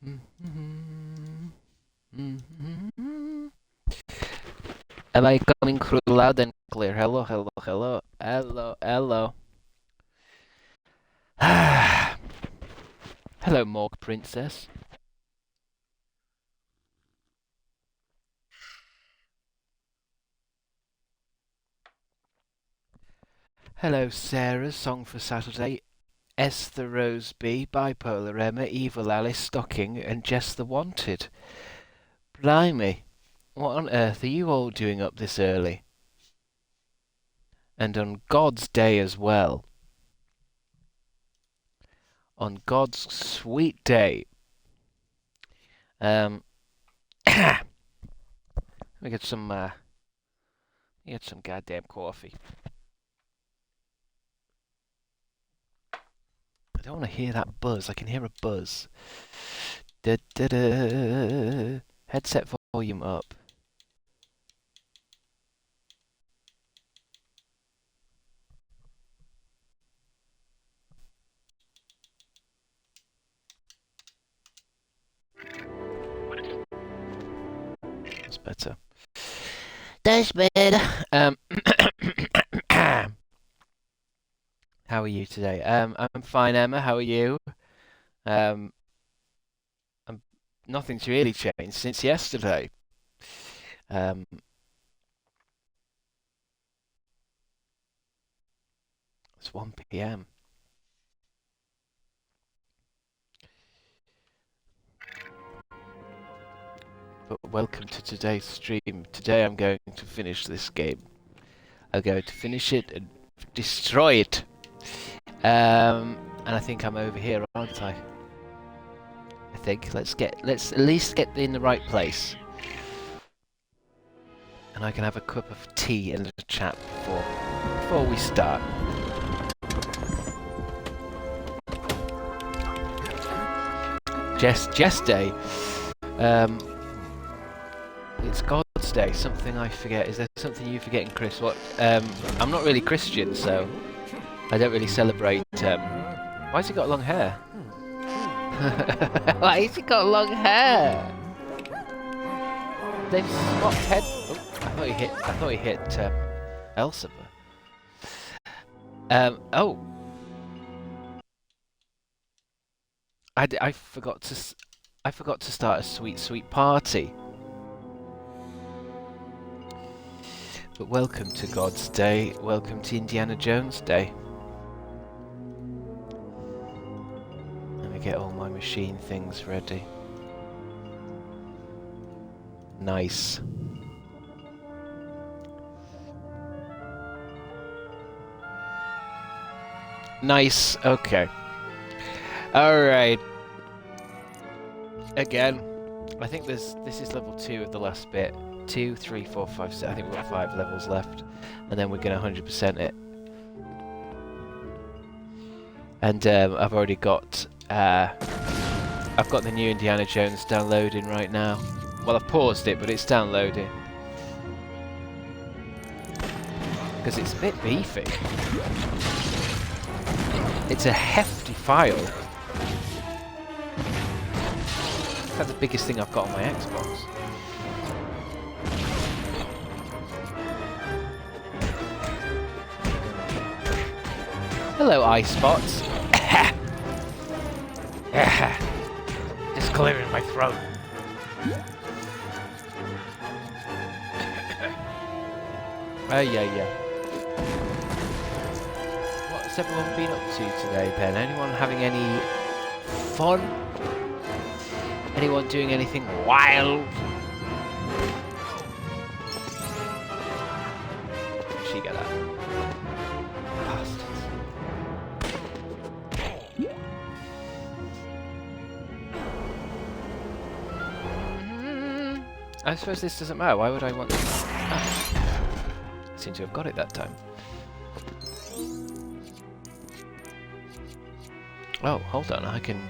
Am I coming through loud and clear? Hello, hello, hello, hello, hello. Hello, Morg Princess. Hello, Sarah, Song for Saturday, Esther Roseby, Bipolar Emma, Evil Alice, Stocking, and Jess the Wanted. Blimey, what on earth are you all doing up this early? And on God's day as well. On God's sweet day. Let me get some goddamn coffee. I don't want to hear that buzz. I can hear a buzz. Da, da, da. Headset volume up. That's better. That's better. How are you today? I'm fine, Emma. How are you? Um, nothing's really changed since yesterday. Um, it's 1 p.m. But welcome to today's stream. Today I'm going to finish this game. I'm going to finish it and destroy it. And I think I'm over here, aren't I? I think let's at least get in the right place. And I can have a cup of tea and a chat before we start. Jess Day. It's God's Day. Something I forget. Is there something you forgetting, Chris? What? I'm not really Christian, so I don't really celebrate. Why's he got long hair? Why has he got long hair? They've swapped head. Oh, I thought he hit Elsa. Oh. I forgot to start a sweet party. But welcome to God's Day. Welcome to Indiana Jones Day. Let me get all my machine things ready. Nice. Nice. Okay. Alright. Again, I think this is level 2 of the last bit. 2, 3, 4, 5, 6. I think we've got 5 levels left. And then we're going to 100% it. And I've already got... I've got the new Indiana Jones downloading right now. Well, I've paused it, but it's downloading. Because it's a bit beefy. It's a hefty file. That's the biggest thing I've got on my Xbox. Hello, eye spots. Just clearing my throat. Yeah. What's everyone been up to today, Ben? Anyone having any fun? Anyone doing anything wild? She got that. Bastards. I suppose this doesn't matter. Why would I want this? Oh. I seem to have got it that time. Oh, hold on. I can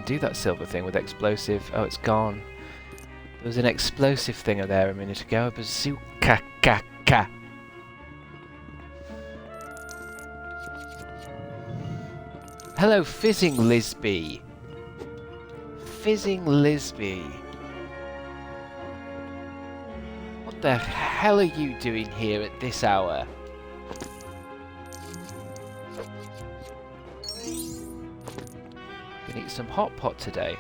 do that silver thing with explosive. Oh, it's gone. There was an explosive thing there a minute ago. A bazooka. Hello, Fizzing Lisby. fizzing Lisby. What the hell are you doing here at this hour? Gonna eat some hot pot today.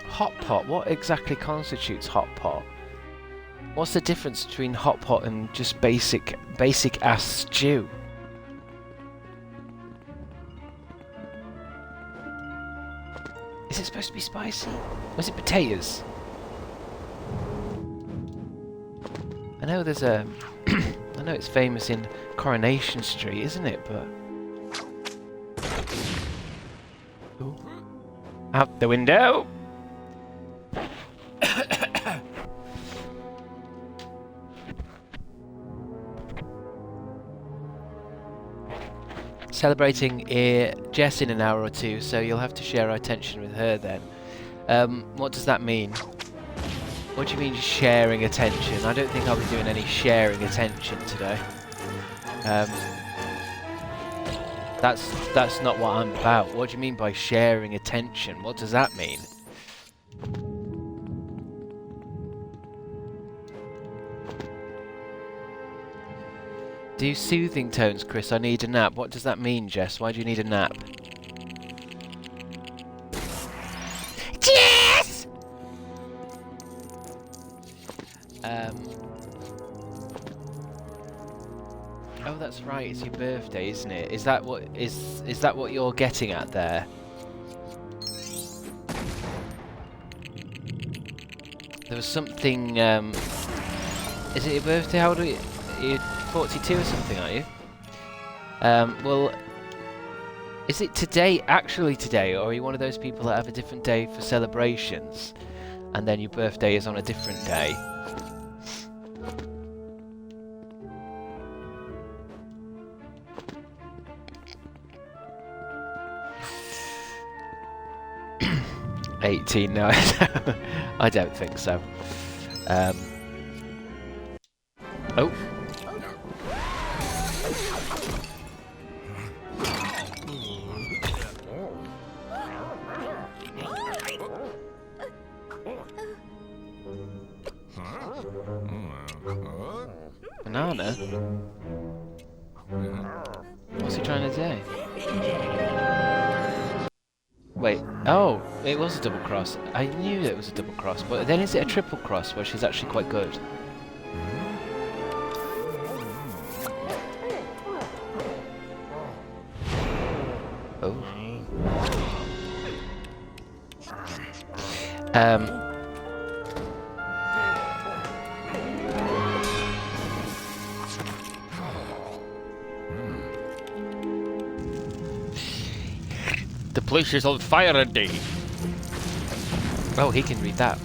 Hot pot? What exactly constitutes hot pot? What's the difference between hot pot and just basic ass stew? Is it supposed to be spicy? Or is it potatoes? I know there's a... I know it's famous in Coronation Street, isn't it? But... Ooh. Out the window! Celebrating Jess in an hour or two, so you'll have to share our attention with her then. What does that mean? What do you mean sharing attention? I don't think I'll be doing any sharing attention today. That's not what I'm about. What do you mean by sharing attention? What does that mean? Do soothing tones, Chris. I need a nap. What does that mean, Jess? Why do you need a nap? Jess! Oh, that's right. It's your birthday, isn't it? Is that what you're getting at there? There was something. Is it your birthday? How old are you? You're 42 or something, are you? Well, is it today, actually today, or are you one of those people that have a different day for celebrations, and then your birthday is on a different day? No, I don't think so. Oh. Banana? What's he trying to do? Wait, oh, it was a double cross. I knew it was a double cross, but then is it a triple cross where she's actually quite good? Oh. The place is on fire indeed. Oh, he can read that.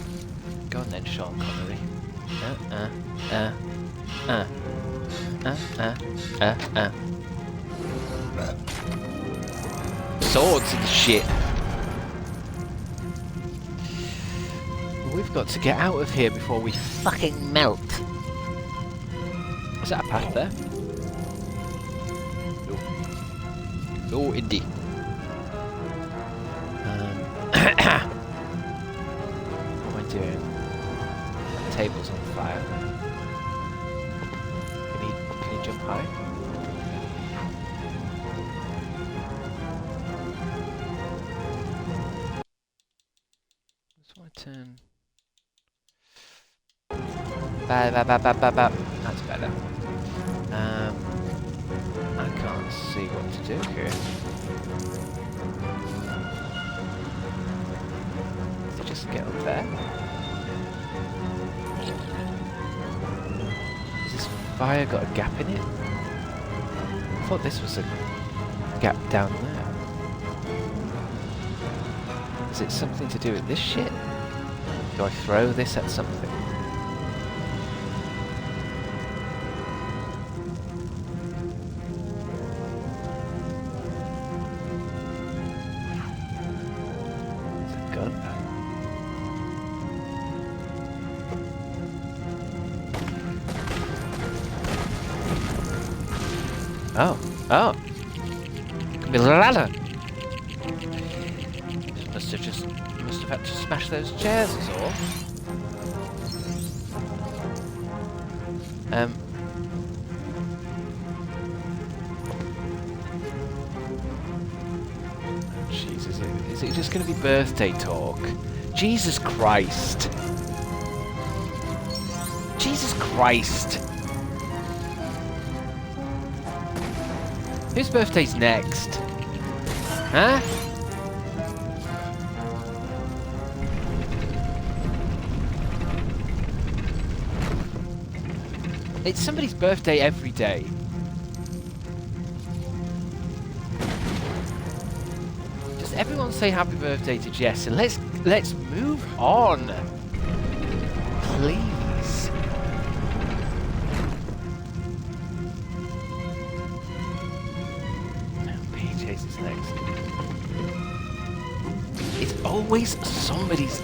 Go on then, Sean Connery. Swords and shit. We've got to get out of here before we fucking melt. Is that a path there? No. No, indeed. What am I doing? The table's on fire. Can you jump high? What's my turn? That's better. I can't see what to do here. Just get up there. Has this fire got a gap in it? I thought this was a gap down there. Is it something to do with this shit? Do I throw this at something? It's a gun. Oh, oh. Could be a ladder. Must have had to smash those chairs, is all. Jeez, is it just going to be birthday talk? Jesus Christ! Jesus Christ! Whose birthday's next? Huh? It's somebody's birthday every day. Just everyone say happy birthday to Jess and let's move on. Please. PJ's is next. It's always somebody's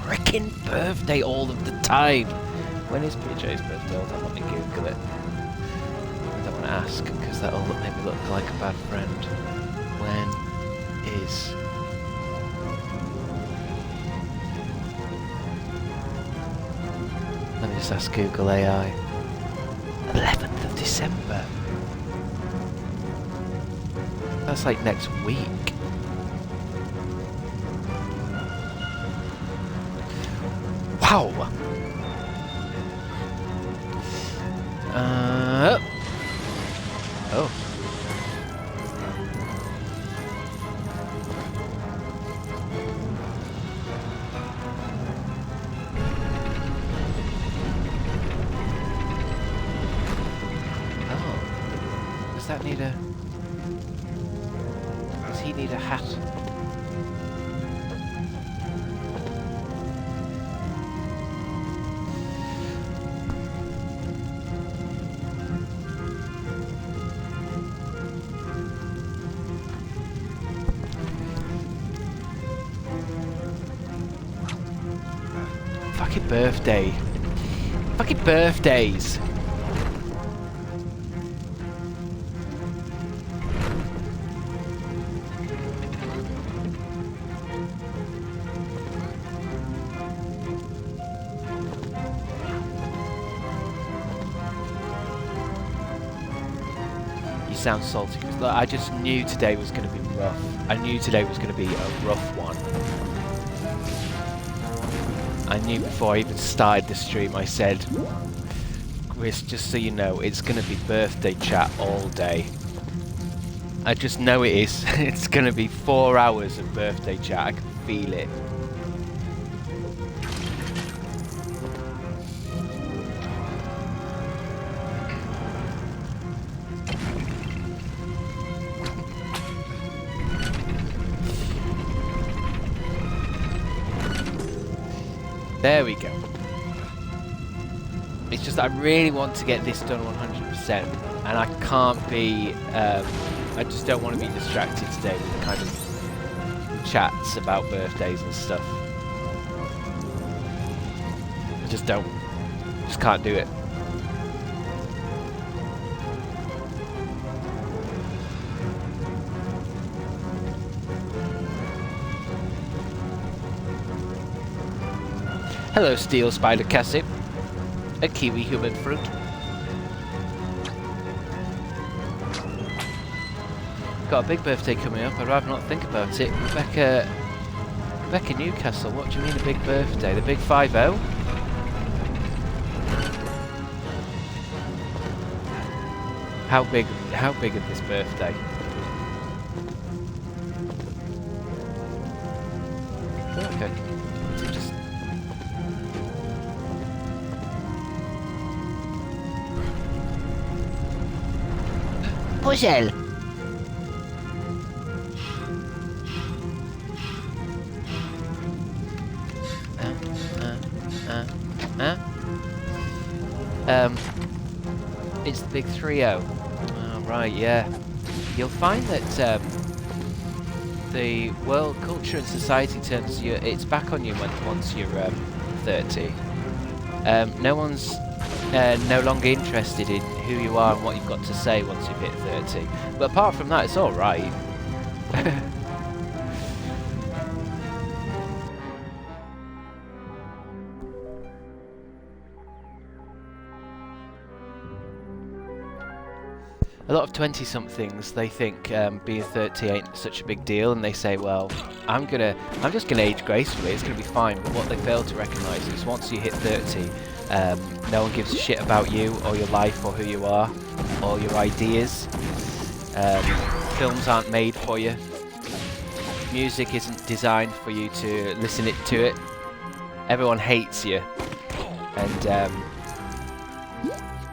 frickin' birthday all of the time. When is PJ's birthday? Hold on, let me Google it. I don't want to ask, because that'll make me look like a bad friend. When is... Let me just ask Google AI. 11th of December. That's like next week. Wow! Oh. Oh. Does that need a... Does he need a hat? Fucking birthday. Fucking birthdays. You sound salty. Look, I just knew today was going to be rough. I knew today was going to be a rough one. I knew before I even started the stream, I said, Chris, just so you know, it's going to be birthday chat all day. I just know it is. It's going to be 4 hours of birthday chat. I can feel it. There we go. It's just I really want to get this done 100%, and I can't be. I just don't want to be distracted today with kind of chats about birthdays and stuff. I just don't. Just can't do it. Hello, Steel Spider Cassie. A kiwi human fruit. Got a big birthday coming up. I'd rather not think about it. Rebecca Newcastle. What do you mean a big birthday? The big 5-0? How big is this birthday? Okay. Puzzle. It's the big 3-0. Oh, right, yeah. You'll find that the world culture and society turns you. It's back on you once you're 30. No one's no longer interested in who you are and what you've got to say once you've hit 30. But apart from that, it's all right. A lot of 20-somethings, they think being 30 ain't such a big deal, and they say, well, I'm just gonna age gracefully, it's gonna be fine. But what they fail to recognise is once you hit 30, no one gives a shit about you, or your life, or who you are, or your ideas. Films aren't made for you. Music isn't designed for you to listen to it. Everyone hates you. And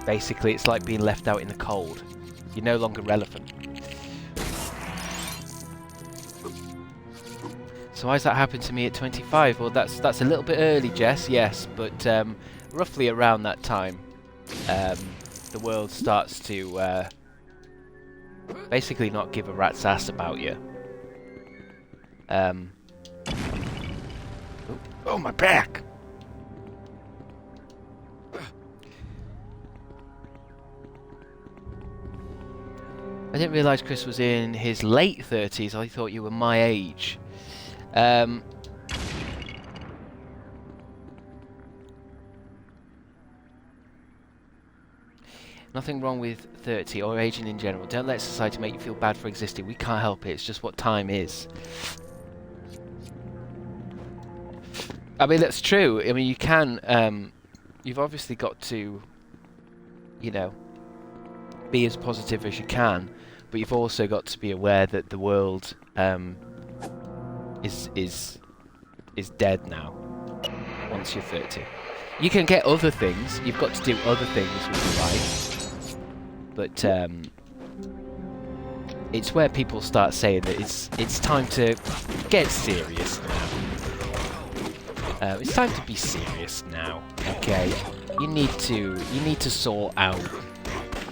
basically it's like being left out in the cold. You're no longer relevant. So why does that happen to me at 25? Well, that's a little bit early, Jess, yes, but roughly around that time, the world starts to basically not give a rat's ass about you. Oh, my back! I didn't realise Chris was in his late 30s. I thought you were my age. Nothing wrong with 30 or aging in general. Don't let society make you feel bad for existing. We can't help it. It's just what time is. I mean, that's true. I mean, you can... you've obviously got to, you know, be as positive as you can, but you've also got to be aware that the world is dead now. Once you're 30, you can get other things. You've got to do other things with your life, but it's where people start saying that it's time to get serious now. It's time to be serious now. Okay, you need to sort out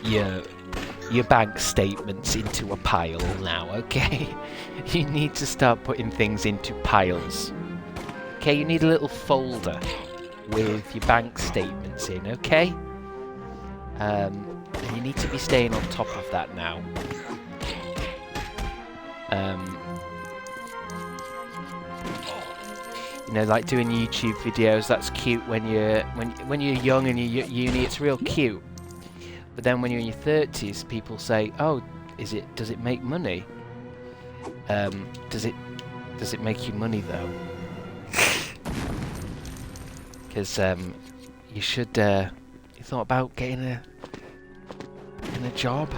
your bank statements into a pile now, okay? You need to start putting things into piles. Okay, you need a little folder with your bank statements in, okay? And you need to be staying on top of that now. You know, like doing YouTube videos, that's cute when you're young and you're at uni, it's real cute. But then when you're in your 30s, people say, "Oh, does it make money? Does it make you money though?" Because you should. You thought about getting a job,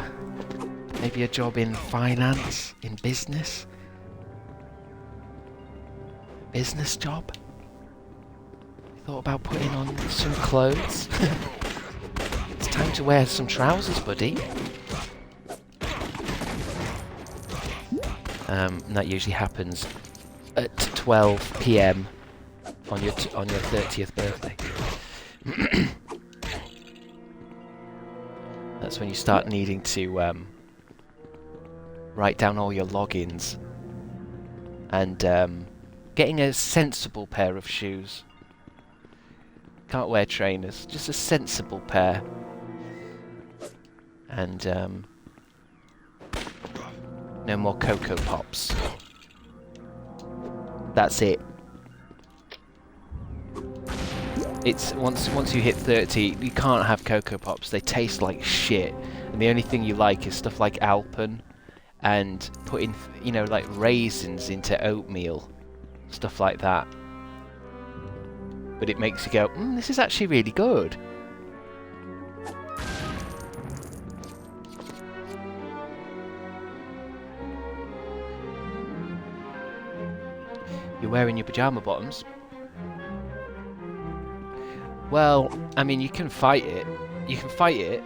maybe a job in finance, in business job. You thought about putting on some clothes. It's time to wear some trousers, buddy. And that usually happens at 12 PM on your 30th birthday. That's when you start needing to write down all your logins and getting a sensible pair of shoes. Can't wear trainers, just a sensible pair. And no more Cocoa Pops. That's it. It's once you hit 30, you can't have Cocoa Pops. They taste like shit, and the only thing you like is stuff like Alpen and putting, you know, like raisins into oatmeal, stuff like that. But it makes you go, this is actually really good. You're wearing your pajama bottoms? Well, I mean, you can fight it. You can fight it.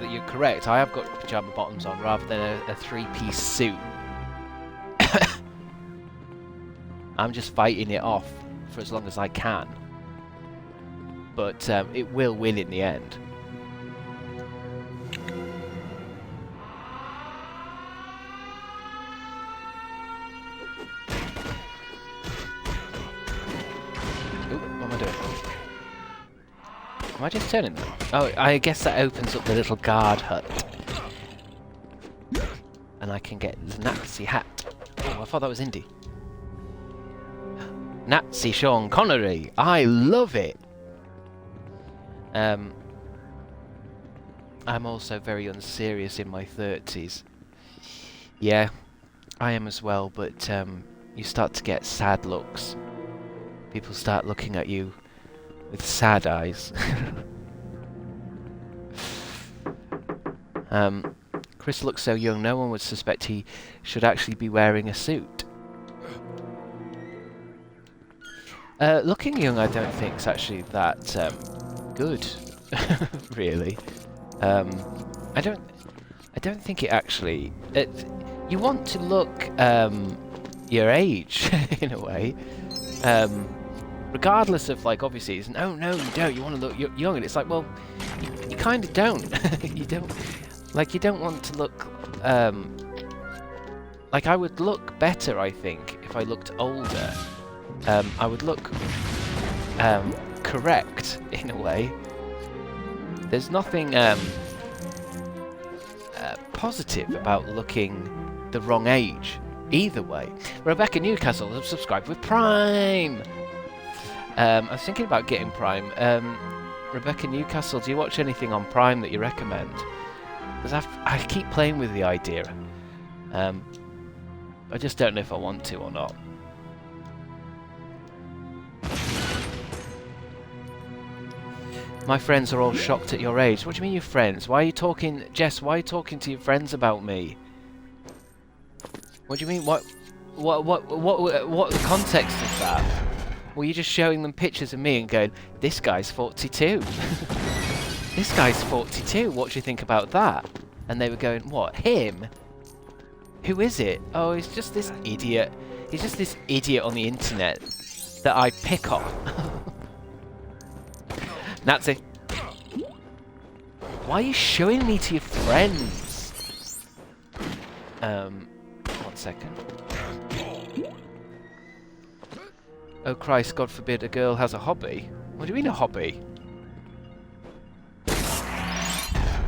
You're correct. I have got pajama bottoms on rather than a three-piece suit. I'm just fighting it off for as long as I can. But it will win in the end. Am I just turning them? Oh, I guess that opens up the little guard hut. And I can get the Nazi hat. Oh, I thought that was Indy. Nazi Sean Connery. I love it. I'm also very unserious in my 30s. Yeah, I am as well, but you start to get sad looks. People start looking at you with sad eyes. Chris looks so young, no one would suspect he should actually be wearing a suit. Looking young, I don't think is actually that good, really. I don't think it actually. You want to look your age in a way, regardless of like obviously. It's, no, you don't. You want to look young, and it's like, well, you kind of don't. You don't. Like you don't want to look. Like I would look better, I think, if I looked older. I would look correct in a way. There's nothing positive about looking the wrong age, either way. Rebecca Newcastle has subscribed with Prime. I was thinking about getting Prime. Rebecca Newcastle, do you watch anything on Prime that you recommend? Because I keep playing with the idea. I just don't know if I want to or not. My friends are all shocked at your age. What do you mean your friends? Why are you talking... Jess, why are you talking to your friends about me? What do you mean? What the context of that? Were you just showing them pictures of me and going, this guy's 42? This guy's 42, what do you think about that? And they were going, what, him? Who is it? Oh, he's just this idiot. He's just this idiot on the internet that I pick on. Nazi. Why are you showing me to your friends? 1 second. Oh Christ, God forbid a girl has a hobby. What do you mean a hobby?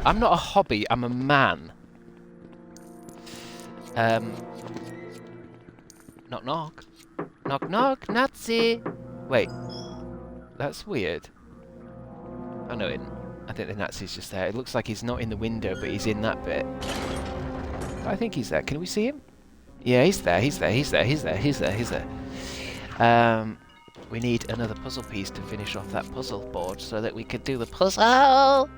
I'm not a hobby, I'm a man. Knock knock. Knock knock, Nazi! Wait. That's weird. Oh no, I think the Nazi's just there. It looks like he's not in the window, but he's in that bit. I think he's there. Can we see him? Yeah, he's there, he's there, he's there, he's there, he's there, he's there. We need another puzzle piece to finish off that puzzle board so that we could do the puzzle!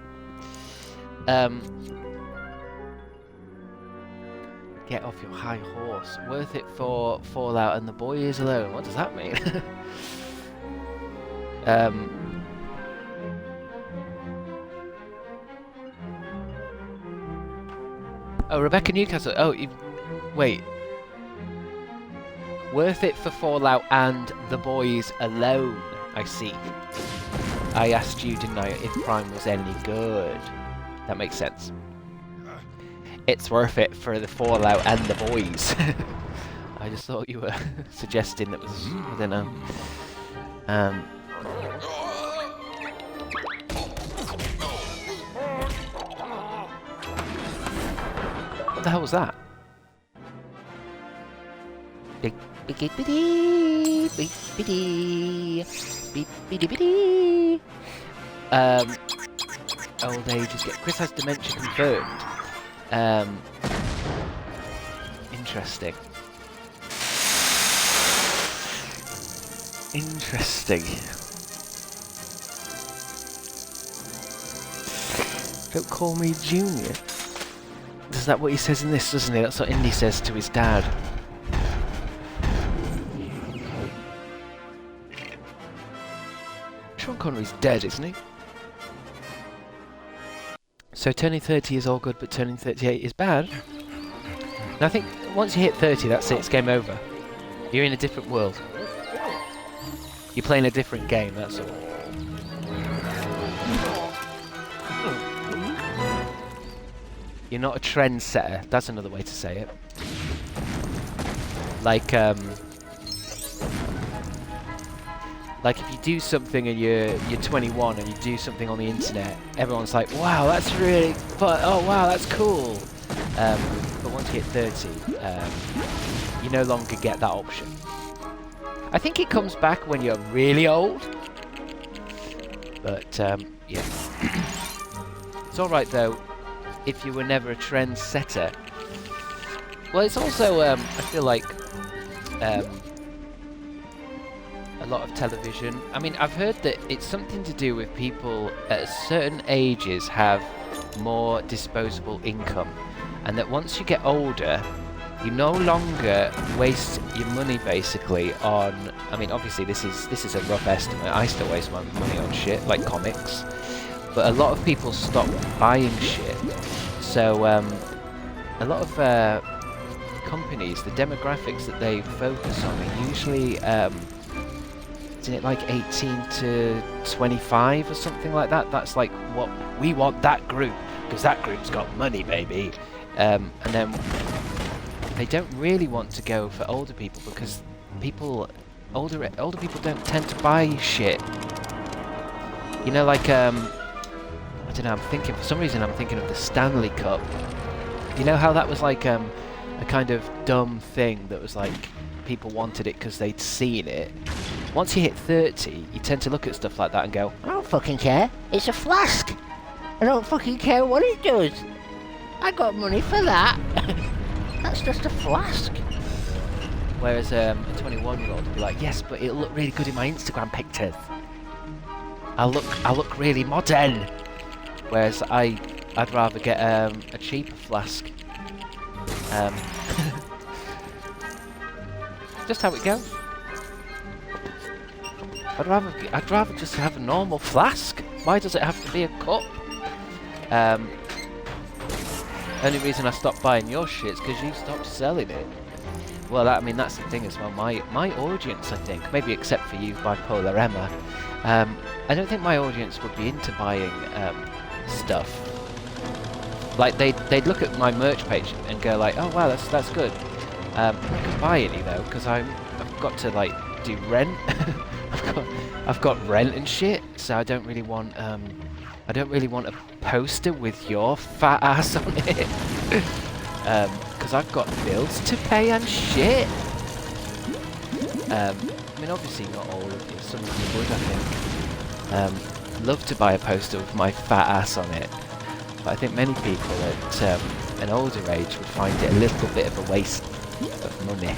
Get off your high horse. Worth it for Fallout and the boy is alone. What does that mean? Oh, Rebecca Newcastle. Oh, wait. Worth it for Fallout and the boys alone. I see. I asked you, didn't I, if Prime was any good. That makes sense. It's worth it for the Fallout and the boys. I just thought you were suggesting that was, I don't know. What the hell was that? Big bitty bitty big bitty big bitty bitty. Old age is get. Chris has dementia confirmed. Interesting. Interesting. Don't call me Junior. Is that what he says in this, doesn't he? That's what Indy says to his dad. Sean Connery's dead, isn't he? So turning 30 is all good, but turning 38 is bad. And I think once you hit 30, that's it, it's game over. You're in a different world. You're playing a different game, that's all. You're not a trendsetter. That's another way to say it. Like if you do something and you're 21 and you do something on the internet, everyone's like, wow, that's really fun. Oh, wow, that's cool. But once you hit 30, you no longer get that option. I think it comes back when you're really old. But Yeah. It's alright though, if you were never a trendsetter. Well, it's also, I feel like, a lot of television. I mean, I've heard that it's something to do with people at certain ages have more disposable income, and that once you get older, you no longer waste your money basically on. I mean, obviously this is a rough estimate. I still waste my money on shit like comics, but a lot of people stop buying shit. So a lot of companies, the demographics that they focus on are usually isn't it like 18 to 25 or something like that? That's like what we want, that group, because that group's got money, baby. And then they don't really want to go for older people because older people don't tend to buy shit. You know, like I don't know. For some reason I'm thinking of the Stanley Cup. You know how that was like a kind of dumb thing that was like people wanted it because they'd seen it. Once you hit 30, you tend to look at stuff like that and go, I don't fucking care. It's a flask. I don't fucking care what it does. I got money for that. That's just a flask. Whereas a 21-year-old would be like, yes, but it'll look really good in my Instagram pictures. I'll look really modern. Whereas I'd rather get a cheaper flask. Just how it goes. I'd rather just have a normal flask. Why does it have to be a cup? Only reason I stopped buying your shit is because you stopped selling it. Well, I mean, that's the thing as well. My audience, I think, maybe except for you, Bipolar Emma, I don't think my audience would be into buying stuff. Like they'd look at my merch page and go like, oh wow, that's good. I'm not gonna buy any though because I've got to like do rent. I've got rent and shit, so I don't really want a poster with your fat ass on it. Because I've got bills to pay and shit. I mean, obviously not all of you. Some of you would, I think. Love to buy a poster with my fat ass on it. But I think many people at an older age would find it a little bit of a waste of money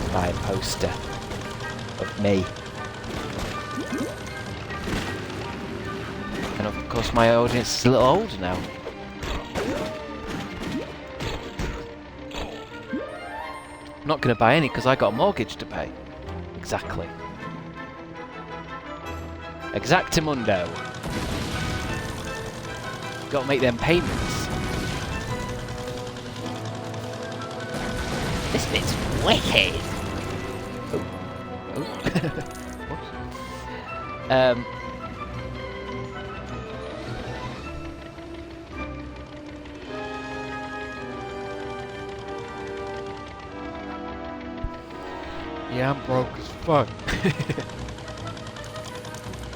to buy a poster of me. And of course my audience is a little older now. I'm not going to buy any because I got a mortgage to pay. Exactly. Exactamundo. Got to make them payments. This bit's wicked. Oh. Whoops. Yeah, I'm broke as fuck.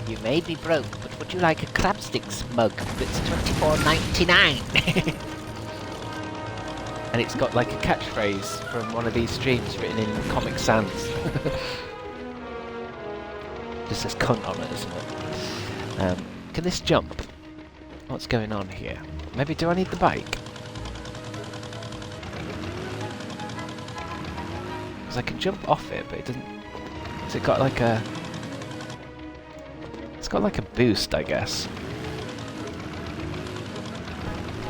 You may be broke, but would you like a Crabstickz mug that's $24.99? And it's got like a catchphrase from one of these streams written in Comic Sans. Just says cunt on it, isn't it? Can this jump? What's going on here? Maybe do I need the bike? Because I can jump off it, but it doesn't... Has it got like a... It's got like a boost, I guess.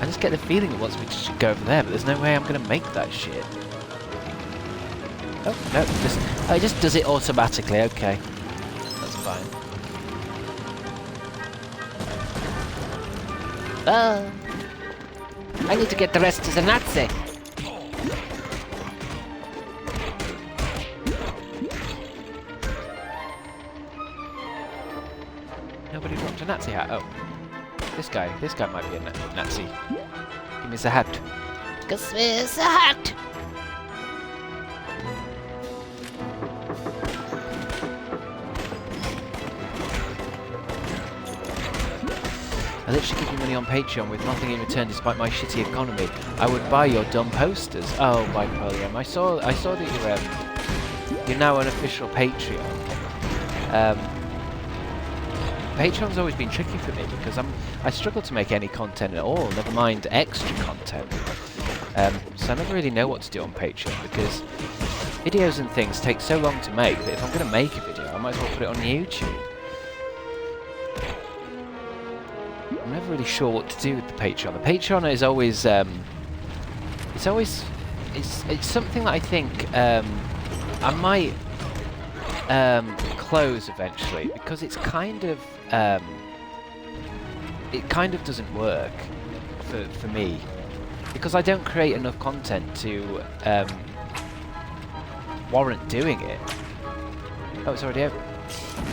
I just get the feeling it wants me to go over there, but there's no way I'm going to make that shit. Oh, no, it just does it automatically, okay. That's fine. Oh, I need to get the rest to the Nazi. Nobody dropped a Nazi hat. Oh, this guy might be a Nazi. Give me the hat. Give me the hat. I literally give you money on Patreon with nothing in return despite my shitty economy. I would buy your dumb posters. Oh, Bipolium. I saw that you're now an official Patreon. Patreon's always been tricky for me because I struggle to make any content at all, never mind extra content. So I never really know what to do on Patreon because videos and things take so long to make that if I'm going to make a video, I might as well put it on YouTube. I'm never really sure what to do with the Patreon. The Patreon is always, it's something that I think I might close eventually because it's kind of, it kind of doesn't work for me because I don't create enough content to warrant doing it. Oh, it's already open.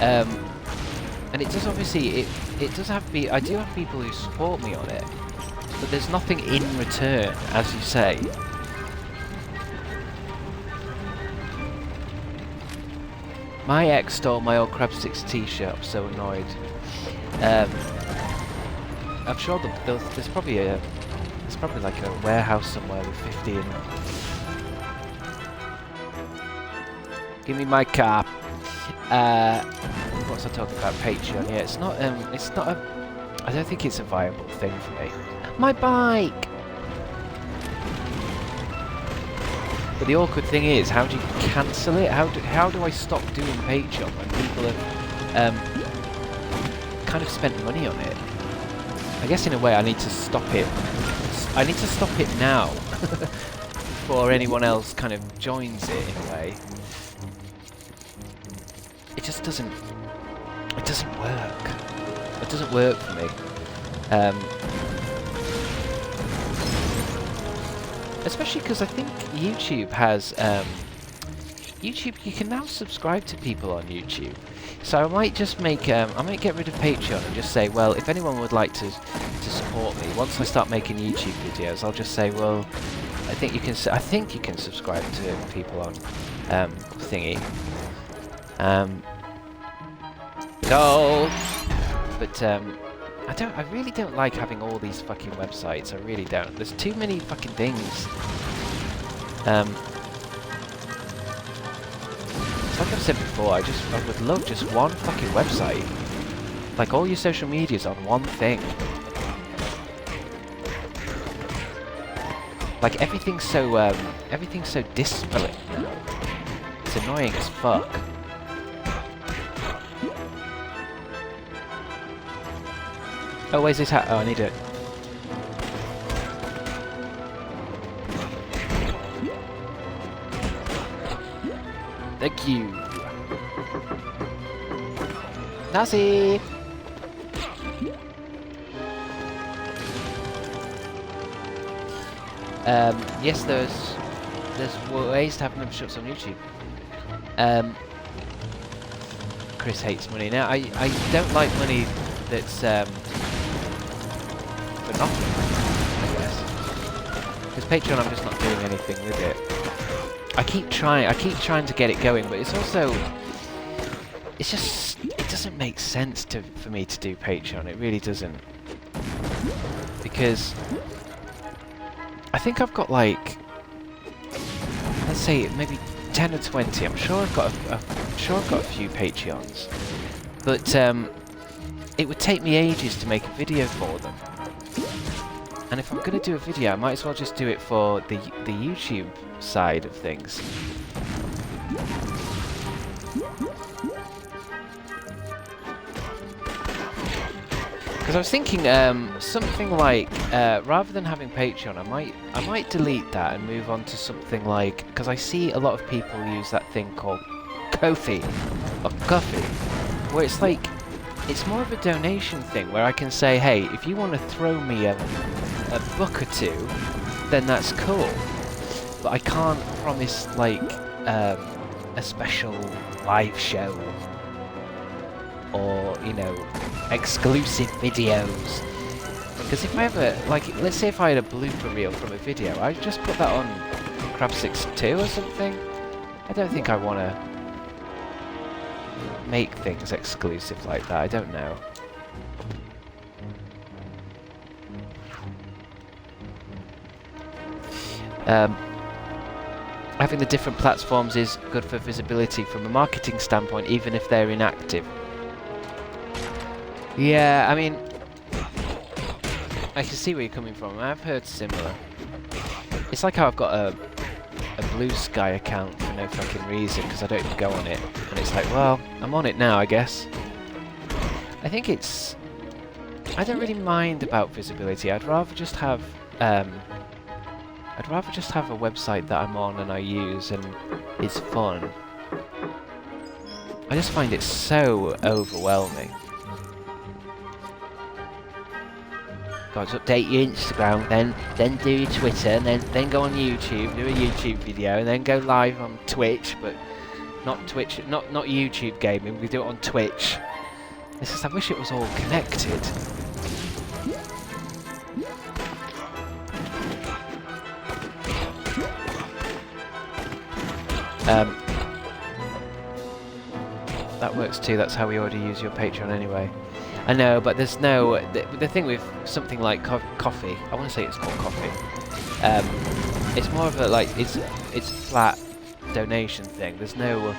And it does obviously, it does have to be, I do have people who support me on it, but there's nothing in return, as you say. My ex stole my old Crabstickz t-shirt, I'm so annoyed. I'm sure there's probably like a warehouse somewhere with 50 in it. Give me my car. What's I talking about? Patreon. Yeah, it's not a, I don't think it's a viable thing for me. My bike! But the awkward thing is, how do you cancel it? How do I stop doing Patreon when people have kind of spent money on it? I guess in a way I need to stop it. I need to stop it now before anyone else kind of joins it in a way. It just doesn't. It doesn't work. It doesn't work for me. Especially because I think YouTube has YouTube. You can now subscribe to people on YouTube, so I might just make I might get rid of Patreon and just say, well, if anyone would like to support me, once I start making YouTube videos, I'll just say, well, I think you can subscribe to people on thingy. Go. But I really don't like having all these fucking websites. I really don't. There's too many fucking things. Like I've said before, I would love just one fucking website. Like all your social media's on one thing. Like everything's so disparate. It's annoying as fuck. Oh, where's this hat? Oh, I need it. Thank you. Nazi. Yes, there's ways to have memberships on YouTube. Chris hates money. Now, I don't like money that's for nothing, I guess. Because Patreon, I'm just not doing anything with it. I keep trying to get it going, but it's also, it doesn't make sense for me to do Patreon. It really doesn't, because I think I've got like, let's say maybe 10 or 20. I'm sure I've got a few Patreons, but it would take me ages to make a video for them. And if I'm going to do a video, I might as well just do it for the YouTube side of things. Because I was thinking something like rather than having Patreon, I might delete that and move on to something like, because I see a lot of people use that thing called Ko-fi or Ko-fi, where it's like, it's more of a donation thing where I can say, hey, if you want to throw me a buck or two, then that's cool. But I can't promise like a special live show or, you know, exclusive videos. Because if I ever, like, let's say if I had a blooper reel from a video, I'd just put that on Crabstickz 2 or something. I don't think I want to make things exclusive like that. I don't know. Having the different platforms is good for visibility from a marketing standpoint, even if they're inactive. Yeah, I mean, I can see where you're coming from. I've heard similar. It's like how I've got a Blue Sky account for no fucking reason because I don't even go on it, and it's like, well, I'm on it now, I guess. I think it's. I don't really mind about visibility. I'd rather just have a website that I'm on and I use and it's fun. I just find it so overwhelming. Got to update your Instagram, then do your Twitter, and then go on YouTube, do a YouTube video, and then go live on Twitch, but not Twitch, not YouTube gaming. We do it on Twitch. It's just I wish it was all connected. That works too. That's how we already use your Patreon anyway. I know, but there's no... The thing with something like coffee... I want to say it's called coffee. It's more of a, like... It's flat donation thing. There's no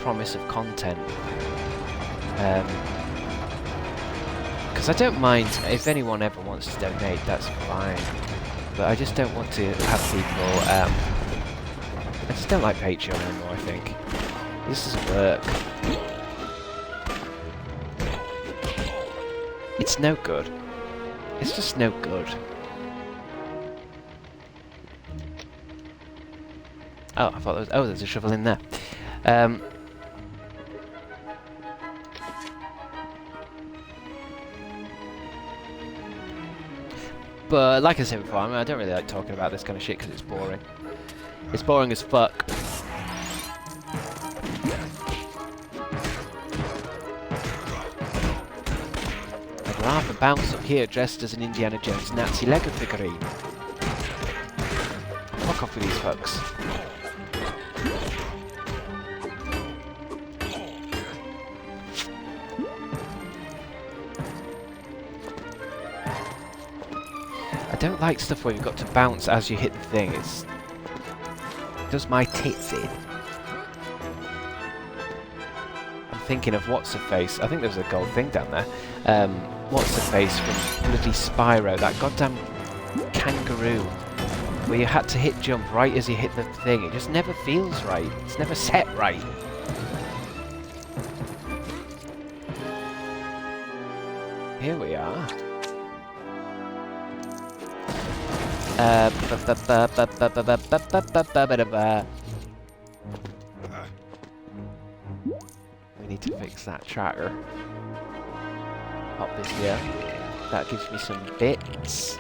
promise of content. Because I don't mind... If anyone ever wants to donate, that's fine. But I just don't want to have people... I just don't like Patreon anymore, I think. This doesn't work. It's no good. It's just no good. Oh, I thought there was... Oh, there's a shovel in there. But like I said before, I don't really like talking about this kind of shit because it's boring. It's boring as fuck. I'd rather bounce up here dressed as an Indiana Jones Nazi Lego figurine. Fuck off with these fucks. I don't like stuff where you've got to bounce as you hit the thing. It does my tits in. I'm thinking of what's-her-face. I think there was a gold thing down there. What's-her-face from bloody Spyro, that goddamn kangaroo, where you had to hit jump right as you hit the thing. It just never feels right. It's never set right. Here we are. We need to fix that tracker. Pop this here. That gives me some bits.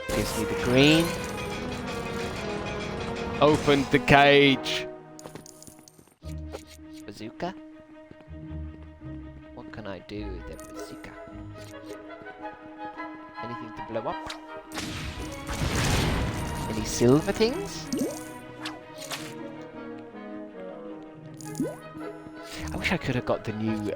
Gives me the green. Open the cage! Bazooka? What can I do with the bazooka? Anything to blow up? Any silver things? I wish I could have got the new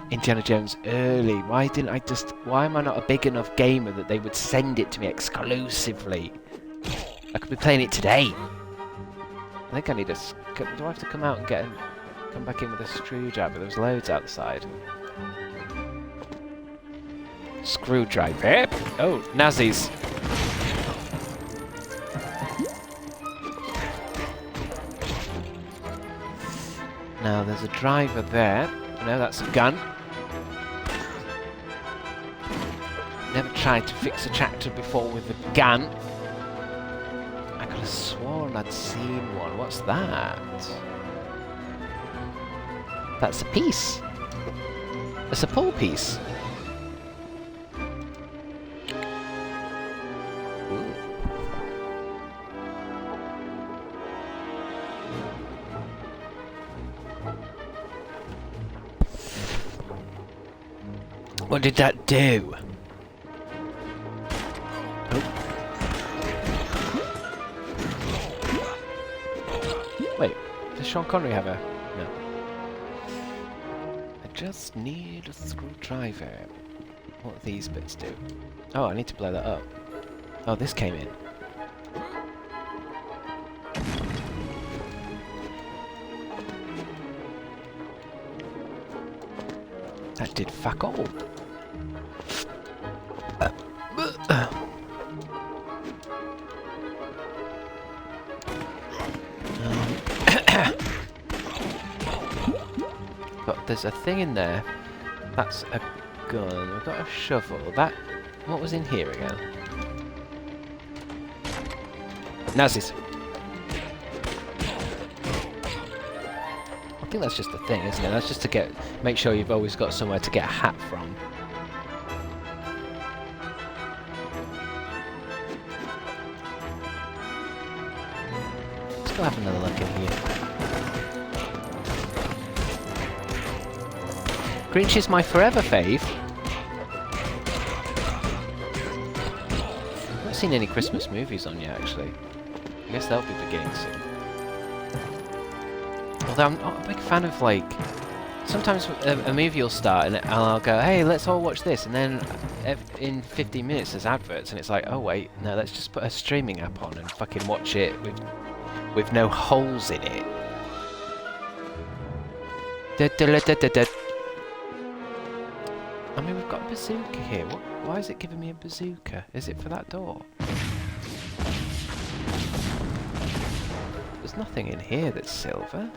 Indiana Jones early. Why am I not a big enough gamer that they would send it to me exclusively? I could be playing it today. I think I need a... Do I have to come out and come back in with a screwdriver? There's loads outside. Screwdriver. Oh, Nazis. Now there's a driver there. No, that's a gun. Never tried to fix a tractor before with a gun. I could have sworn I'd seen one. What's that? That's a piece. It's a pull piece. Ooh. What did that do? Wait, does Sean Connery have a... No. I just need a screwdriver. What do these bits do? Oh, I need to blow that up. Oh, this came in. That did fuck all. But there's a thing in there. That's a gun. We've got a shovel. That. What was in here again? Nazis. I think that's just the thing, isn't it? That's just to make sure you've always got somewhere to get a hat from. Let's go have another look in here. Grinch is my forever fave. I've not seen any Christmas movies on yet, actually. I guess they'll be beginning soon. Although I'm not a big fan of, like... Sometimes a movie will start and I'll go, hey, let's all watch this, and then in 15 minutes there's adverts, and it's like, oh wait, no, let's just put a streaming app on and fucking watch it with no holes in it. I mean, we've got a bazooka here. Why is it giving me a bazooka? Is it for that door? There's nothing in here that's silver.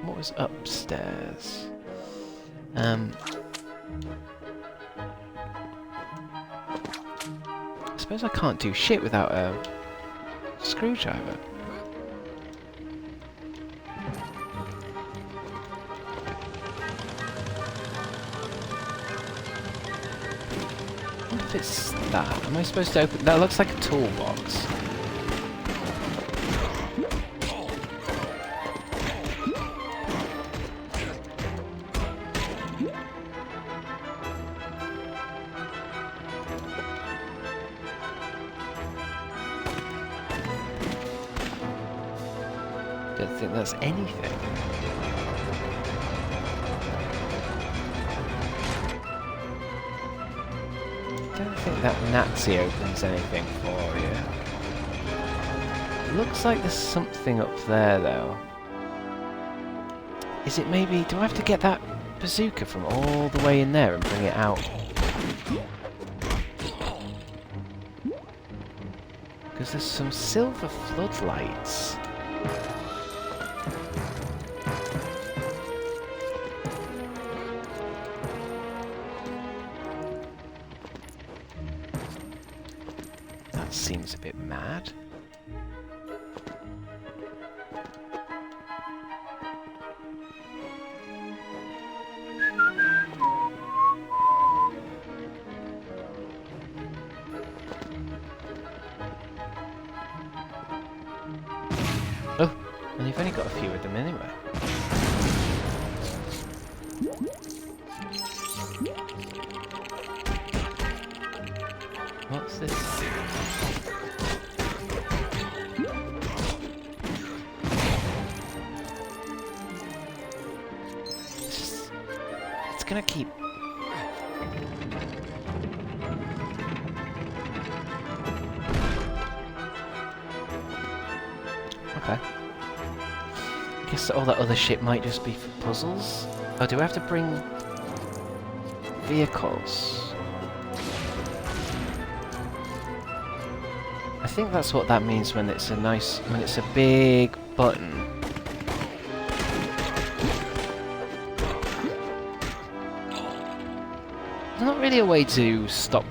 What was upstairs? I suppose I can't do shit without a screwdriver. What if it's that? Am I supposed to open? That looks like a toolbox. Don't think that's anything. Don't think that Nazi opens anything for you. It looks like there's something up there, though. Is it maybe... Do I have to get that bazooka from all the way in there and bring it out? Because there's some silver floodlights. That seems a bit mad. Oh, and you've only got a few of them anyway. What's this? It's gonna keep... Okay. I guess all that other shit might just be for puzzles. Oh, do I have to bring vehicles? I think that's what that means when it's when it's a big button. There's not really a way to stop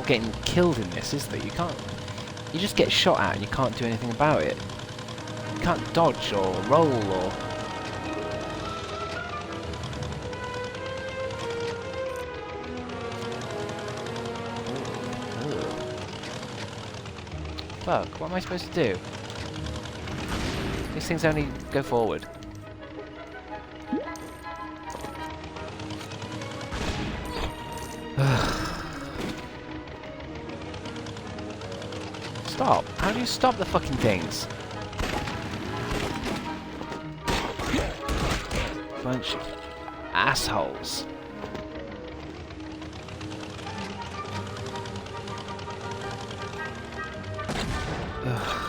getting killed in this, is there? You just get shot at and you can't do anything about it. You can't dodge or roll or... Fuck, what am I supposed to do? These things only go forward. Stop. How do you stop the fucking things? Bunch of assholes. Ugh.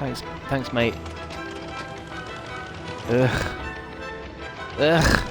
Thanks, mate. Ugh. Ugh.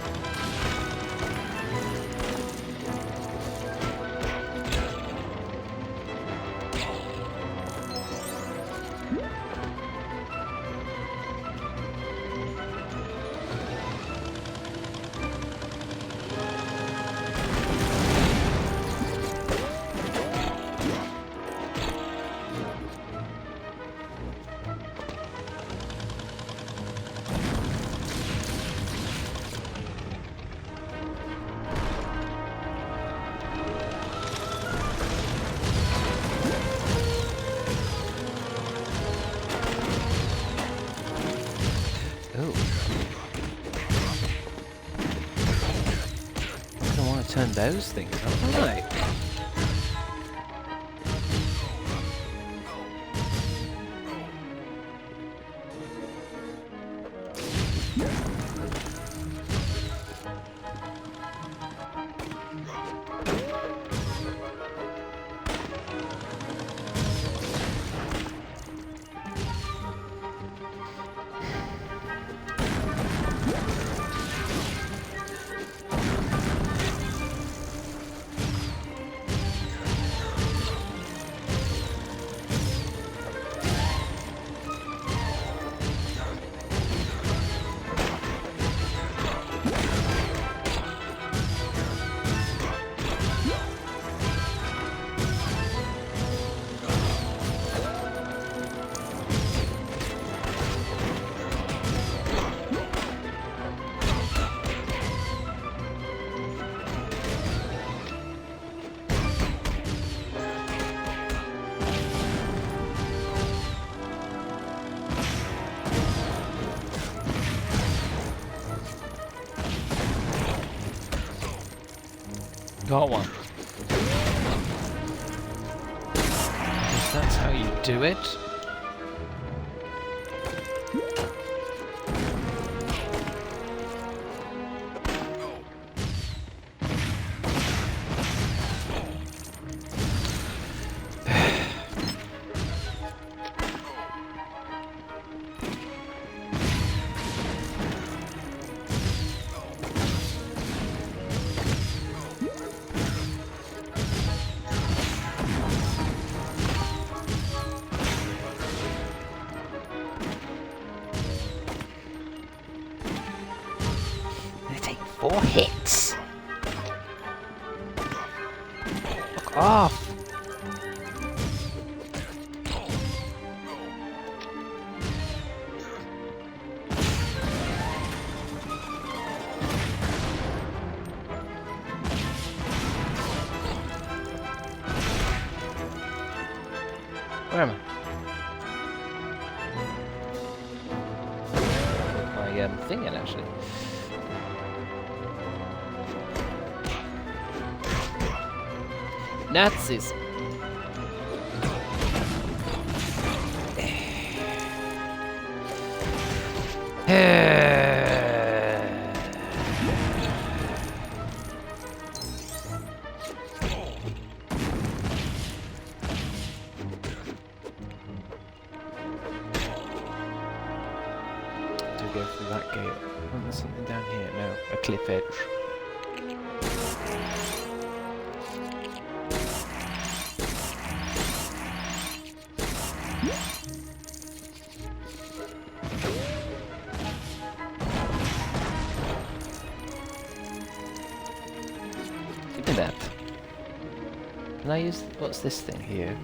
Oh. I don't want to turn those things on, do I? Got one. If that's how you do it. They take 4 hits. Fuck off! Where am I? My thing in actually. Nazis. Do we go through that gate? Oh, there's something down here. No, a cliff edge. Look at that. Can I use... what's this thing here?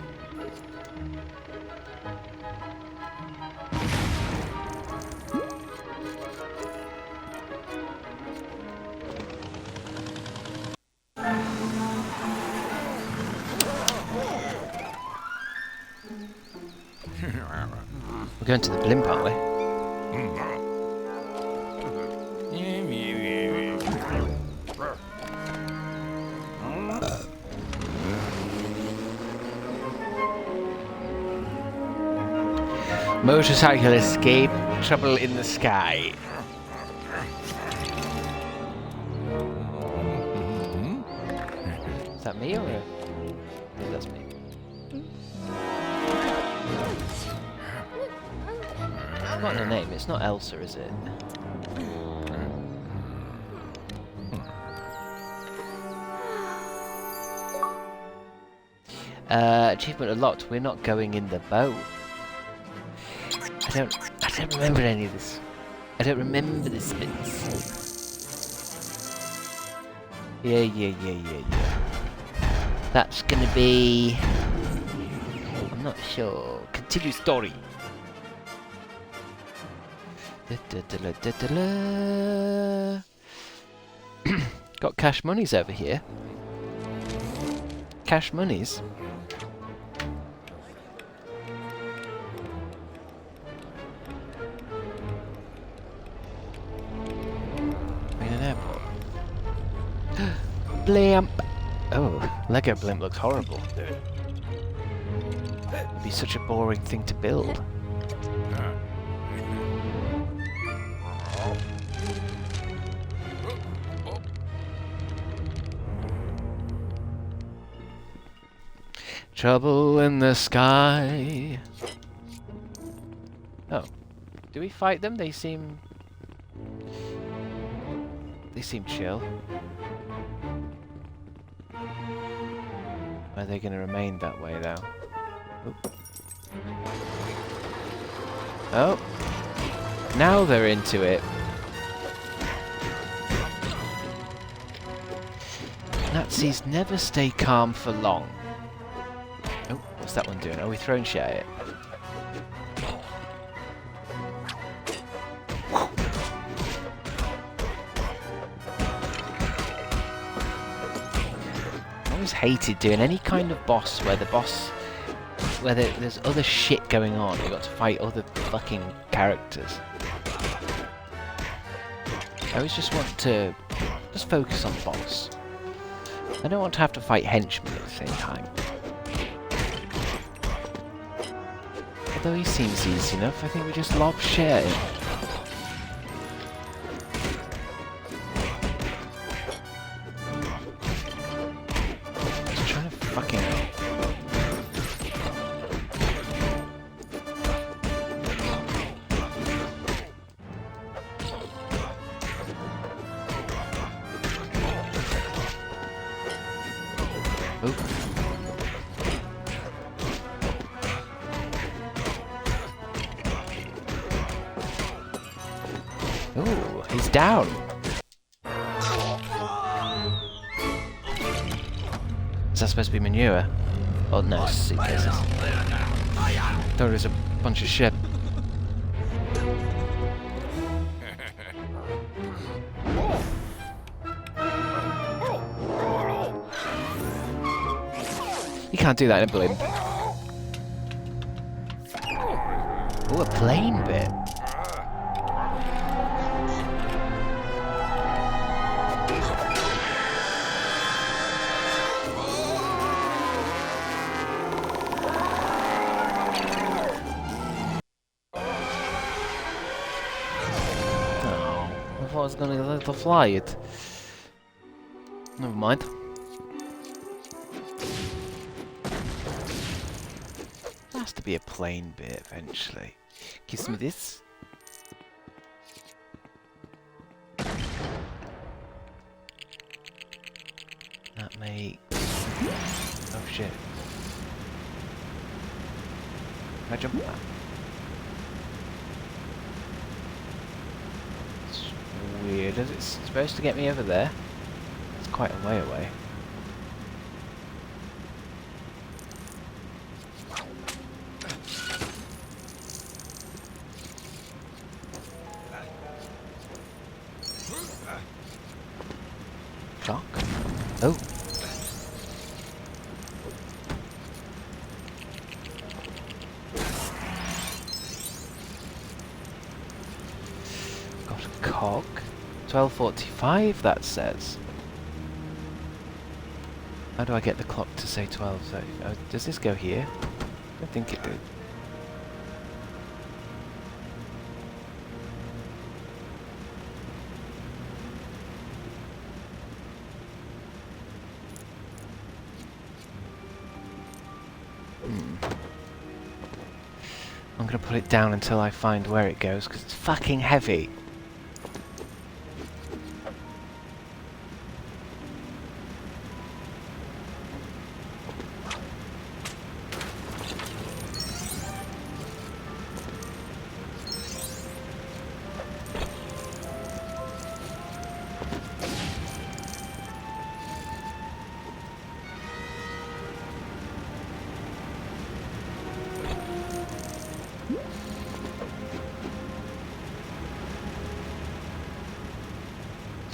We're going to the blimp, aren't we? Motorcycle escape, trouble in the sky. Is that me or? Yeah, that's me. forgotten her name. It's not Elsa, is it? Achievement unlocked. We're not going in the boat. I don't remember any of this. I don't remember this bits. Yeah. That's gonna be... I'm not sure. Continue story. Got cash monies over here. Cash monies. In an airport. Blimp. Oh, Lego blimp looks horrible. It'd be such a boring thing to build. Trouble in the sky. Oh. Do we fight them? They seem chill. Are they going to remain that way though? Oop. Oh. Now they're into it. Nazis never stay calm for long. Oh, what's that one doing? Are we throwing shit at it? I always hated doing any kind of boss where there's other shit going on. You've got to fight other fucking characters. I always just want to just focus on the boss. I don't want to have to fight henchmen at the same time. Although he seems easy enough, I think we just lob shit at him. Just trying to fucking... Ooh, he's down. Is that supposed to be manure? Oh no, suitcases. There is a bunch of shit. You can't do that in a blimp. Ooh, a plane bit. I was gonna let her fly it. Never mind. There has to be a plane bit eventually. Give some of this. That may... Oh shit. Can I jump that? Weird. Is it supposed to get me over there? It's quite a way away. Clock? Oh. Got a cog. 12:45 that says. How do I get the clock to say 12:30? Oh, does this go here? I don't think it did. I'm gonna put it down until I find where it goes, because it's fucking heavy.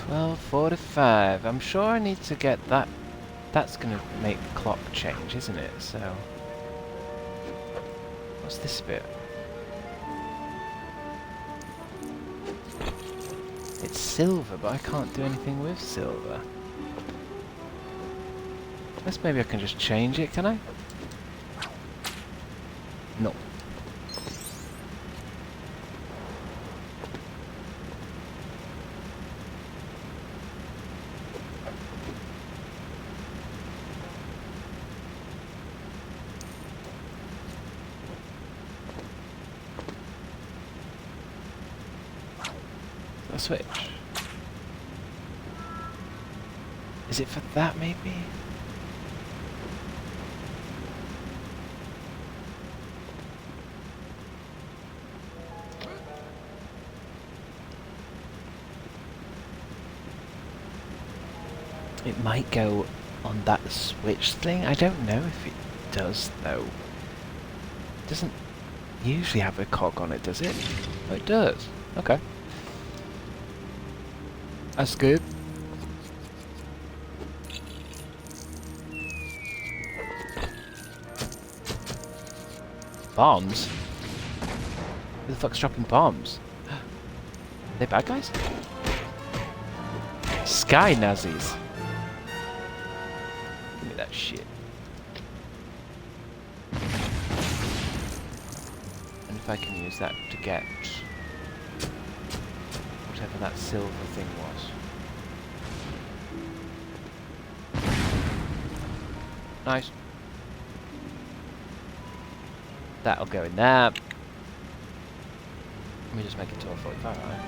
$12.45. I'm sure I need to get that. That's gonna make the clock change, isn't it? So, what's this bit? It's silver, but I can't do anything with silver. Unless maybe I can just change it, can I? No. A switch. Is it for that, maybe? It might go on that switch thing. I don't know if it does, though. It doesn't usually have a cog on it, does it? Oh, it does. Okay. That's good. Bombs? Who the fuck's dropping bombs? Are they bad guys? Sky Nazis. Give me that shit. And if I can use that to get whatever that silver thing was. Nice. That'll go in there. Let me just make it to a 45, right?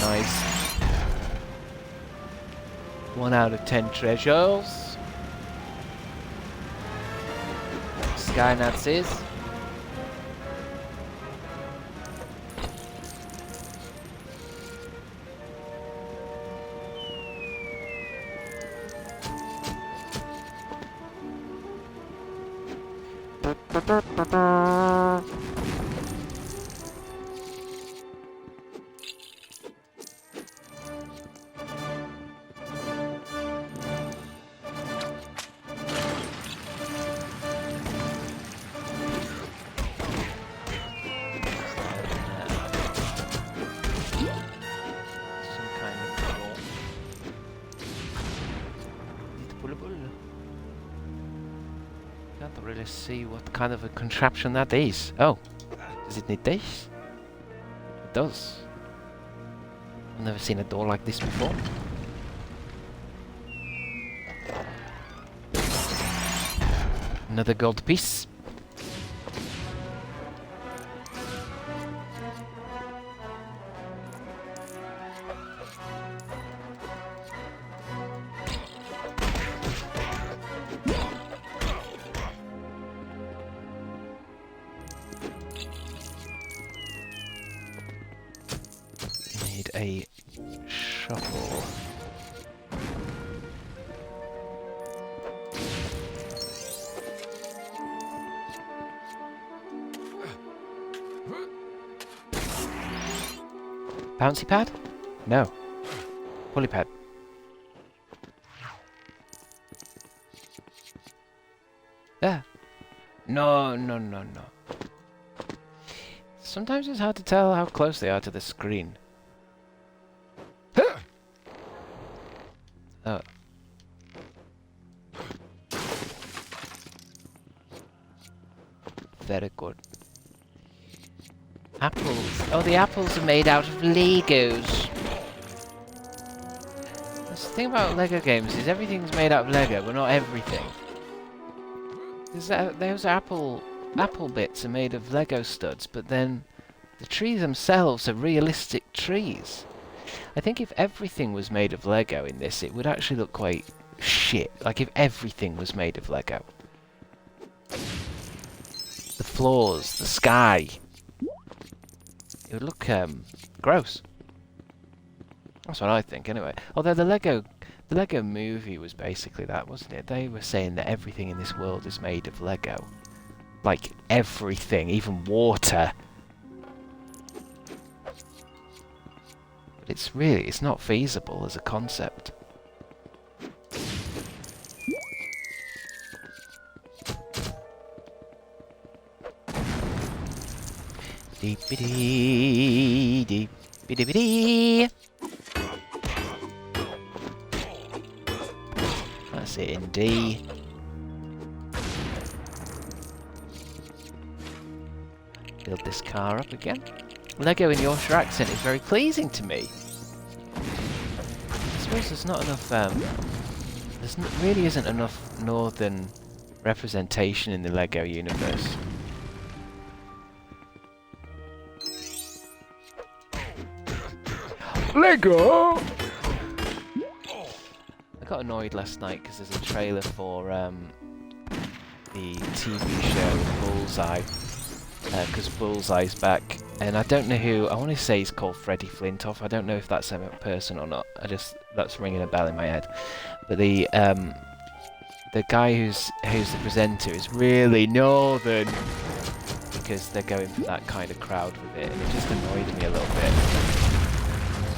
Nice. 1 out of 10 treasures. Sky Nazis. Can't really see what kind of a contraption that is. Oh, does it need this? It does. I've never seen a door like this before. Another gold piece. Need a shuffle. Bouncy pad? No. Pulley pad. There. No, no, no, no. Sometimes it's hard to tell how close they are to the screen. Oh. Very good. Apples. Oh, the apples are made out of Legos. That's the thing about Lego games, is everything's made out of Lego, but not everything. Those apple apple bits are made of Lego studs, but then the trees themselves are realistic trees. I think if everything was made of Lego in this, it would actually look quite shit. Like if everything was made of Lego. The floors, the sky. It would look gross. That's what I think, anyway. Although the Lego movie was basically that, wasn't it? They were saying that everything in this world is made of Lego. Like everything, even water. But it's not feasible as a concept. Deep-a-dee, deep-a-dee-dee. That's it in D. Build this car up again. Lego in Yorkshire accent is very pleasing to me. I suppose there's not enough, really isn't enough northern representation in the Lego universe. Lego! I got annoyed last night because there's a trailer for the TV show Bullseye. Because Bullseye's back, and I don't know who. I want to say he's called Freddie Flintoff. I don't know if that's a person or not. That's ringing a bell in my head. But the guy who's the presenter is really northern because they're going for that kind of crowd with it, and it just annoyed me a little bit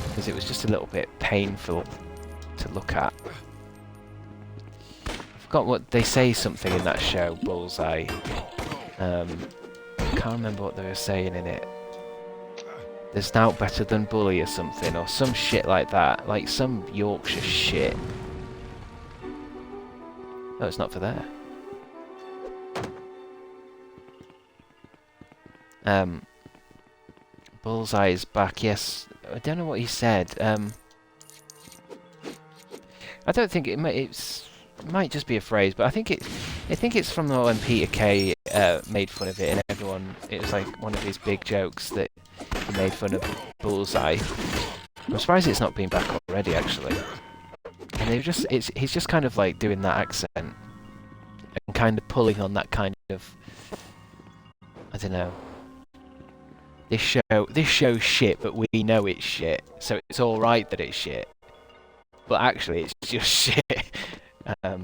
because it was just a little bit painful to look at. I forgot what they say. Something in that show, Bullseye. I can't remember what they were saying in it. There's now better than bully or something, or some shit like that. Like some Yorkshire shit. No, it's not for there. Bullseye is back, yes. I don't know what he said. I don't think it might just be a phrase, but I think it's from when Peter Kay made fun of it, and everyone, it was like one of his big jokes that he made fun of Bullseye. I'm surprised it's not been back already, actually. And he's just kind of like doing that accent and kind of pulling on that kind of, I don't know. This show's shit, but we know it's shit, so it's all right that it's shit. But actually, it's just shit. I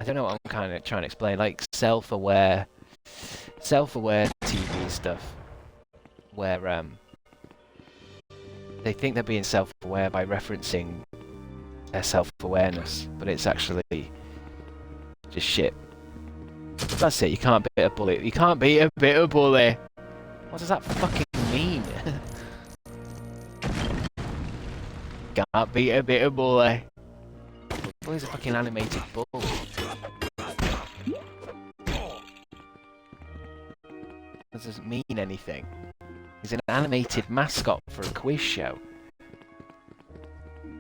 don't know what I'm kind of trying to explain, like self-aware TV stuff, where they think they're being self-aware by referencing their self-awareness, but it's actually just shit. That's it, you can't beat a bully. You can't beat a bitter bully! What does that fucking mean? Can't beat a bitter bully. Bully's a fucking animated bull. That doesn't mean anything. He's an animated mascot for a quiz show.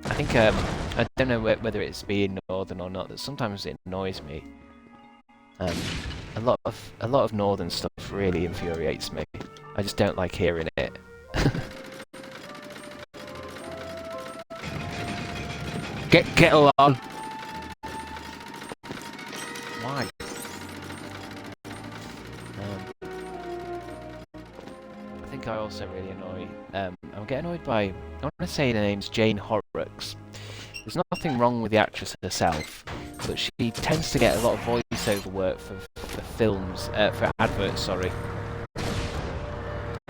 I think, I don't know whether it's being northern or not, that sometimes it annoys me. A lot of northern stuff really infuriates me. I just don't like hearing it. Get along! Why? I think I also really annoy. I get annoyed by. I want to say the name's Jane Horrocks. There's nothing wrong with the actress herself, but she tends to get a lot of voiceover work for films, for adverts. Sorry,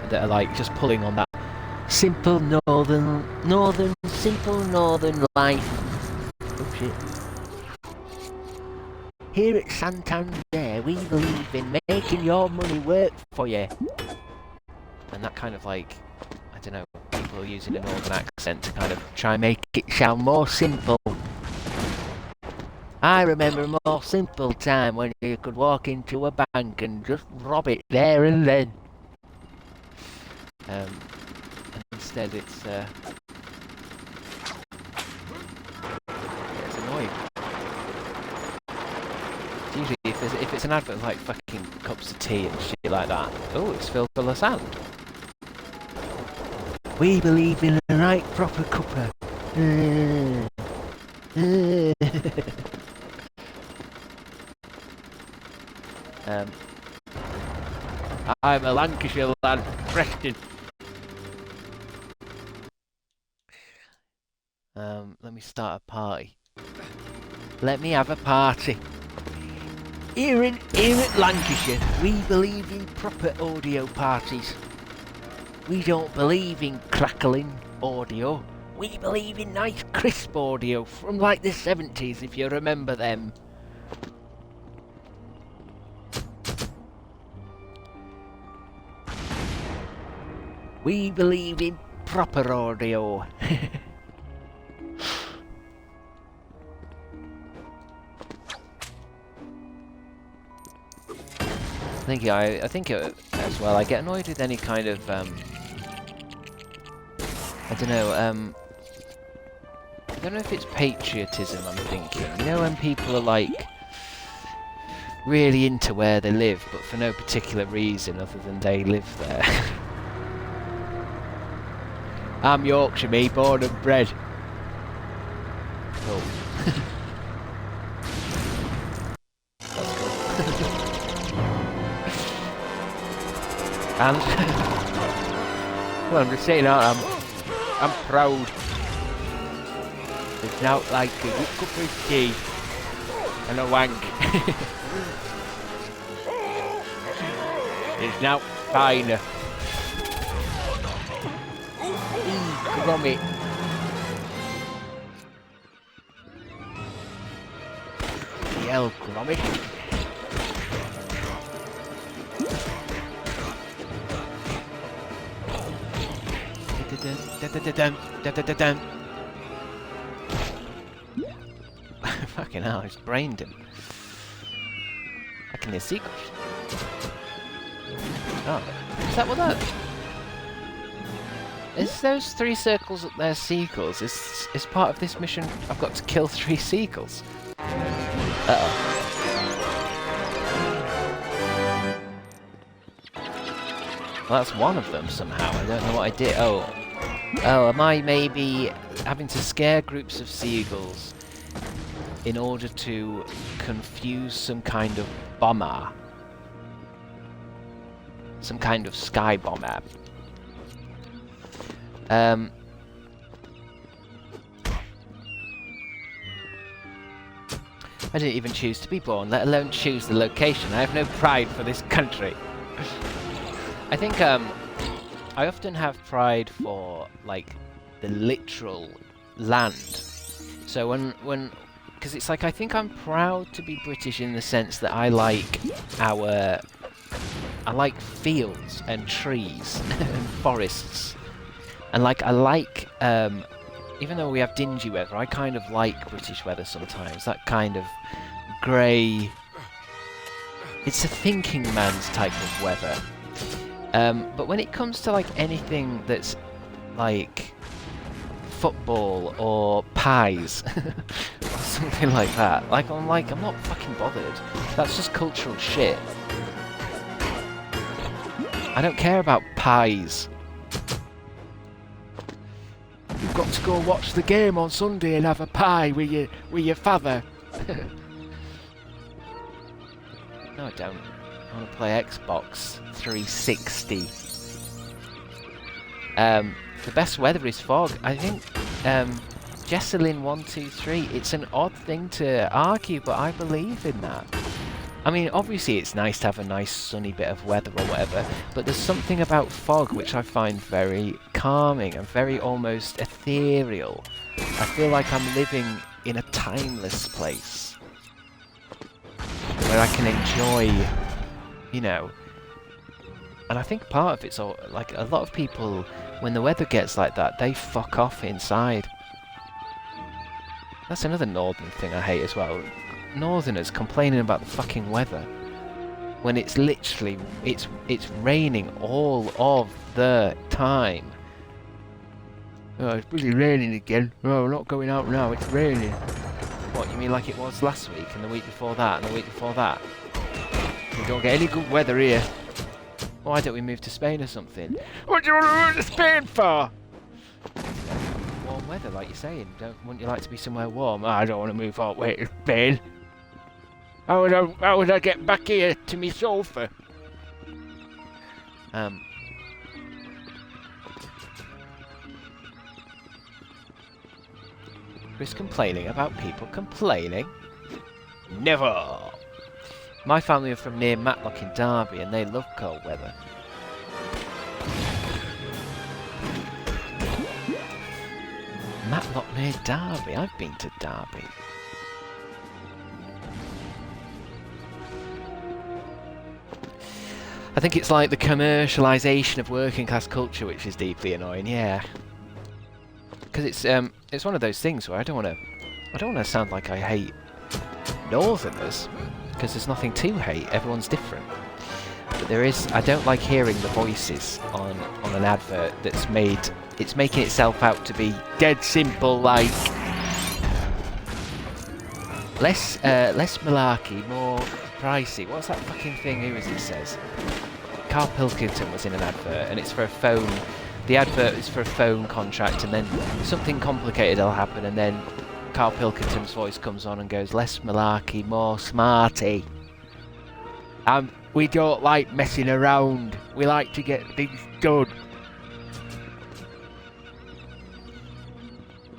that are like just pulling on that simple simple northern life. Oh shit. Here at Santander, we believe in making your money work for you. And that kind of like, I don't know, people are using a northern accent to kind of try and make it sound more simple. I remember a more simple time when you could walk into a bank and just rob it there and then. And instead it's annoying. It's usually if it's an advert like fucking cups of tea and shit like that. Oh, it's filled full of sand. We believe in the right proper cuppa. I'm a Lancashire lad, Preston. Let me start a party. Let me have a party. Here at Lancashire, we believe in proper audio parties. We don't believe in crackling audio. We believe in nice crisp audio from like the 70s, if you remember them. We believe in proper audio. I think as well, I get annoyed with any kind of, I don't know, I don't know if it's patriotism I'm thinking. You know when people are like, really into where they live, but for no particular reason other than they live there. I'm Yorkshire, me, born and bred. Cool. And well, I'm just saying, I'm proud. It's now like a good cup of tea and a wank. It's now finer. Grommet. Hell, grommet. Fucking hell, I just brained him. I can hear seagulls. Oh, is that what that is? Is those 3 circles up there seagulls? Is part of this mission I've got to kill 3 seagulls? Uh-oh. Well, that's one of them somehow. I don't know what I did. Oh, am I maybe having to scare groups of seagulls in order to confuse some kind of bomber? Some kind of sky bomber. I didn't even choose to be born, let alone choose the location. I have no pride for this country. I think I often have pride for like the literal land. So when because it's like I think I'm proud to be British in the sense that I like fields and trees and forests, and like I like even though we have dingy weather, I kind of like British weather sometimes. That kind of grey. It's a thinking man's type of weather. But when it comes to like anything that's like football or pies or something like that, I'm not fucking bothered. That's just cultural shit. I don't care about pies. You've got to go watch the game on Sunday and have a pie with your father. No, I don't. I want to play Xbox 360. The best weather is fog. I think Jesselyn123, it's an odd thing to argue, but I believe in that. I mean, obviously it's nice to have a nice sunny bit of weather or whatever, but there's something about fog which I find very calming and very almost ethereal. I feel like I'm living in a timeless place where I can enjoy, you know. And I think part of it's all, like, a lot of people, when the weather gets like that, they fuck off inside. That's another northern thing I hate as well. Northerners complaining about the fucking weather when it's literally it's raining all of the time. Oh, it's really raining again. Oh, we're not going out now, it's raining. What, You mean like it was last week, and the week before that, and the week before that? We don't get any good weather here. Why don't we move to Spain or something? What do you want to move to Spain for? Warm weather, like you're saying. Wouldn't you like to be somewhere warm? Oh, I don't want to move all the way to Spain. How would I get back here to me sofa? Chris complaining about people complaining? Never! My family are from near Matlock in Derby and they love cold weather. Matlock near Derby? I've been to Derby. I think it's like the commercialisation of working class culture which is deeply annoying, yeah. Because it's one of those things where I don't want to sound like I hate Northerners, because there's nothing to hate, everyone's different. But there is, I don't like hearing the voices on an advert that's it's making itself out to be dead simple, like less malarkey, more pricey. What's that fucking thing? Who is it says? Carl Pilkington was in an advert, and it's for a phone. The advert is for a phone contract, and then something complicated will happen, and then Carl Pilkington's voice comes on and goes, less malarkey, more smarty. We don't like messing around. We like to get things done.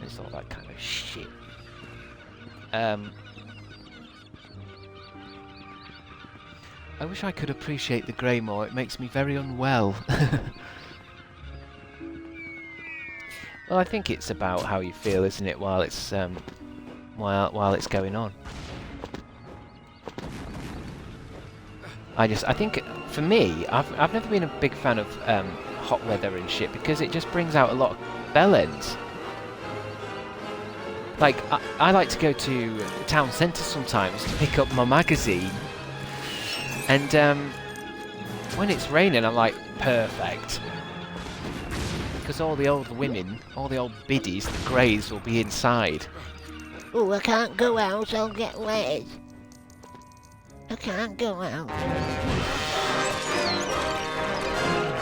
It's all that kind of shit. I wish I could appreciate the grey more. It makes me very unwell. Well, I think it's about how you feel, isn't it, while it's while it's going on. I think for me, I've never been a big fan of hot weather and shit because it just brings out a lot of bellends. Like I like to go to the town centre sometimes to pick up my magazine, and when it's raining, I'm like, perfect. Because all the old women, all the old biddies, the greys, will be inside. Oh, I can't go out, I'll get wet. I can't go out.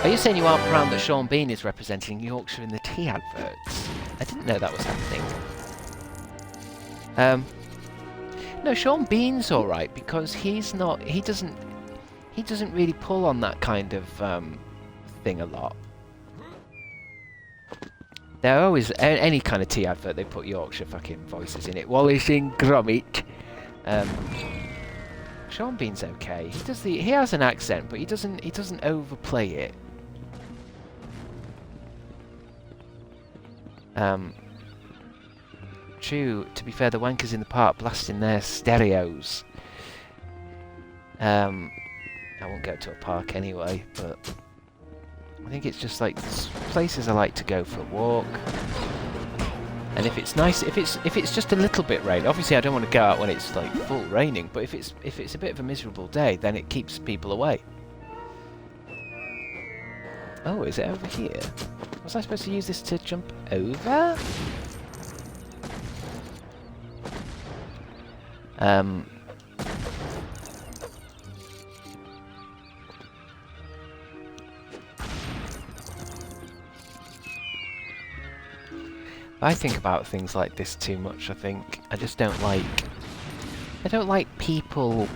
Are you saying you aren't proud that Sean Bean is representing Yorkshire in the tea adverts? I didn't know that was happening. No, Sean Bean's alright because he doesn't really pull on that kind of thing a lot. They're always, any kind of tea advert, they put Yorkshire fucking voices in it. Wallace in Gromit. Sean Bean's okay. He has an accent, but he doesn't overplay it. True, to be fair, the wankers in the park blasting their stereos. I won't go to a park anyway, but I think it's just like places I like to go for a walk. And if it's nice, if it's just a little bit rain, obviously I don't want to go out when it's like full raining, but if it's a bit of a miserable day, then it keeps people away. Oh, is it over here? Was I supposed to use this to jump over? I think about things like this too much, I think. I just don't like people...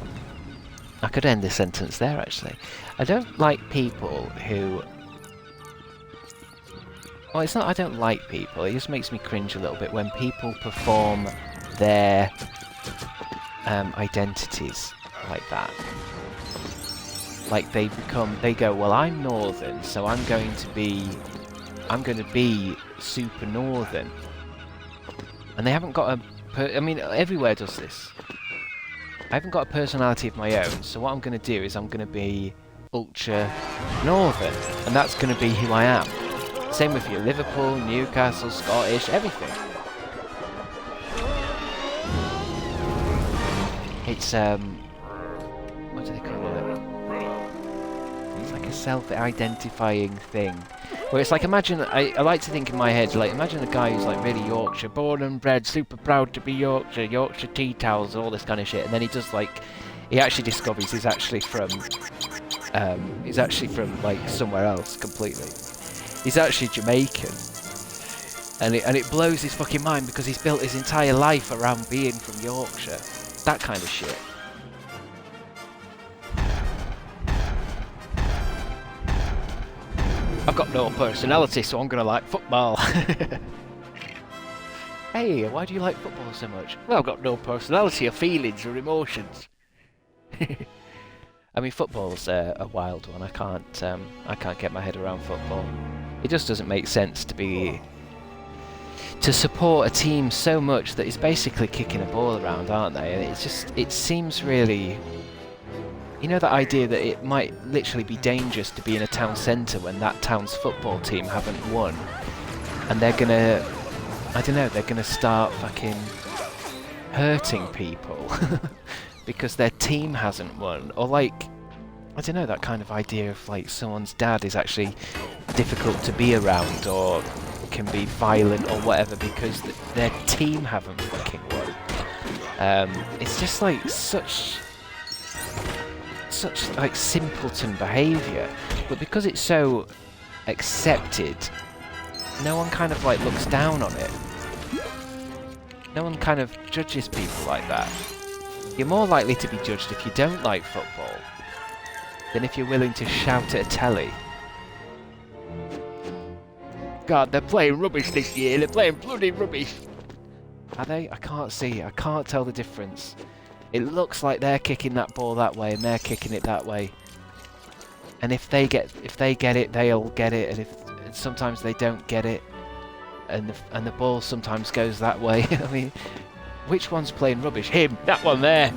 I could end this sentence there, actually. I don't like people who... Well, it's not I don't like people, it just makes me cringe a little bit when people perform their identities like that. Like they go, well, I'm Northern, so I'm going to be super Northern. And they haven't got I mean, everywhere does this. I haven't got a personality of my own, so what I'm going to do is I'm going to be ultra Northern, and that's going to be who I am. Same with you, Liverpool, Newcastle, Scottish, everything. It's, what do they call it? It's like a self-identifying thing. Where it's like, imagine, I like to think in my head, like, imagine a guy who's like really Yorkshire, born and bred, super proud to be Yorkshire, Yorkshire tea towels, all this kind of shit, and then he does like, he actually discovers he's actually from like somewhere else completely. He's actually Jamaican, and it blows his fucking mind because he's built his entire life around being from Yorkshire. That kind of shit. I've got no personality, so I'm gonna like football. Hey, why do you like football so much? Well, I've got no personality or feelings or emotions. I mean, football's a wild one. I can't get my head around football. It just doesn't make sense to support a team so much that it's basically kicking a ball around, aren't they? And it seems really. You know, that idea that it might literally be dangerous to be in a town centre when that town's football team haven't won, and they're gonna, I don't know, they're gonna start fucking hurting people because their team hasn't won, or like, I don't know, that kind of idea of like someone's dad is actually difficult to be around or can be violent or whatever because their team haven't fucking won. It's just like such like simpleton behaviour, but because it's so accepted, no one kind of like looks down on it. No one kind of judges people like that. You're more likely to be judged if you don't like football than if you're willing to shout at a telly. God, they're playing rubbish this year, they're playing bloody rubbish. Are they? I can't see, I can't tell the difference. It looks like they're kicking that ball that way and they're kicking it that way. And if they get it, they'll get it, and sometimes they don't get it, and the ball sometimes goes that way. I mean, which one's playing rubbish? Him, that one there.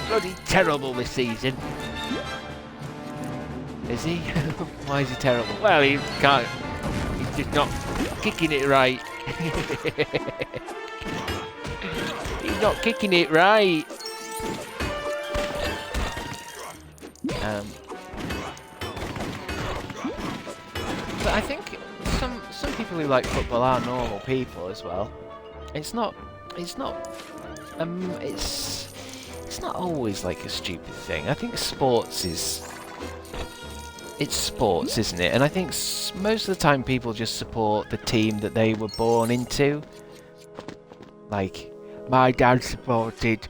Bloody terrible this season. Is he? Why is he terrible? Well, he can't. He's just not kicking it right. He's not kicking it right. But I think some people who like football are normal people as well. It's not always like a stupid thing. I think sports is sports, isn't it? And I think most of the time people just support the team that they were born into. Like, my dad supported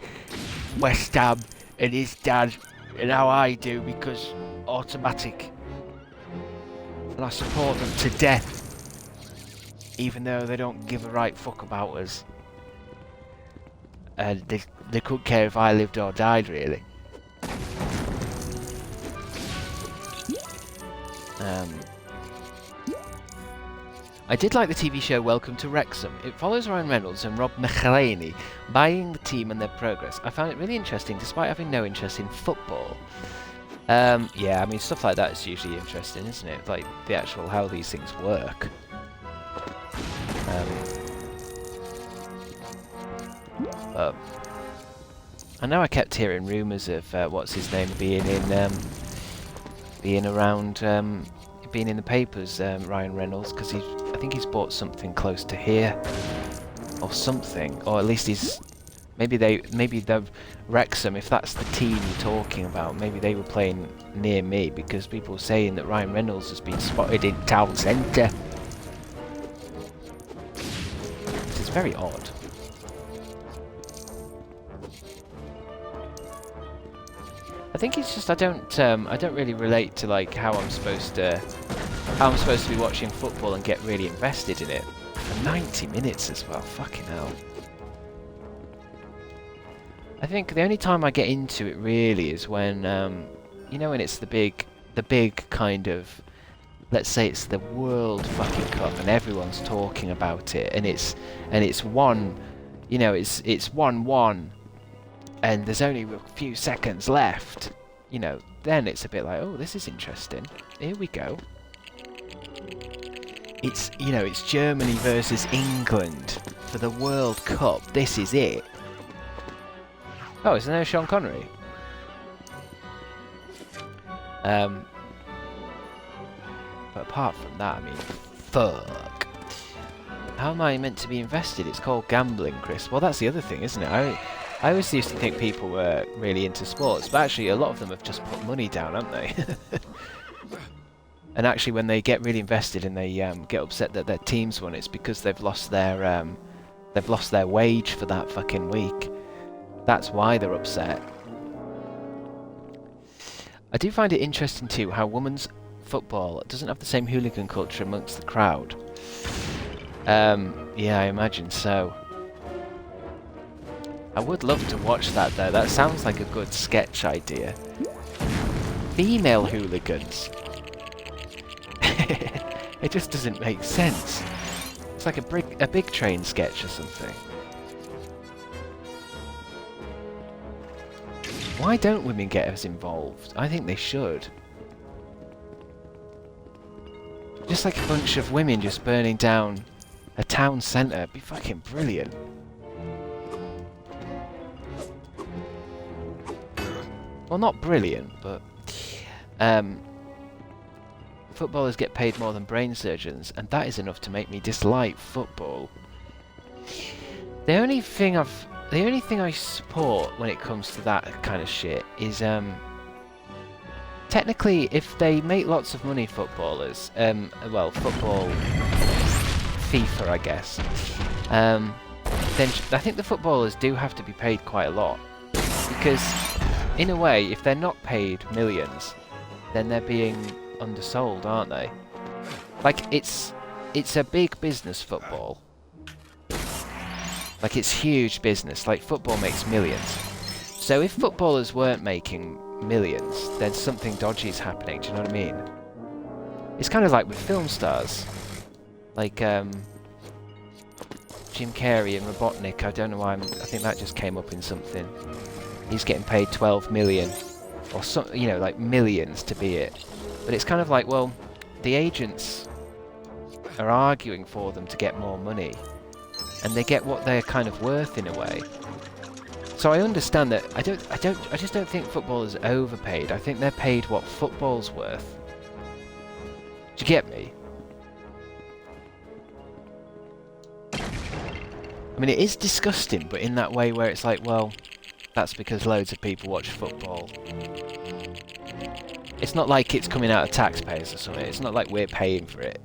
West Ham and his dad, and now I do because automatic. And I support them to death, even though they don't give a right fuck about us. And they couldn't care if I lived or died, really. I did like the TV show Welcome to Wrexham. It follows Ryan Reynolds and Rob McElhenney buying the team and their progress. I found it really interesting despite having no interest in football. Yeah, I mean, stuff like that is usually interesting, isn't it? Like, the actual how these things work. I know I kept hearing rumours of what's his name being in being in the papers, Ryan Reynolds, because I think he's bought something close to here or something, or at least he's maybe the Wrexham, if that's the team you're talking about, maybe they were playing near me, because people were saying that Ryan Reynolds has been spotted in town centre. Which is very odd. I think it's just I don't really relate to like how I'm supposed to be watching football and get really invested in it for 90 minutes as well. Fucking hell. I think the only time I get into it really is when you know, when it's the big kind of, let's say it's the World fucking Cup and everyone's talking about it, and it's one, you know, it's 1-1. And there's only a few seconds left, you know, then it's a bit like, oh, this is interesting. Here we go. It's, you know, it's Germany versus England for the World Cup. This is it. Oh, isn't there Sean Connery? But apart from that, I mean, Fuck. How am I meant to be invested? It's called gambling, Chris. Well, that's the other thing, isn't it? I always used to think people were really into sports, but actually a lot of them have just put money down, haven't they? And actually when they get really invested and they get upset that their team's won, it's because they've lost their wage for that fucking week. That's why they're upset. I do find it interesting too how women's football doesn't have the same hooligan culture amongst the crowd. Yeah, I imagine so. I would love to watch that though. That sounds like a good sketch idea. Female hooligans. It just doesn't make sense. It's like a big train sketch or something. Why don't women get as involved? I think they should. Just like a bunch of women just burning down a town centre. It'd be fucking brilliant. Well, not brilliant, but footballers get paid more than brain surgeons, and that is enough to make me dislike football. The only thing I support when it comes to that kind of shit is technically if they make lots of money, footballers, well, football FIFA, I guess, then I think the footballers do have to be paid quite a lot, because in a way, if they're not paid millions, then they're being undersold, aren't they? Like, it's a big business, football. Like, it's huge business. Like, football makes millions. So if footballers weren't making millions, then something dodgy is happening, do you know what I mean? It's kind of like with film stars. Like, Jim Carrey and Robotnik, I don't know why I think that just came up in something. He's getting paid 12 million, or some, you know, like millions to be it. But it's kind of like, well, the agents are arguing for them to get more money, and they get what they're kind of worth in a way. So I understand that. I just don't think footballers are overpaid. I think they're paid what football's worth. Do you get me? I mean, it is disgusting, but in that way where it's like, well, that's because loads of people watch football. It's not like it's coming out of taxpayers or something. It's not like we're paying for it.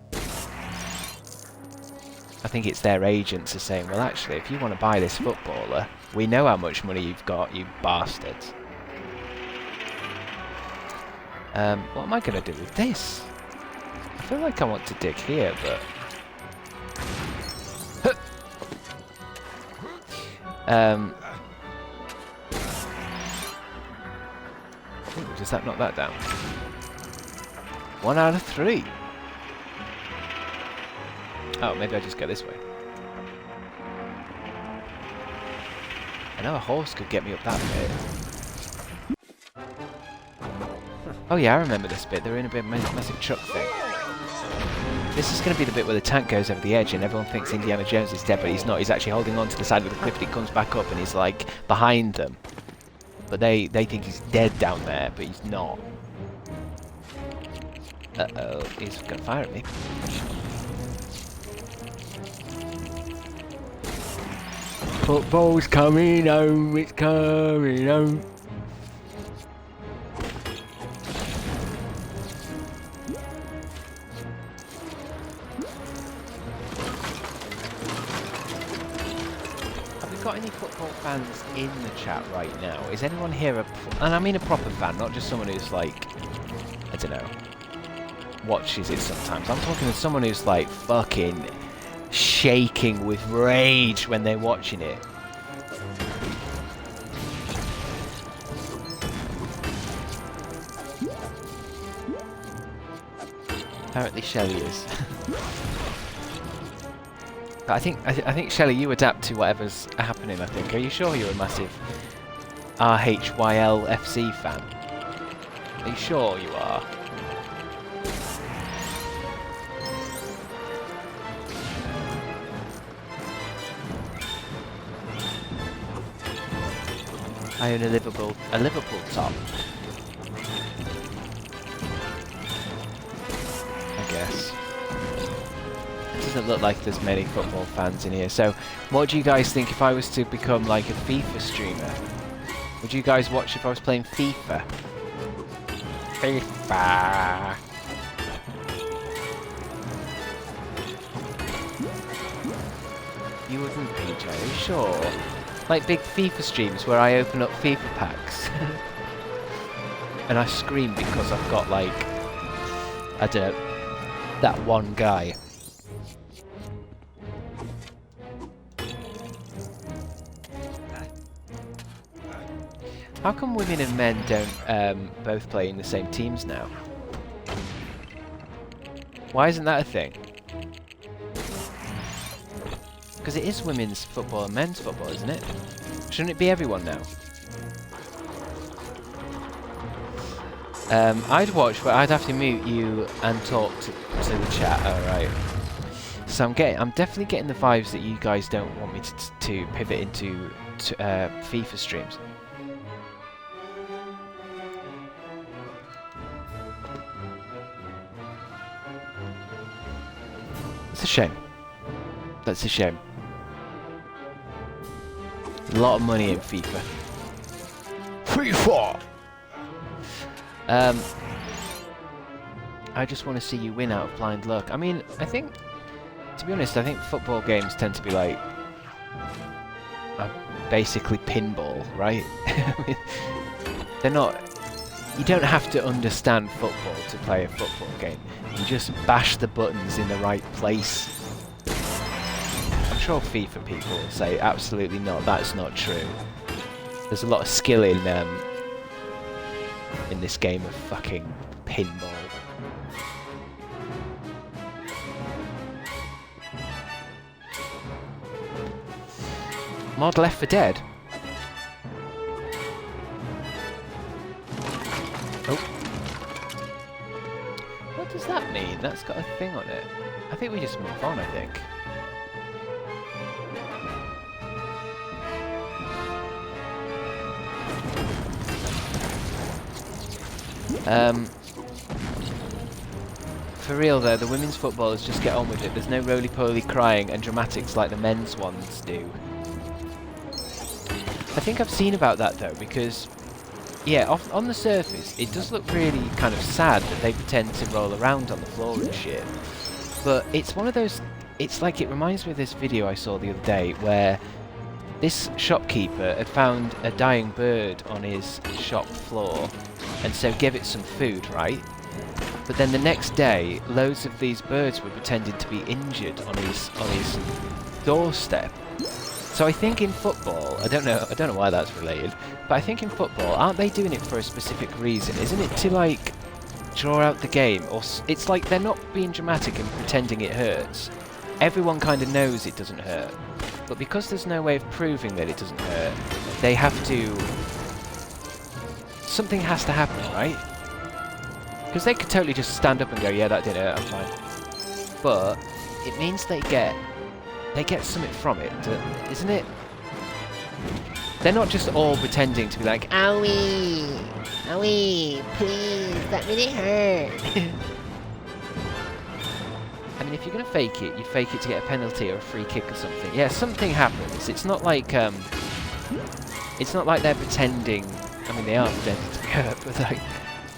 I think it's their agents are saying, well, actually, if you want to buy this footballer, we know how much money you've got, you bastards. What am I going to do with this? I feel like I want to dig here, but... Ooh, does that knock that down? 1 out of 3. Oh, maybe I just go this way. I know a horse could get me up that bit. Oh yeah, I remember this bit. They're in a bit massive truck thing. This is going to be the bit where the tank goes over the edge and everyone thinks Indiana Jones is dead, but he's not. He's actually holding on to the side of the cliff and he comes back up and he's like behind them. But they think he's dead down there, but he's not. Uh-oh, he's going to fire at me. Football's coming home, it's coming home. Have we got any football fans in the chat right now? Is anyone here and I mean a proper fan, not just someone who's like, I don't know, watches it sometimes. I'm talking to someone who's like fucking shaking with rage when they're watching it. Apparently Shelley is. I think Shelley, you adapt to whatever's happening, I think. Are you sure you're a massive RHYL FC fan? Are you sure you are? I own a Liverpool top. I guess. doesn't look like there's many football fans in here. So, what do you guys think if I was to become like a FIFA streamer? Would you guys watch if I was playing FIFA? FIFA. You wouldn't, PJ, are you sure? Like big FIFA streams where I open up FIFA packs. And I scream because I've got like, I don't know, that one guy. How come women and men don't both play in the same teams now? Why isn't that a thing? Because it is women's football and men's football, isn't it? Shouldn't it be everyone now? I'd watch, but I'd have to mute you and talk to the chat. Alright. So I'm definitely getting the vibes that you guys don't want me to pivot into FIFA streams. It's a shame. That's a shame. A lot of money in FIFA. FIFA! I just want to see you win out of blind luck. I mean, I think, to be honest, I think football games tend to be like basically pinball, right? I mean, they're not. You don't have to understand football to play a football game. You just bash the buttons in the right place. I'm sure FIFA people will say absolutely not. That's not true. There's a lot of skill in this game of fucking pinball. Mod Left 4 Dead. Oh. What does that mean? That's got a thing on it. I think we just move on, I think. For real though, the women's footballers just get on with it. There's no roly-poly crying and dramatics like the men's ones do. I think I've seen about that though, because yeah, on the surface it does look really kind of sad that they pretend to roll around on the floor and shit. But it's one of those, it's like, it reminds me of this video I saw the other day where this shopkeeper had found a dying bird on his shop floor and so gave it some food, right? But then the next day, loads of these birds were pretending to be injured on his doorstep. So I think in football, I don't know why that's related, but I think in football, aren't they doing it for a specific reason? Isn't it to like draw out the game, or it's like they're not being dramatic and pretending it hurts. Everyone kind of knows it doesn't hurt, but because there's no way of proving that it doesn't hurt, they have to. Something has to happen, right? Because they could totally just stand up and go, yeah, that did hurt, I'm fine. But it means they get something from it, isn't it? They're not just all pretending to be like, owie, owie, please, that really hurt. I mean, if you're gonna fake it, you'd fake it to get a penalty or a free kick or something. Yeah, something happens. It's not like they're pretending. I mean, they are pretending to be hurt, but like,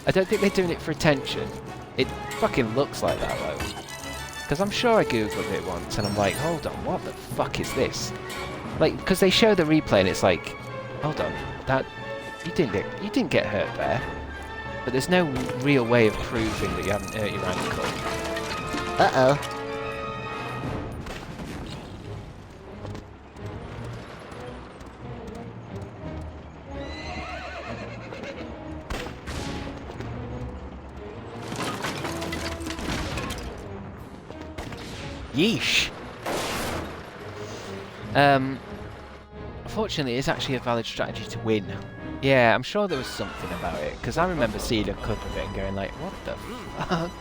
I don't think they're doing it for attention. It fucking looks like that though. Because I'm sure I googled it once and I'm like, hold on, what the fuck is this? Like, because they show the replay and it's like, hold on, that you didn't get hurt there. But there's no real way of proving that you haven't hurt your ankle. Uh-oh. Yeesh. Unfortunately, it's actually a valid strategy to win. Yeah, I'm sure there was something about it, because I remember seeing a clip of it and going like, what the fuck?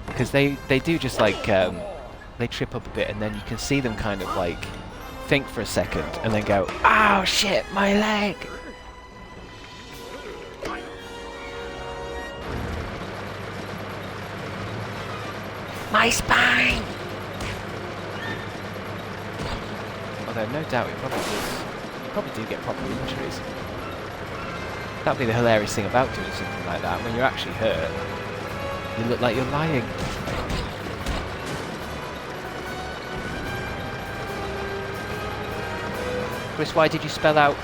Because they do just like, they trip up a bit and then you can see them kind of like, think for a second and then go, oh shit, my leg! My spine! Although no doubt it probably does. You probably do get proper injuries. That'd be the hilarious thing about doing something like that. When you're actually hurt, you look like you're lying. Chris, why did you spell out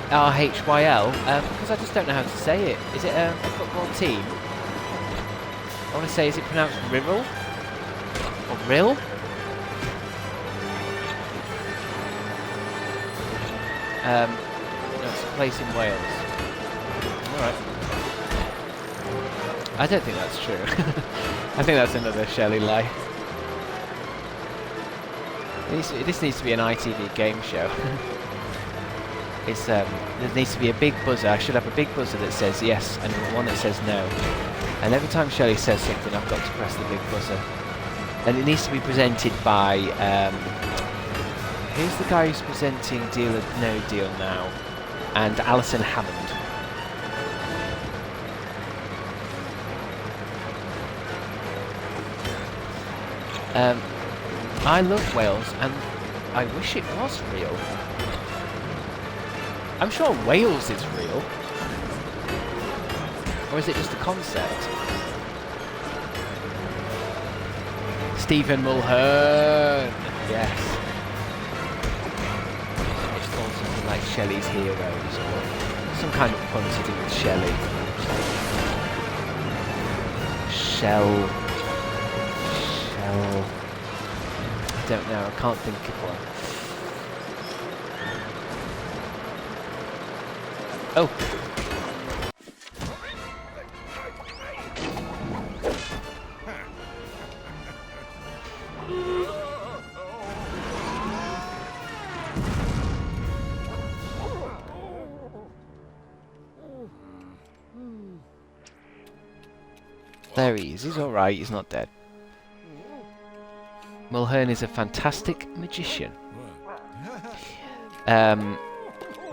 RHYL? Because I just don't know how to say it. Is it a football team? I want to say, is it pronounced Rirrell? Or Rill? No, it's a place in Wales. Alright. I don't think that's true. I think that's another Shelley lie. This needs to be an ITV game show. There needs to be a big buzzer. I should have a big buzzer that says yes and one that says no. And every time Shelley says something, I've got to press the big buzzer. And it needs to be presented by... who's the guy who's presenting Deal or No Deal now? And Alison Hammond. I love Wales, and I wish it was real. I'm sure Wales is real. Or is it just a concept? Stephen Mulhern! Yes. It's all something like Shelley's Heroes, or some kind of pun to do with Shelley. Shell... I don't know, I can't think of one. Oh! There he is, he's alright, he's not dead. Mulhern is a fantastic magician.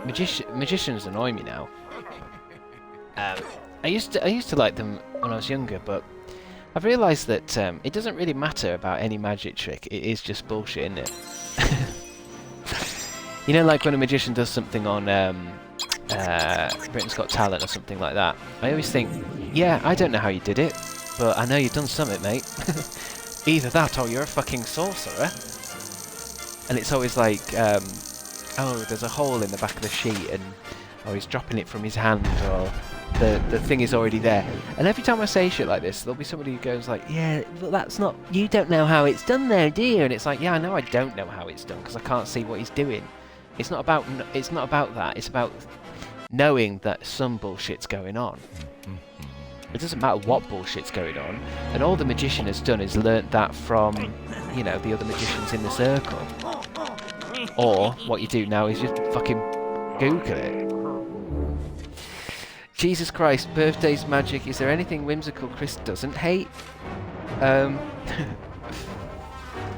Magicians annoy me now. I used to like them when I was younger, but I've realised that it doesn't really matter about any magic trick. It is just bullshit, isn't it? You know, like when a magician does something on Britain's Got Talent or something like that. I always think, yeah, I don't know how you did it, but I know you've done something, mate. Either that or you're a fucking sorcerer. And it's always like, oh, there's a hole in the back of the sheet, and or he's dropping it from his hand, or the thing is already there. And every time I say shit like this, there'll be somebody who goes like, yeah, but that's not, you don't know how it's done there, do you? And it's like, yeah, I know I don't know how it's done, because I can't see what he's doing. It's not about that, it's about knowing that some bullshit's going on. It doesn't matter what bullshit's going on, and all the magician has done is learnt that from, you know, the other magicians in the circle. Or, what you do now is just fucking Google it. Jesus Christ, birthday's magic. Is there anything whimsical Chris doesn't hate?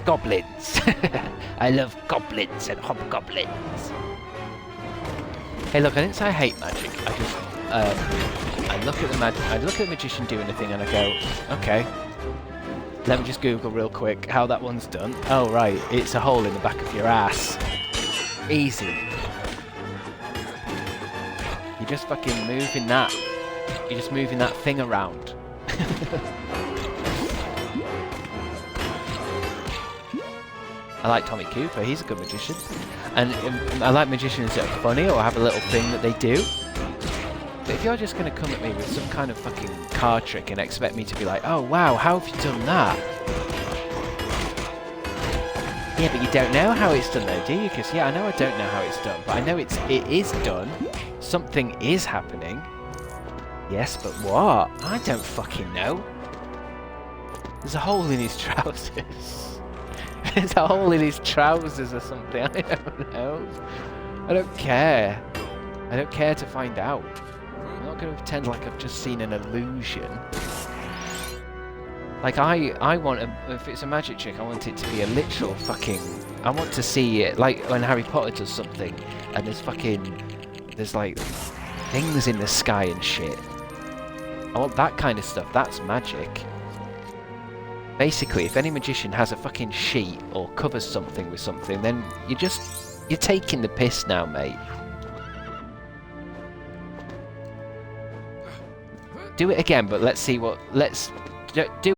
Goblins. I love goblins and hobgoblins. Hey look, I didn't say I hate magic, I just, I look at the magician doing a thing and I go, okay, let me just Google real quick how that one's done. Oh right, it's a hole in the back of your ass. Easy. You're just fucking moving that. You're just moving that thing around. I like Tommy Cooper, he's a good magician. And I like magicians that are funny or have a little thing that they do. But if you're just going to come at me with some kind of fucking card trick and expect me to be like, oh wow, how have you done that? Yeah, but you don't know how it's done though, do you? Because yeah, I know I don't know how it's done, but I know it is done. Something is happening. Yes, but what? I don't fucking know. There's a hole in his trousers. There's a hole in his trousers or something. I don't know. I don't care. I don't care to find out. I'm not going to pretend like I've just seen an illusion. Like I want, if it's a magic trick, I want it to be a literal fucking. I want to see it like when Harry Potter does something, and there's like things in the sky and shit. I want that kind of stuff. That's magic. Basically, if any magician has a fucking sheet or covers something with something, then you're just You're taking the piss now, mate. Do it again, but let's see what... Let's... Do...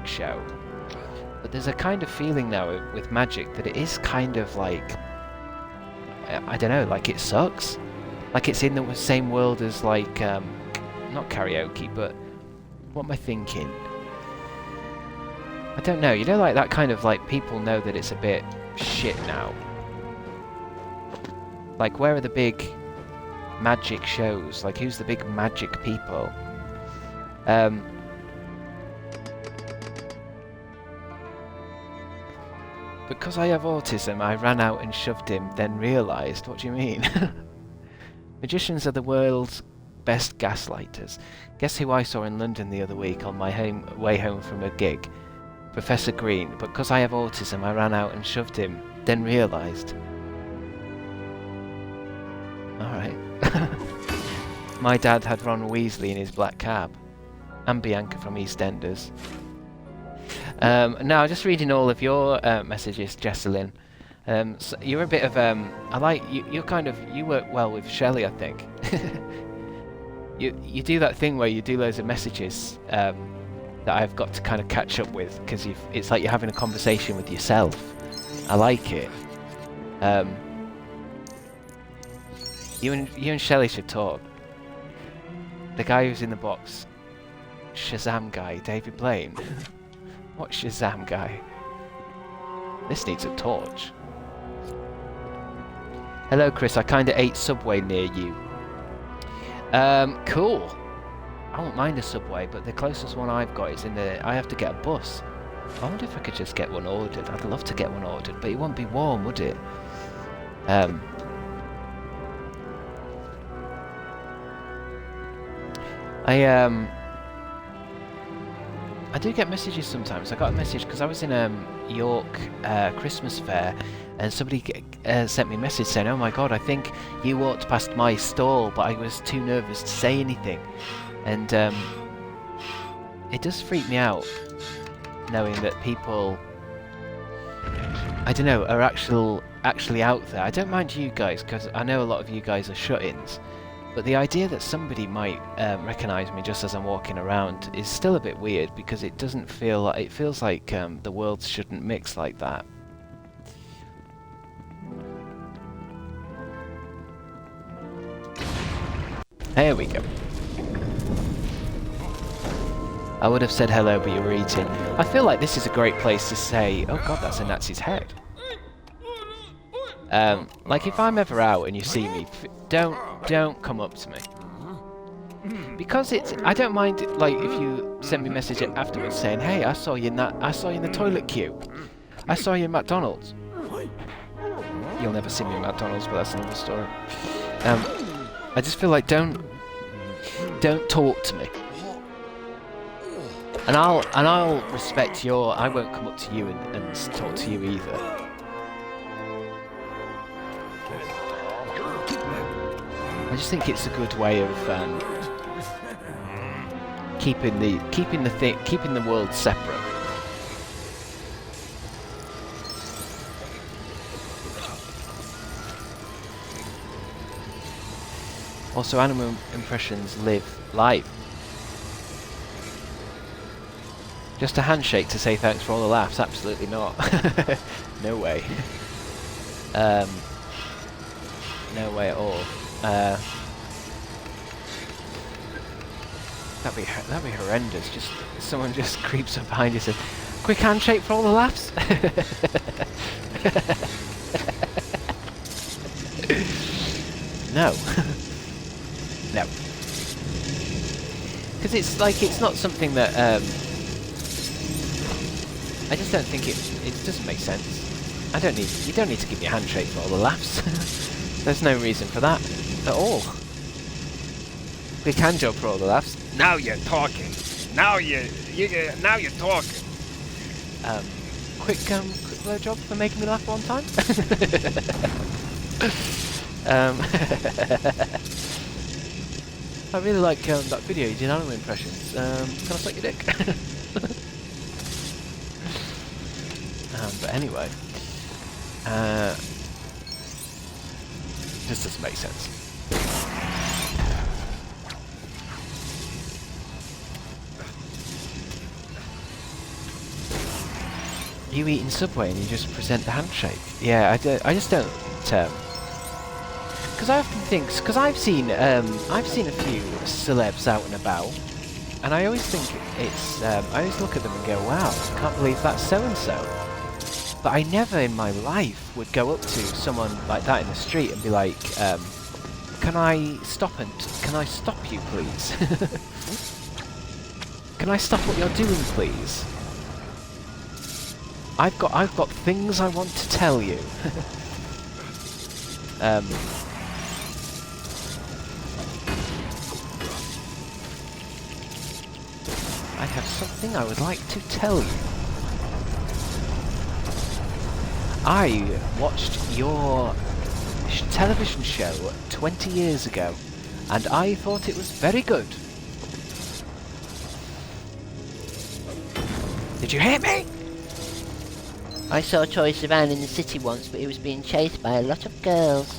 show. But there's a kind of feeling now with magic that it is kind of like, I don't know, like it sucks. Like it's in the same world as like, not karaoke, but what am I thinking? I don't know, you know, like that kind of like people know that it's a bit shit now. Like where are the big magic shows? Like who's the big magic people? Because I have autism, I ran out and shoved him, then realised. What do you mean? Magicians are the world's best gaslighters. Guess who I saw in London the other week on my way home from a gig? Professor Green. But because I have autism, I ran out and shoved him, then realised. Alright. My dad had Ron Weasley in his black cab. And Bianca from EastEnders. Now, just reading all of your messages, Jesselyn. So you're a bit of I like you. You're kind of you work well with Shelley, I think. you do that thing where you do loads of messages that I've got to kind of catch up with because it's like you're having a conversation with yourself. I like it. You and Shelley should talk. The guy who's in the box, Shazam guy, David Blaine. What Shazam guy? This needs a torch. Hello Chris, I kinda ate Subway near you. Cool. I won't mind a subway, but the closest one I've got is I have to get a bus. I wonder if I could just get one ordered. I'd love to get one ordered, but it won't be warm, would it? I do get messages sometimes. I got a message because I was in York Christmas fair, and somebody sent me a message saying, "Oh my God, I think you walked past my stall, but I was too nervous to say anything." And it does freak me out knowing that people, I don't know, are actually out there. I don't mind you guys because I know a lot of you guys are shut-ins. But the idea that somebody might recognise me just as I'm walking around is still a bit weird because it doesn't feel like, it feels like the worlds shouldn't mix like that. There we go. I would have said hello, but you were eating. I feel like this is a great place to say, oh God, that's a Nazi's head. Like if I'm ever out and you see me, don't come up to me. Because I don't mind like if you send me a message afterwards saying, hey, I saw you in the toilet queue. I saw you in McDonald's. You'll never see me in McDonald's, but that's another story. I just feel like don't talk to me. And I'll respect I won't come up to you and talk to you either. I just think it's a good way of keeping the world separate. Also, animal impressions live live. Just a handshake to say thanks for all the laughs? Absolutely not. No way. No way at all. That'd be horrendous. Just someone just creeps up behind you and says, "Quick handshake for all the laughs." No. No. Because it's like it's not something that I just don't think it doesn't make sense. You don't need to give me a handshake for all the laughs. There's no reason for that at all. Quick hand job for all the laughs. Now you're talking. Now you're talking. Quick blow job for making me laugh one time. I really like that video you did animal impressions. Can I suck your dick? But anyway, this doesn't make sense. You eat in Subway and you just present the handshake. Yeah, I just don't. Because I often think, because I've seen a few celebs out and about, and I always think it's. I always look at them and go, "Wow, I can't believe that's so and so." But I never in my life would go up to someone like that in the street and be like, "Can I stop you, please? Can I stop what you're doing, please? I've got things I want to tell you." I have something I would like to tell you. I watched your television show 20 years ago, and I thought it was very good. Did you hear me? I saw Troye Sivan in the city once, but he was being chased by a lot of girls.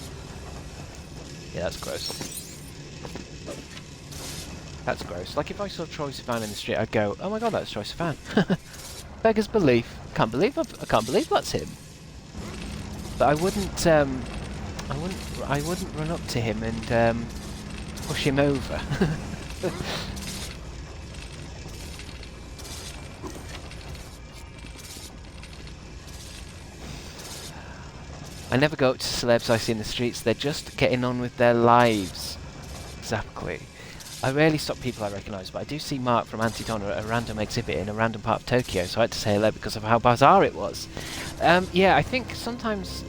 Yeah, that's gross. That's gross. Like if I saw Troye Sivan in the street, I'd go, "Oh my God, that's Troye Sivan." Beggars belief. I can't believe that's him. But I wouldn't run up to him and push him over. I never go up to celebs I see in the streets. They're just getting on with their lives. exactly. I rarely stop people I recognise, but I do see Mark from Antidon at a random exhibit in a random part of Tokyo, so I had to say hello because of how bizarre it was. Yeah, I think sometimes,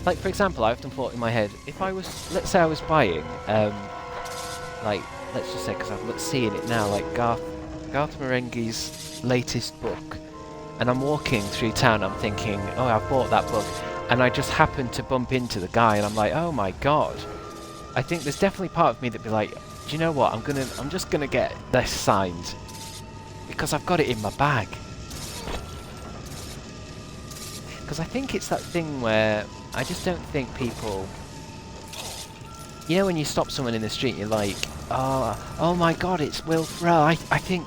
like for example, I often thought in my head, if I was, let's say I was buying, like, let's just say, because I'm seeing it now, like Garth Marenghi's latest book, and I'm walking through town, I'm thinking, oh, I've bought that book, and I just happen to bump into the guy, and I'm like, oh my god. I think there's definitely part of me that'd be like, do you know what, I'm just gonna get this signed, because I've got it in my bag. Because I think it's that thing where I just don't think people, you know, when you stop someone in the street, you're like, oh my god, it's Will Ferrell. I think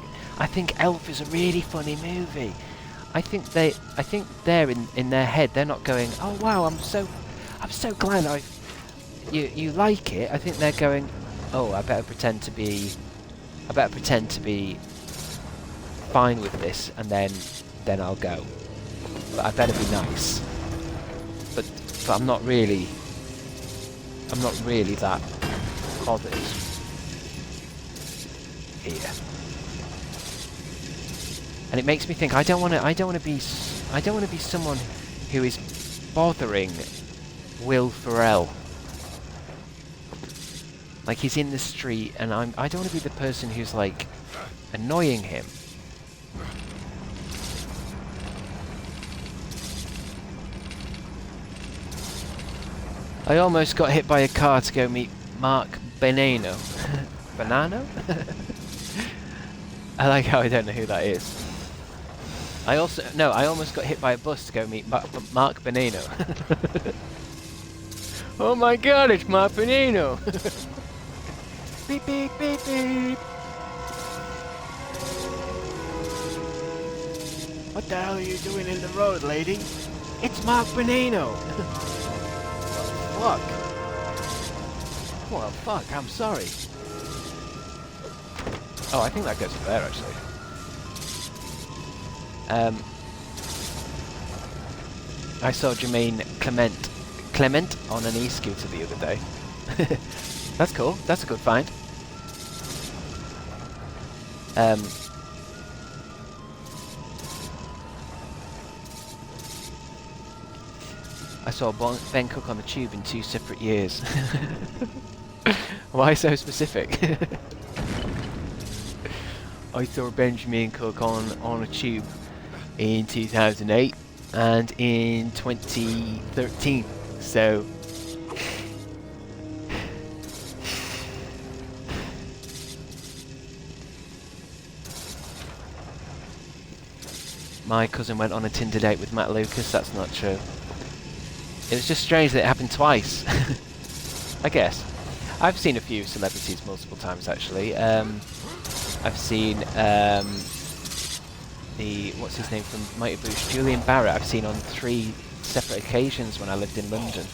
Elf is a really funny movie. I think they're in their head, they're not going, oh wow, I'm so glad you like it. I think they're going, oh, I better pretend to be fine with this, and then I'll go. But I better be nice. But I'm not really that bothered here. And it makes me think, I don't want to be someone who is bothering Will Ferrell. Like he's in the street, and I don't want to be the person who's like annoying him. I almost got hit by a car to go meet Mark Benano. Banano? I like how I don't know who that is. I almost got hit by a bus to go meet Mark Benano. Oh my god, it's Mark Benano! Beep beep beep beep! What the hell are you doing in the road, lady? It's Mark Benano! Fuck. Well, fuck, I'm sorry. Oh, I think that goes to there, actually. I saw Jermaine Clement on an e-scooter the other day. That's cool, that's a good find. I saw Ben Cook on the tube in 2 separate years. Why so specific? I saw Benjamin Cook on a tube in 2008 and in 2013. So my cousin went on a Tinder date with Matt Lucas. That's not true. It was just strange that it happened twice. I guess. I've seen a few celebrities multiple times actually. I've seen what's his name from Mighty Boosh, Julian Barrett. I've seen on 3 separate occasions when I lived in London.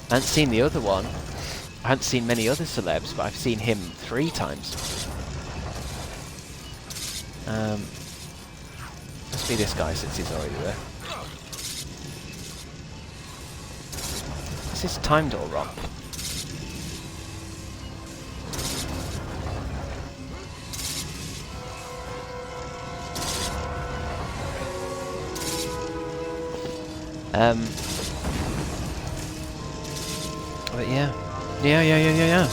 I hadn't seen the other one. I hadn't seen many other celebs, but I've seen him 3 times. Must be this guy since he's already there. This is timed all wrong. But yeah. Yeah.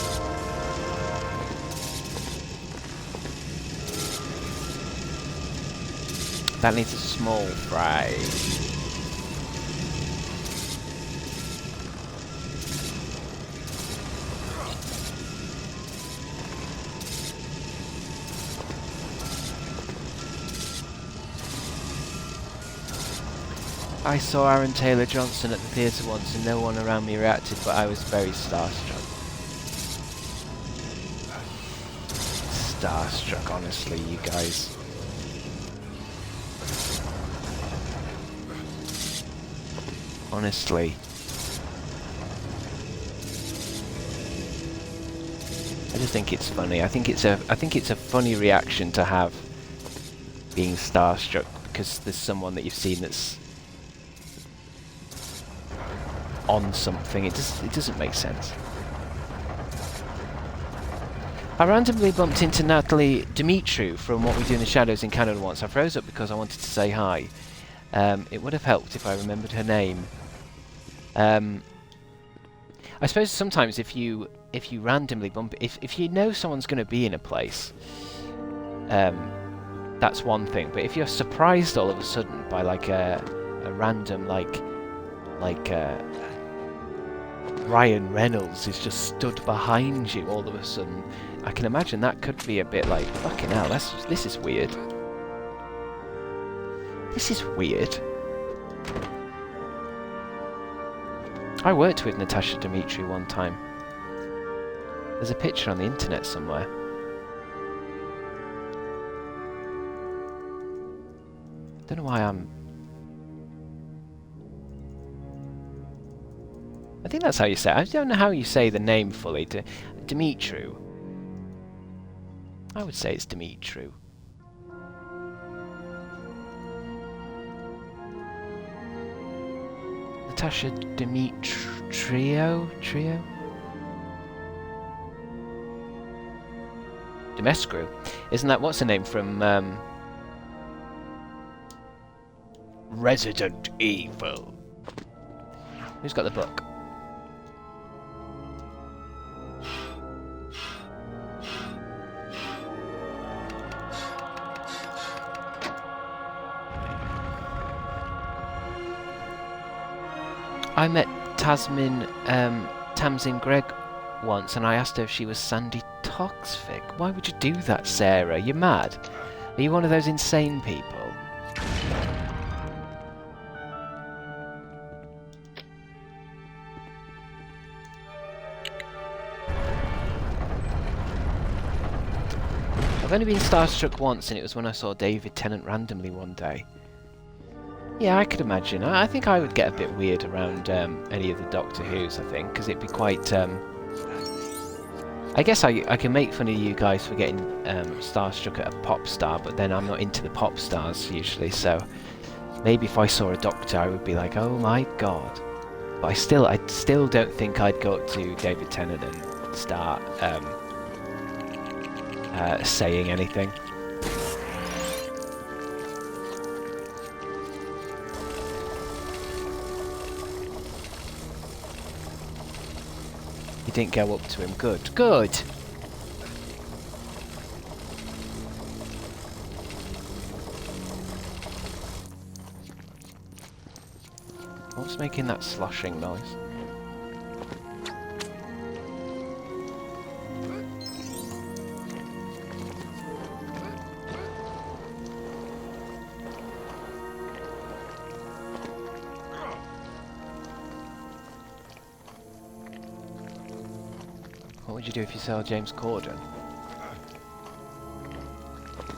That needs a small fry. I saw Aaron Taylor Johnson at the theatre once and no one around me reacted, but I was very starstruck. Starstruck, honestly, you guys. Honestly. I just think it's funny. I think it's a funny reaction to have, being starstruck because there's someone that you've seen that's on something. It doesn't make sense. I randomly bumped into Natalie Dimitru from What We Do in the Shadows in Canada once. I froze up because I wanted to say hi. It would have helped if I remembered her name. I suppose sometimes if you randomly bump, if you know someone's going to be in a place, that's one thing. But if you're surprised all of a sudden by like a random like Ryan Reynolds is just stood behind you all of a sudden, I can imagine that could be a bit like, fucking hell, this is weird. This is weird. I worked with Natasha Dimitri one time. There's a picture on the internet somewhere. Don't know why I think that's how you say it. I don't know how you say the name fully. Dimitru. I would say it's Dimitru. Natasha Trio? Demescu. Isn't that, what's her name from Resident Evil? Who's got the book? I met Tamsin Gregg once, and I asked her if she was Sandy Toksvig. Why would you do that, Sarah? You're mad. Are you one of those insane people? I've only been starstruck once, and it was when I saw David Tennant randomly one day. Yeah, I could imagine. I think I would get a bit weird around any of the Doctor Who's, I think, because it'd be quite... I guess I can make fun of you guys for getting starstruck at a pop star, but then I'm not into the pop stars usually, so maybe if I saw a Doctor I would be like, oh my god. But I still don't think I'd go up to David Tennant and start saying anything. You didn't go up to him. Good. Good! What's making that sloshing noise? What would you do if you saw James Corden?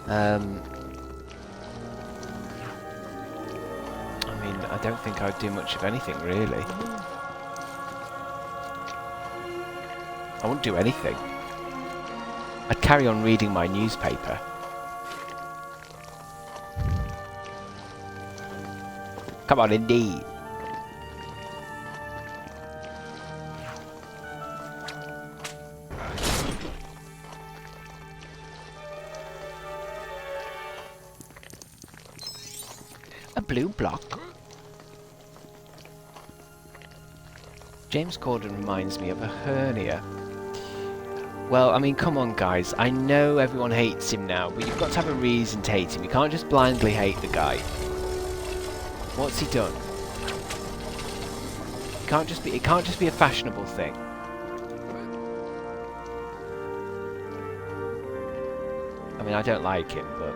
I mean, I don't think I'd do much of anything, really. I wouldn't do anything. I'd carry on reading my newspaper. Come on, Indy! A blue block. James Corden reminds me of a hernia. Well, I mean, come on, guys. I know everyone hates him now, but you've got to have a reason to hate him. You can't just blindly hate the guy. What's he done? It can't just be a fashionable thing. I mean, I don't like him, but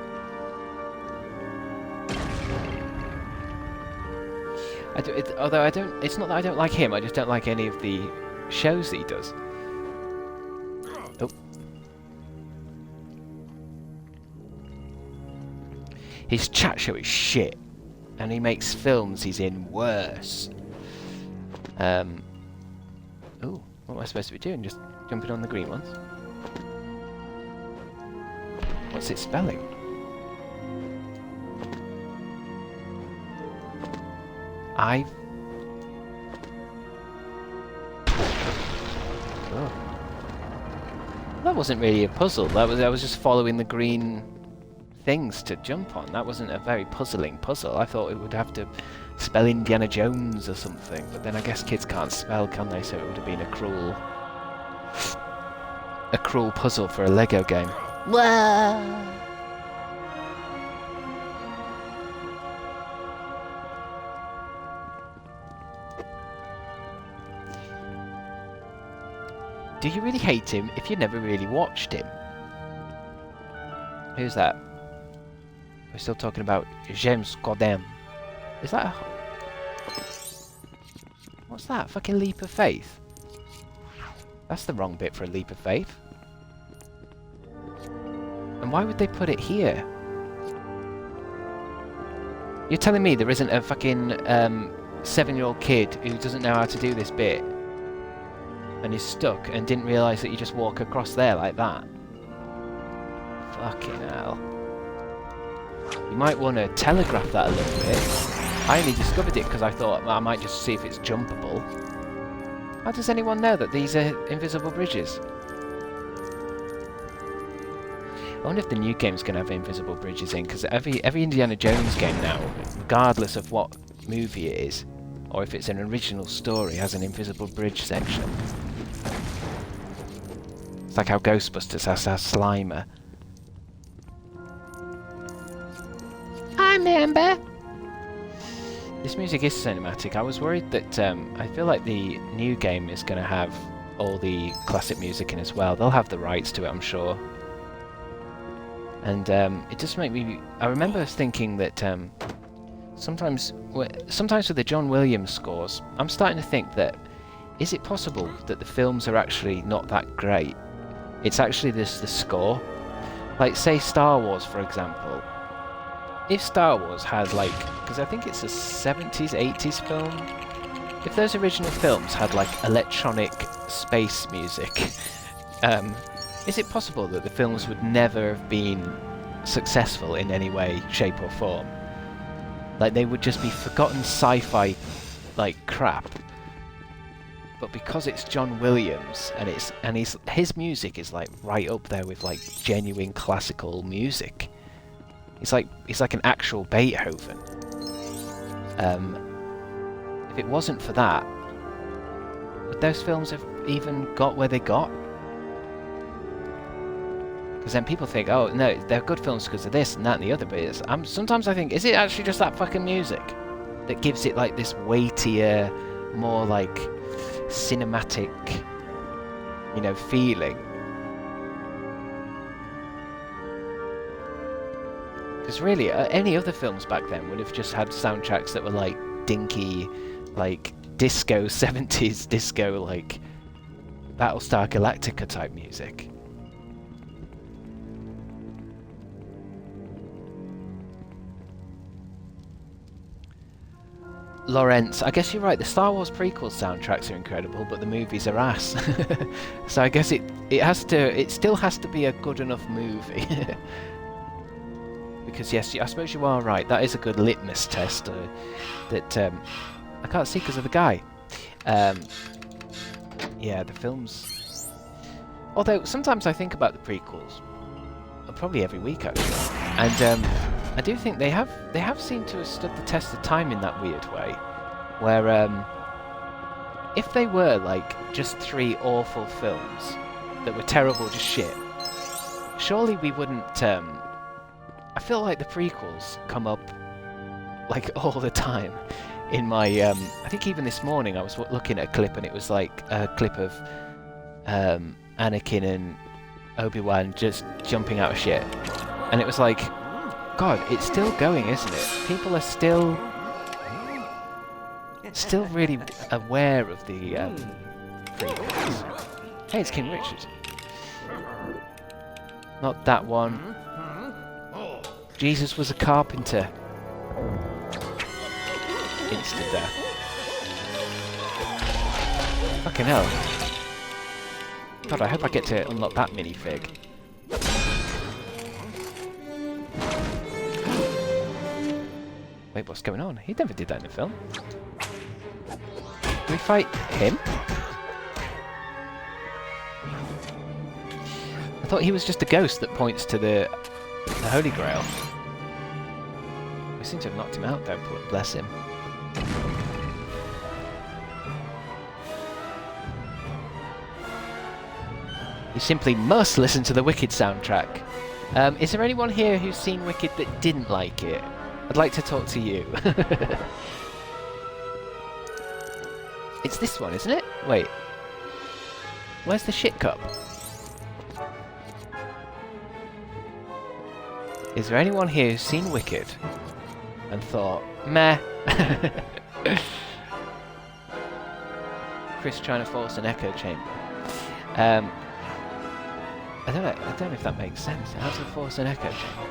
although I don't, it's not that I don't like him, I just don't like any of the shows that he does. Oh. His chat show is shit, and he makes films he's in worse. Oh, what am I supposed to be doing? Just jumping on the green ones? What's it spelling? Oh. that wasn't really a puzzle. I was just following the green things to jump on. That wasn't a very puzzling puzzle. I thought it would have to spell Indiana Jones or something, but then I guess kids can't spell, can they? So it would have been a cruel puzzle for a Lego game. Whoa. Do you really hate him if you never really watched him? Who's that? We're still talking about James Corden. Is that a... What's that? Fucking leap of faith? That's the wrong bit for a leap of faith. And why would they put it here? You're telling me there isn't a fucking 7-year-old kid who doesn't know how to do this bit and is stuck and didn't realise that you just walk across there like that? Fucking hell. You might want to telegraph that a little bit. I only discovered it because I thought I might just see if it's jumpable. How does anyone know that these are invisible bridges? I wonder if the new game's going to have invisible bridges in, because every Indiana Jones game now, regardless of what movie it is, or if it's an original story, has an invisible bridge section. It's like how Ghostbusters has Slimer. I'm Amber. This music is cinematic. I was worried that I feel like the new game is going to have all the classic music in as well. They'll have the rights to it, I'm sure. And it just made me... I remember thinking that sometimes with the John Williams scores, I'm starting to think that is it possible that the films are actually not that great? It's actually the score. Like, say Star Wars, for example. If Star Wars had, like... Because I think it's a 70s, 80s film. If those original films had, like, electronic space music... is it possible that the films would never have been successful in any way, shape or form? Like, they would just be forgotten sci-fi, like, crap. But because it's John Williams, and his music is, like, right up there with, like, genuine classical music. He's like an actual Beethoven. If it wasn't for that, would those films have even got where they got? Because then people think, oh no, they're good films because of this and that and the other bits. Sometimes I think, is it actually just that fucking music that gives it like this weightier, more like cinematic, you know, feeling? Because really, any other films back then would have just had soundtracks that were like dinky, like disco 70s disco, like Battlestar Galactica type music. Lawrence, I guess you're right, the Star Wars prequel soundtracks are incredible, but the movies are ass. So I guess it still has to be a good enough movie. Because yes, I suppose you are right, that is a good litmus test that I can't see because of the guy. Yeah, the films... Although, sometimes I think about the prequels, probably every week actually, and I do think they have seemed to have stood the test of time in that weird way, where if they were like just 3 awful films that were terrible, just shit, surely we wouldn't. I feel like the prequels come up like all the time in my. I think even this morning I was looking at a clip and it was like a clip of Anakin and Obi-Wan just jumping out of shit, and it was like, God, it's still going, isn't it? People are still really aware of the prequels. Hey, it's King Richard. Not that one. Jesus was a carpenter. Instant death. Fucking hell. God, I hope I get to unlock that minifig. Wait, what's going on? He never did that in the film. Can we fight him? thought he was just a ghost that points to the Holy Grail. We seem to have knocked him out though, bless him. You simply must listen to the Wicked soundtrack. Is there anyone here who's seen Wicked that didn't like it? I'd like to talk to you. It's this one, isn't it? Wait. Where's the shit cup? Is there anyone here who's seen Wicked and thought, meh? Chris trying to force an echo chamber. I don't know if that makes sense. How to force an echo chamber?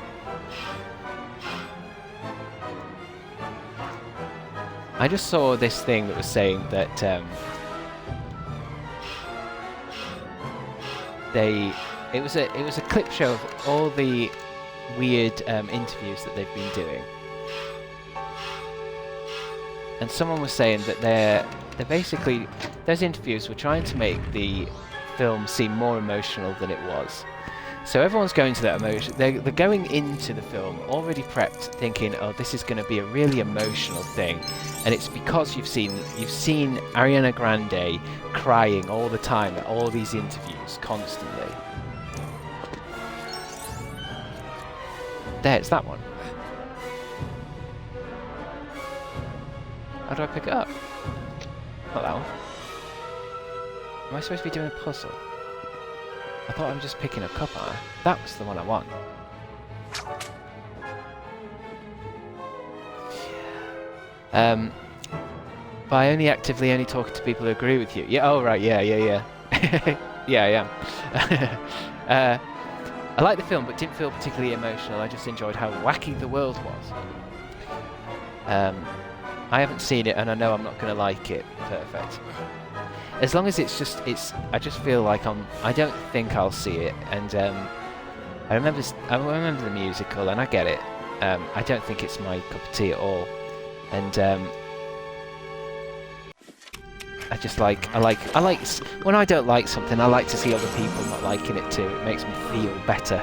I just saw this thing that was saying that it was a clip show of all the weird interviews that they've been doing, and someone was saying that they're basically, those interviews were trying to make the film seem more emotional than it was. So everyone's going to that emotion. They're going into the film already prepped, thinking, "Oh, this is going to be a really emotional thing," and it's because you've seen Ariana Grande crying all the time at all these interviews constantly. There, it's that one. How do I pick it up? Not that one. Am I supposed to be doing a puzzle? I thought I was just picking a cup out. That was the one I want. By actively only talking to people who agree with you. Yeah, oh right, yeah. Yeah, I am. I liked the film, but didn't feel particularly emotional. I just enjoyed how wacky the world was. I haven't seen it, and I know I'm not going to like it. Perfect. As long as I just feel like I don't think I'll see it, and I remember the musical, and I get it. I don't think it's my cup of tea at all, and I like when I don't like something, I like to see other people not liking it too. It makes me feel better.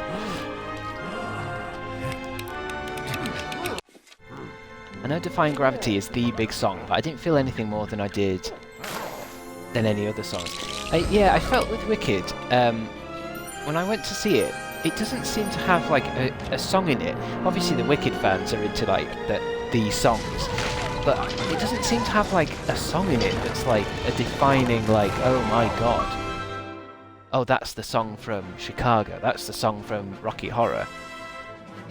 I know Defying Gravity is the big song, but I didn't feel anything more than I did than any other song. Yeah, I felt with Wicked, when I went to see it, it doesn't seem to have like a song in it. Obviously the Wicked fans are into like the songs, but it doesn't seem to have like a song in it that's like a defining, like, oh my god, oh that's the song from Chicago, that's the song from Rocky Horror.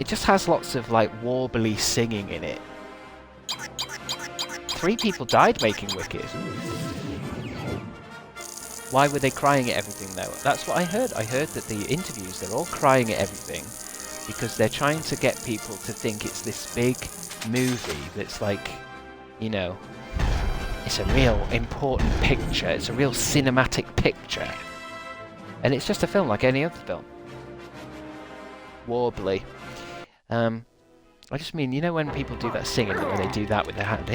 It just has lots of like warbly singing in it. 3 people died making Wicked. Why were they crying at everything though? That's what I heard. I heard that the interviews, they're all crying at everything because they're trying to get people to think it's this big movie that's like, you know, it's a real important picture. It's a real cinematic picture. And it's just a film like any other film. Warbly. I just mean, you know when people do that singing, when they do that with their hand,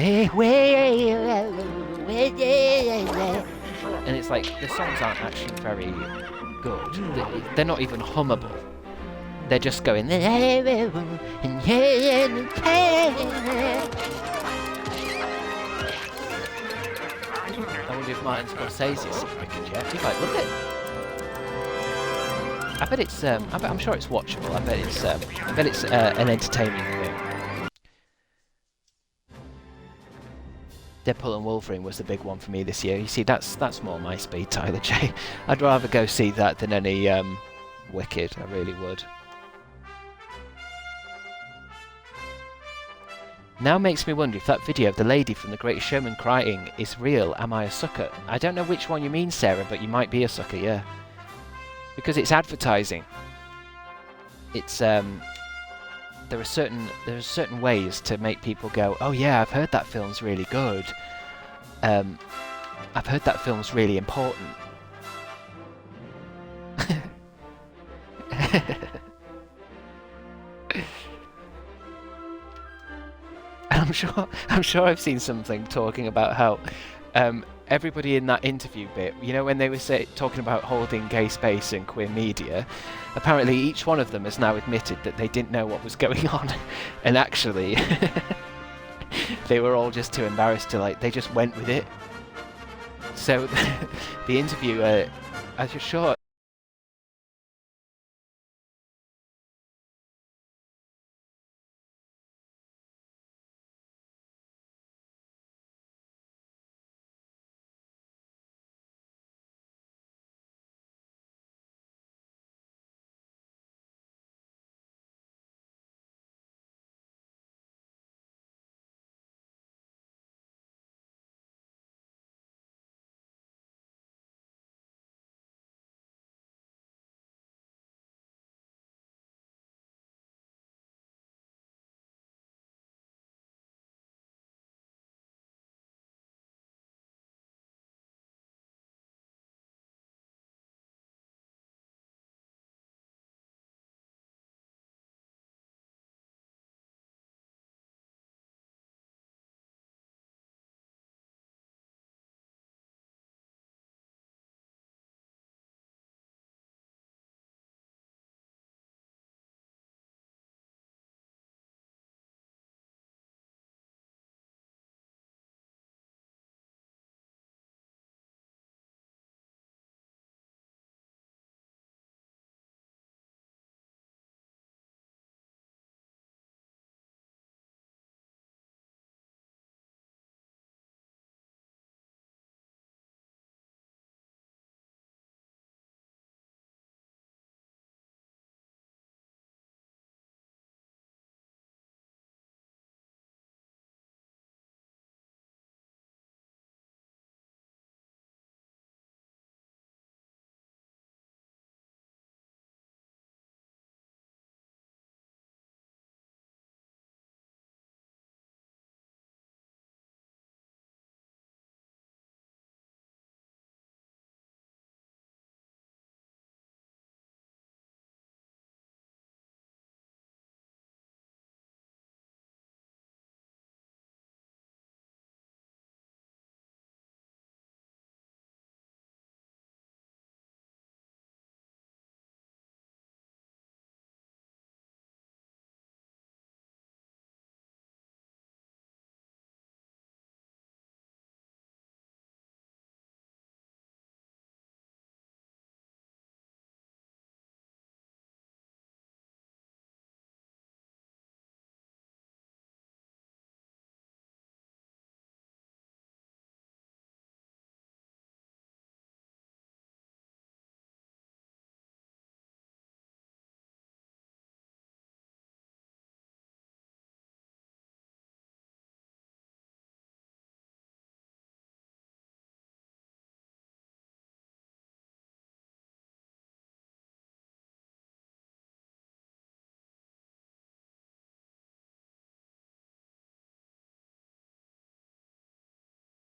and it's like, the songs aren't actually very good. They're not even hummable. They're just going, I wonder if Martin Scorsese's seen Wicked yet. He might love it. I bet it's, I'm sure it's watchable. I bet it's an entertaining thing. Deadpool and Wolverine was the big one for me this year. You see, that's more my speed, Tyler J. I'd rather go see that than any Wicked. I really would. Now makes me wonder if that video of the lady from The Greatest Showman crying is real. Am I a sucker? I don't know which one you mean, Sarah, but you might be a sucker, yeah. Because it's advertising. It's there are certain ways to make people go, oh yeah, I've heard that film's really good. I've heard that film's really important. I'm sure I've seen something talking about how everybody in that interview bit, you know, when they were talking about holding gay space and queer media, apparently each one of them has now admitted that they didn't know what was going on, and actually they were all just too embarrassed to, like, they just went with it. So the interviewer, as you're sure.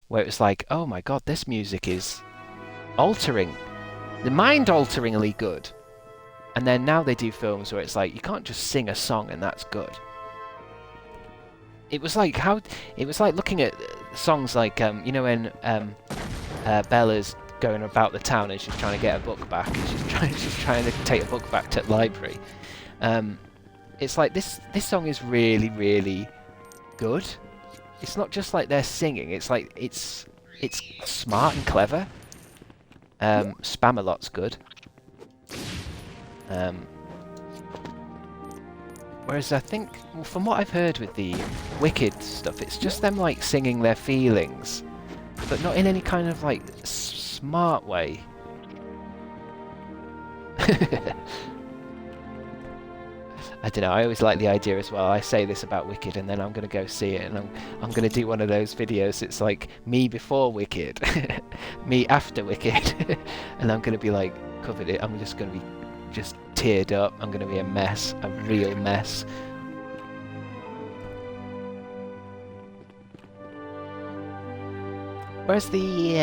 Where it was like, oh my god, this music is altering, the mind-alteringly good. And then now they do films where it's like, you can't just sing a song and that's good. It was like looking at songs like, you know, when Bella's going about the town and she's trying to get a book back, and she's trying to take a book back to the library. It's like this song is really, really good. It's not just like they're singing, it's like it's smart and clever. Spam-A-Lot's good. Whereas I think, well, from what I've heard with the Wicked stuff, it's just them like singing their feelings, but not in any kind of like smart way. I don't know, I always like the idea as well. I say this about Wicked and then I'm going to go see it and I'm going to do one of those videos. It's like me before Wicked, me after Wicked, and I'm going to be like covered it. I'm just going to be just teared up. I'm going to be a mess, a real mess. Where's the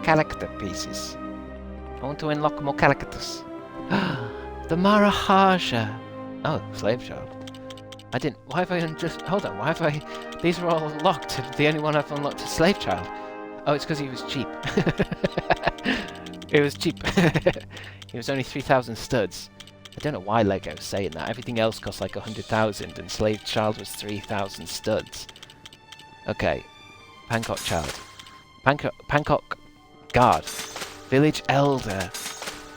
character pieces? I want to unlock more characters. The Maharaja. Oh, slave child. I didn't. Why have I just? Hold on. Why have I? These are all locked. The only one I've unlocked is slave child. Oh, it's because he was cheap. It was cheap. It was only 3,000 studs. I don't know why Lego's saying that. Everything else cost like 100,000 and Slave Child was 3,000 studs. Okay. Pancock Child. Pancock Guard. Village Elder.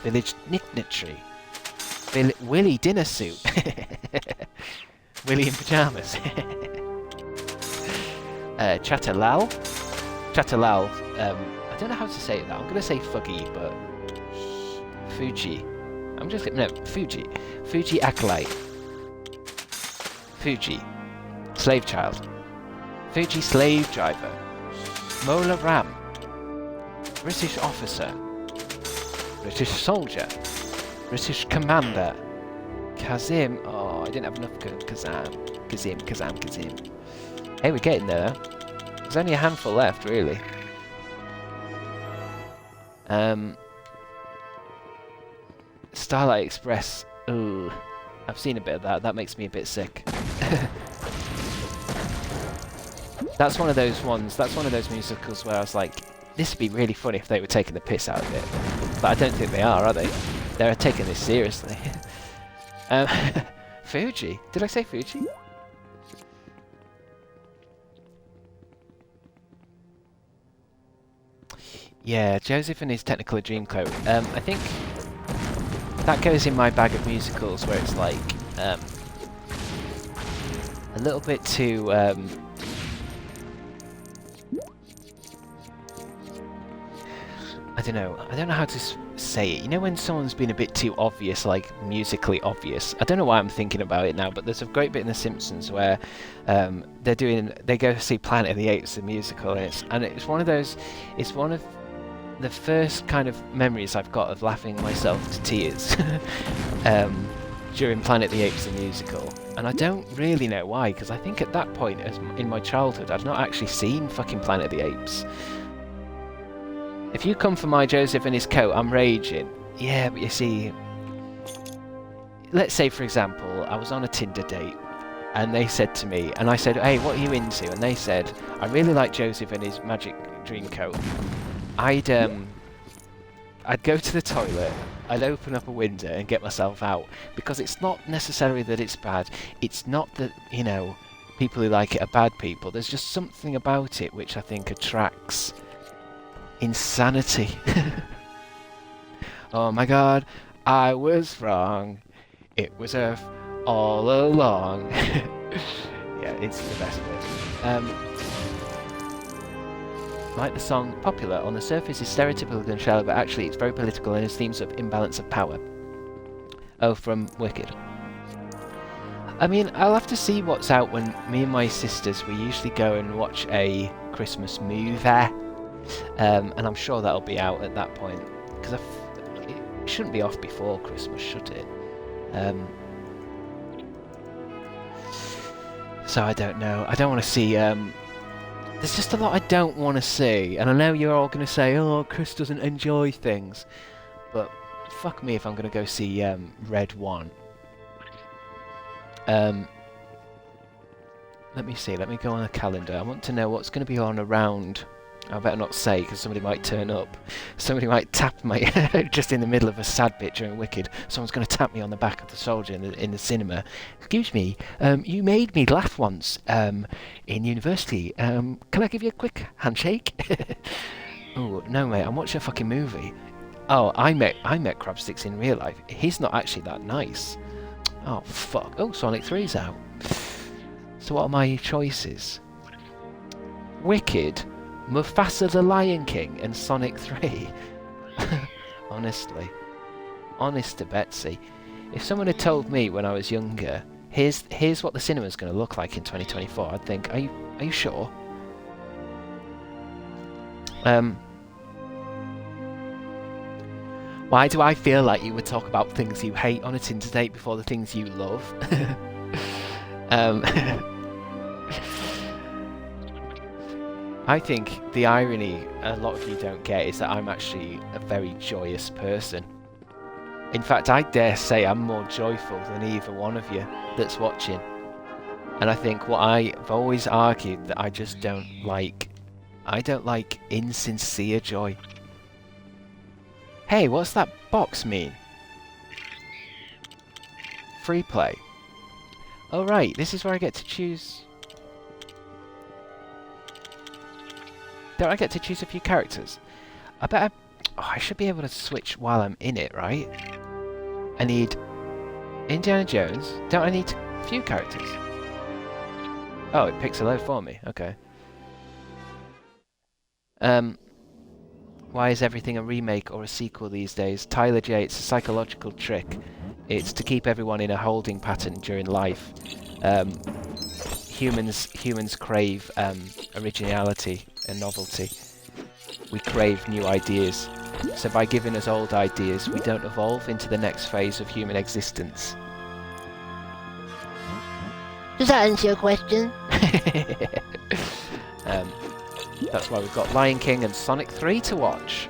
Village Nicknitry. Willy Dinner Suit. Willy in Pyjamas. Chatalal. Chatalal. I don't know how to say that. I'm going to say Fuggy, but... Fuji. I'm just gonna... No, Fuji. Fuji Acolyte. Fuji. Slave Child. Fuji Slave Driver. Mola Ram. British Officer. British Soldier. British Commander. Kazim. Oh, I didn't have enough Kazam. Kazim. Hey, we're getting there. There's only a handful left, really. Starlight Express. Ooh. I've seen a bit of that. That makes me a bit sick. That's one of those ones. That's one of those musicals where I was like, this would be really funny if they were taking the piss out of it. But I don't think they are they? They're taking this seriously. Fuji. Did I say Fuji? Yeah, Joseph and his Technicolor Dreamcoat. I think that goes in my bag of musicals where it's like a little bit too I don't know how to say it. You know when someone's been a bit too obvious, like musically obvious? I don't know why I'm thinking about it now, but there's a great bit in The Simpsons where they go see Planet of the Apes, the musical, and it's one of those, it's one of the first kind of memories I've got of laughing myself to tears during Planet of the Apes, the musical. And I don't really know why, because I think at that point in my childhood I'd not actually seen fucking Planet of the Apes. If you come for my Joseph and his coat, I'm raging. Yeah, but you see, let's say for example, I was on a Tinder date and they said to me, and I said, hey, what are you into? And they said, I really like Joseph and his magic dream coat. I'd go to the toilet, I'd open up a window and get myself out, because it's not necessarily that it's bad, it's not that, you know, people who like it are bad people, there's just something about it which I think attracts insanity. Oh my god, I was wrong, it was Earth all along. Yeah, it's the best bit. Like the song, popular on the surface is stereotypical and shallow, but actually it's very political and has themes of imbalance of power. Oh, from Wicked. I mean, I'll have to see what's out when me and my sisters, we usually go and watch a Christmas movie. And I'm sure that'll be out at that point, because it shouldn't be off before Christmas, should it? So I don't know. I don't want to see... there's just a lot I don't want to see, and I know you're all going to say, oh, Chris doesn't enjoy things, but fuck me if I'm going to go see Red 1. Let me see, let me go on the calendar. I want to know what's going to be on around... I better not say, because somebody might turn up. Somebody might tap me just in the middle of a sad bit during Wicked. Someone's going to tap me on the back of the soldier in the cinema. Excuse me, you made me laugh once in university. Can I give you a quick handshake? Oh, no mate, I'm watching a fucking movie. Oh, I met Crabstickz in real life. He's not actually that nice. Oh, fuck. Oh, Sonic 3's out. So what are my choices? Wicked, Mufasa the Lion King, and Sonic 3. Honestly. Honest to Betsy. If someone had told me when I was younger, here's what the cinema's going to look like in 2024, I'd think, are you sure? Why do I feel like you would talk about things you hate on a Tinder date before the things you love? I think the irony a lot of you don't get is that I'm actually a very joyous person. In fact, I dare say I'm more joyful than either one of you that's watching. And I think what I've always argued that I just don't like I don't like insincere joy. Hey, what's that box mean? Free play. Oh right, this is where I get to choose... Don't I get to choose a few characters? I bet I should be able to switch while I'm in it, right? I need Indiana Jones. Don't I need a few characters? Oh, it picks a load for me. Okay. Why is everything a remake or a sequel these days? Tyler J, it's a psychological trick. It's to keep everyone in a holding pattern during life. Humans crave originality and novelty. We crave new ideas. So by giving us old ideas, we don't evolve into the next phase of human existence. Does that answer your question? That's why we've got Lion King and Sonic 3 to watch.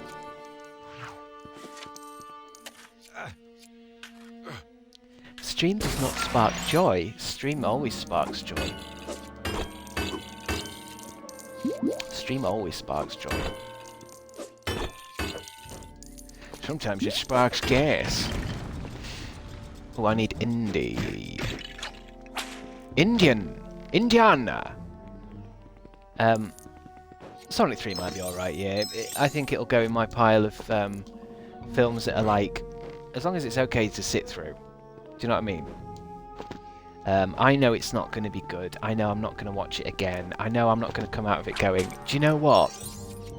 Stream does not spark joy. Stream always sparks joy. Stream always sparks joy. Sometimes it sparks gas. Oh, I need indie. Indiana! Sonic 3 might be alright, yeah. I think it'll go in my pile of films that are like... As long as it's okay to sit through. Do you know what I mean? I know it's not going to be good. I know I'm not going to watch it again. I know I'm not going to come out of it going, do you know what?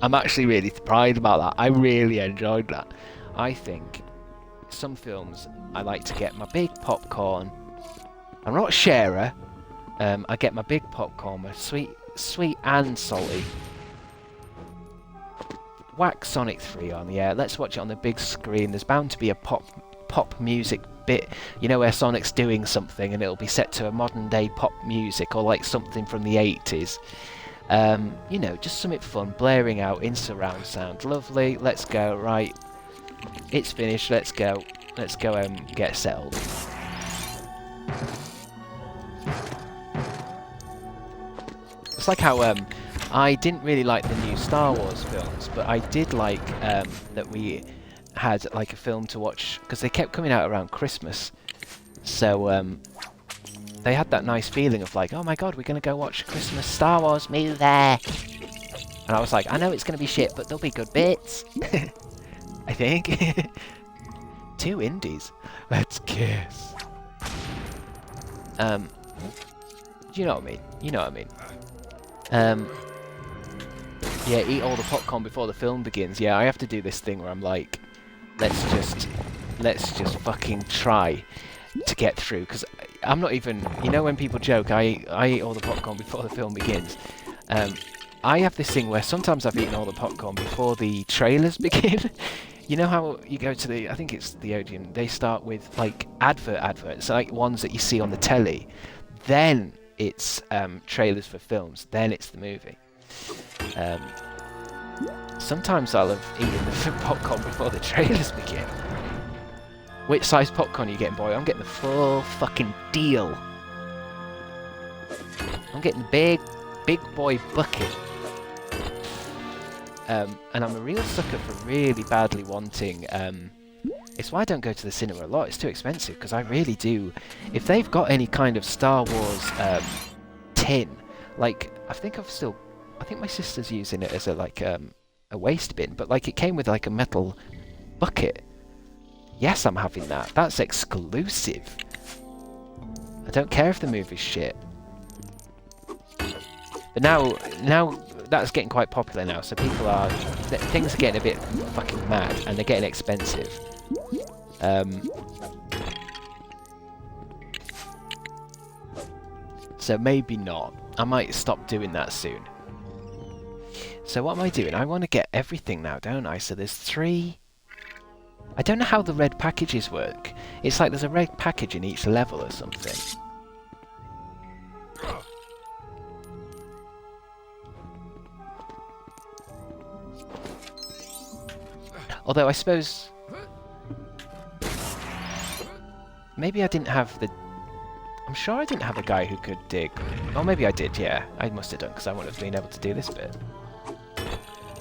I'm actually really surprised about that. I really enjoyed that. I think some films I like to get my big popcorn. I'm not a sharer. I get my big popcorn, my sweet and salty. Whack Sonic 3 on, yeah. Let's watch it on the big screen. There's bound to be a pop music bit, you know, where Sonic's doing something and it'll be set to a modern day pop music or like something from the 80s. You know, just something fun, blaring out in surround sound. Lovely, let's go, right. It's finished, let's go. Let's go and get settled. It's like how I didn't really like the new Star Wars films, but I did like that we had like a film to watch, because they kept coming out around Christmas. So they had that nice feeling of like, oh my god, we're going to go watch a Christmas Star Wars movie. And I was like, I know it's going to be shit, but there'll be good bits. I think. 2 indies. Let's kiss. You know what I mean? You know what I mean? Yeah, eat all the popcorn before the film begins. Yeah, I have to do this thing where I'm like, let's just fucking try to get through, because I'm not even, you know, when people joke, I eat all the popcorn before the film begins. I have this thing where sometimes I've eaten all the popcorn before the trailers begin. You know how you go to the, I think it's the Odeon, they start with like adverts, like ones that you see on the telly. Then it's trailers for films, then it's the movie. Sometimes I'll have eaten the popcorn before the trailers begin. Which size popcorn are you getting, boy? I'm getting the full fucking deal. I'm getting the big boy bucket. And I'm a real sucker for really badly wanting... it's why I don't go to the cinema a lot. It's too expensive, because I really do... If they've got any kind of Star Wars tin, like, I think my sister's using it as a, like, a waste bin, but, like, it came with, like, a metal bucket. Yes, I'm having that. That's exclusive. I don't care if the movie's shit. But now that's getting quite popular now, so people are... Things are getting a bit fucking mad, and they're getting expensive. So maybe not. I might stop doing that soon. So what am I doing? I want to get everything now, don't I? So there's 3... I don't know how the red packages work. It's like there's a red package in each level or something. Although I suppose... Maybe I didn't have the... I'm sure I didn't have a guy who could dig. Oh, maybe I did, yeah. I must have done, because I wouldn't have been able to do this bit.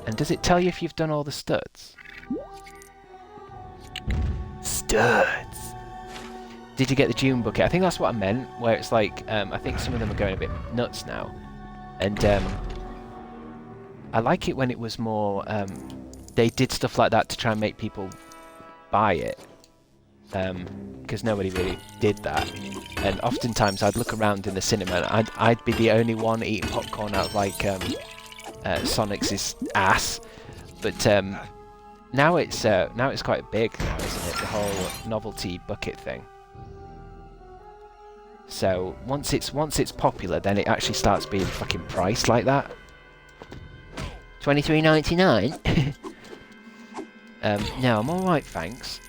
And does it tell you if you've done all the studs? Studs! Did you get the June bucket? I think that's what I meant, where it's like, I think some of them are going a bit nuts now. And I like it when it was more, they did stuff like that to try and make people buy it. Because nobody really did that. And oftentimes I'd look around in the cinema and I'd be the only one eating popcorn out of like Sonic's ass. But now it's quite big now, isn't it? The whole novelty bucket thing. So once it's popular, then it actually starts being fucking priced like that. $23.99. No, I'm alright, thanks.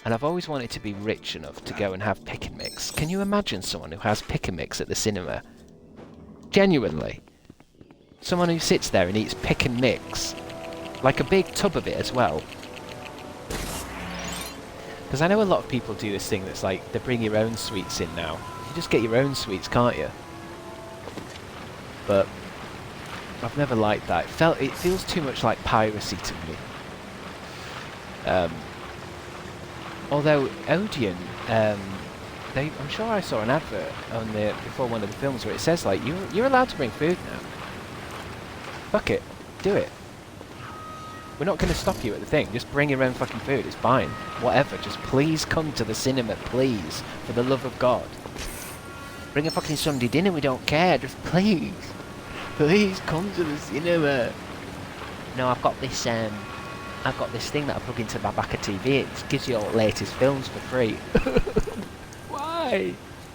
And I've always wanted to be rich enough to go and have pick and mix. Can you imagine someone who has pick and mix at the cinema? Genuinely. Someone who sits there and eats pick and mix. Like a big tub of it as well. Because I know a lot of people do this thing that's like, they bring your own sweets in now. You just get your own sweets, can't you? But I've never liked that. It feels too much like piracy to me. Although Odeon, I'm sure I saw an advert on before one of the films where it says like you're allowed to bring food now. Fuck it, do it. We're not going to stop you at the thing. Just bring your own fucking food. It's fine. Whatever. Just please come to the cinema, please, for the love of God. Bring a fucking Sunday dinner. We don't care. Just please, please come to the cinema. No, I've got this thing that I plug into my back of TV. It gives you all the latest films for free. Why?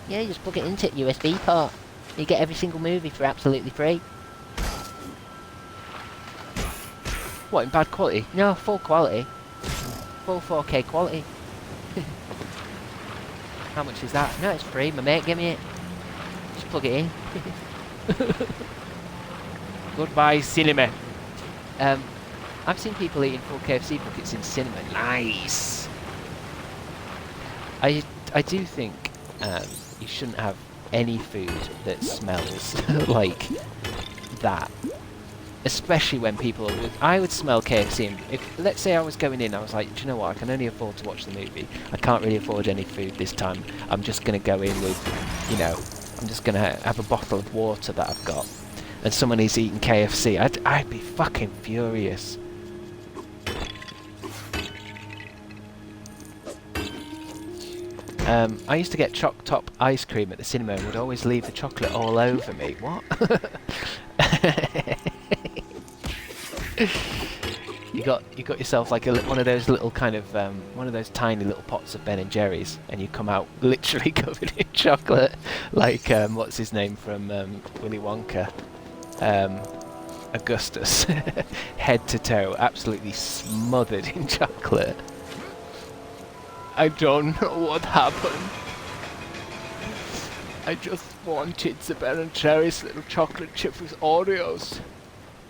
Yeah, you just plug it into the USB port. You get every single movie for absolutely free. What, in bad quality? No, full quality. Full 4K quality. How much is that? No, it's free. My mate gave me it. Just plug it in. Goodbye, cinema. I've seen people eating full KFC buckets in cinema. Nice. I do think you shouldn't have any food that smells like that. Especially when people are I would smell KFC, and if, let's say I was going in, I was like, do you know what, I can only afford to watch the movie. I can't really afford any food this time. I'm just going to go in with, you know, I'm just going to have a bottle of water that I've got. And someone is eating KFC. I'd be fucking furious. I used to get choc top ice cream at the cinema and would always leave the chocolate all over me. What? You got yourself like one of those little kind of one of those tiny little pots of Ben and Jerry's, and you come out literally covered in chocolate, like what's his name from Willy Wonka, Augustus, head to toe, absolutely smothered in chocolate. I don't know what happened. I just wanted the Ben & Jerry's little chocolate chip with Oreos.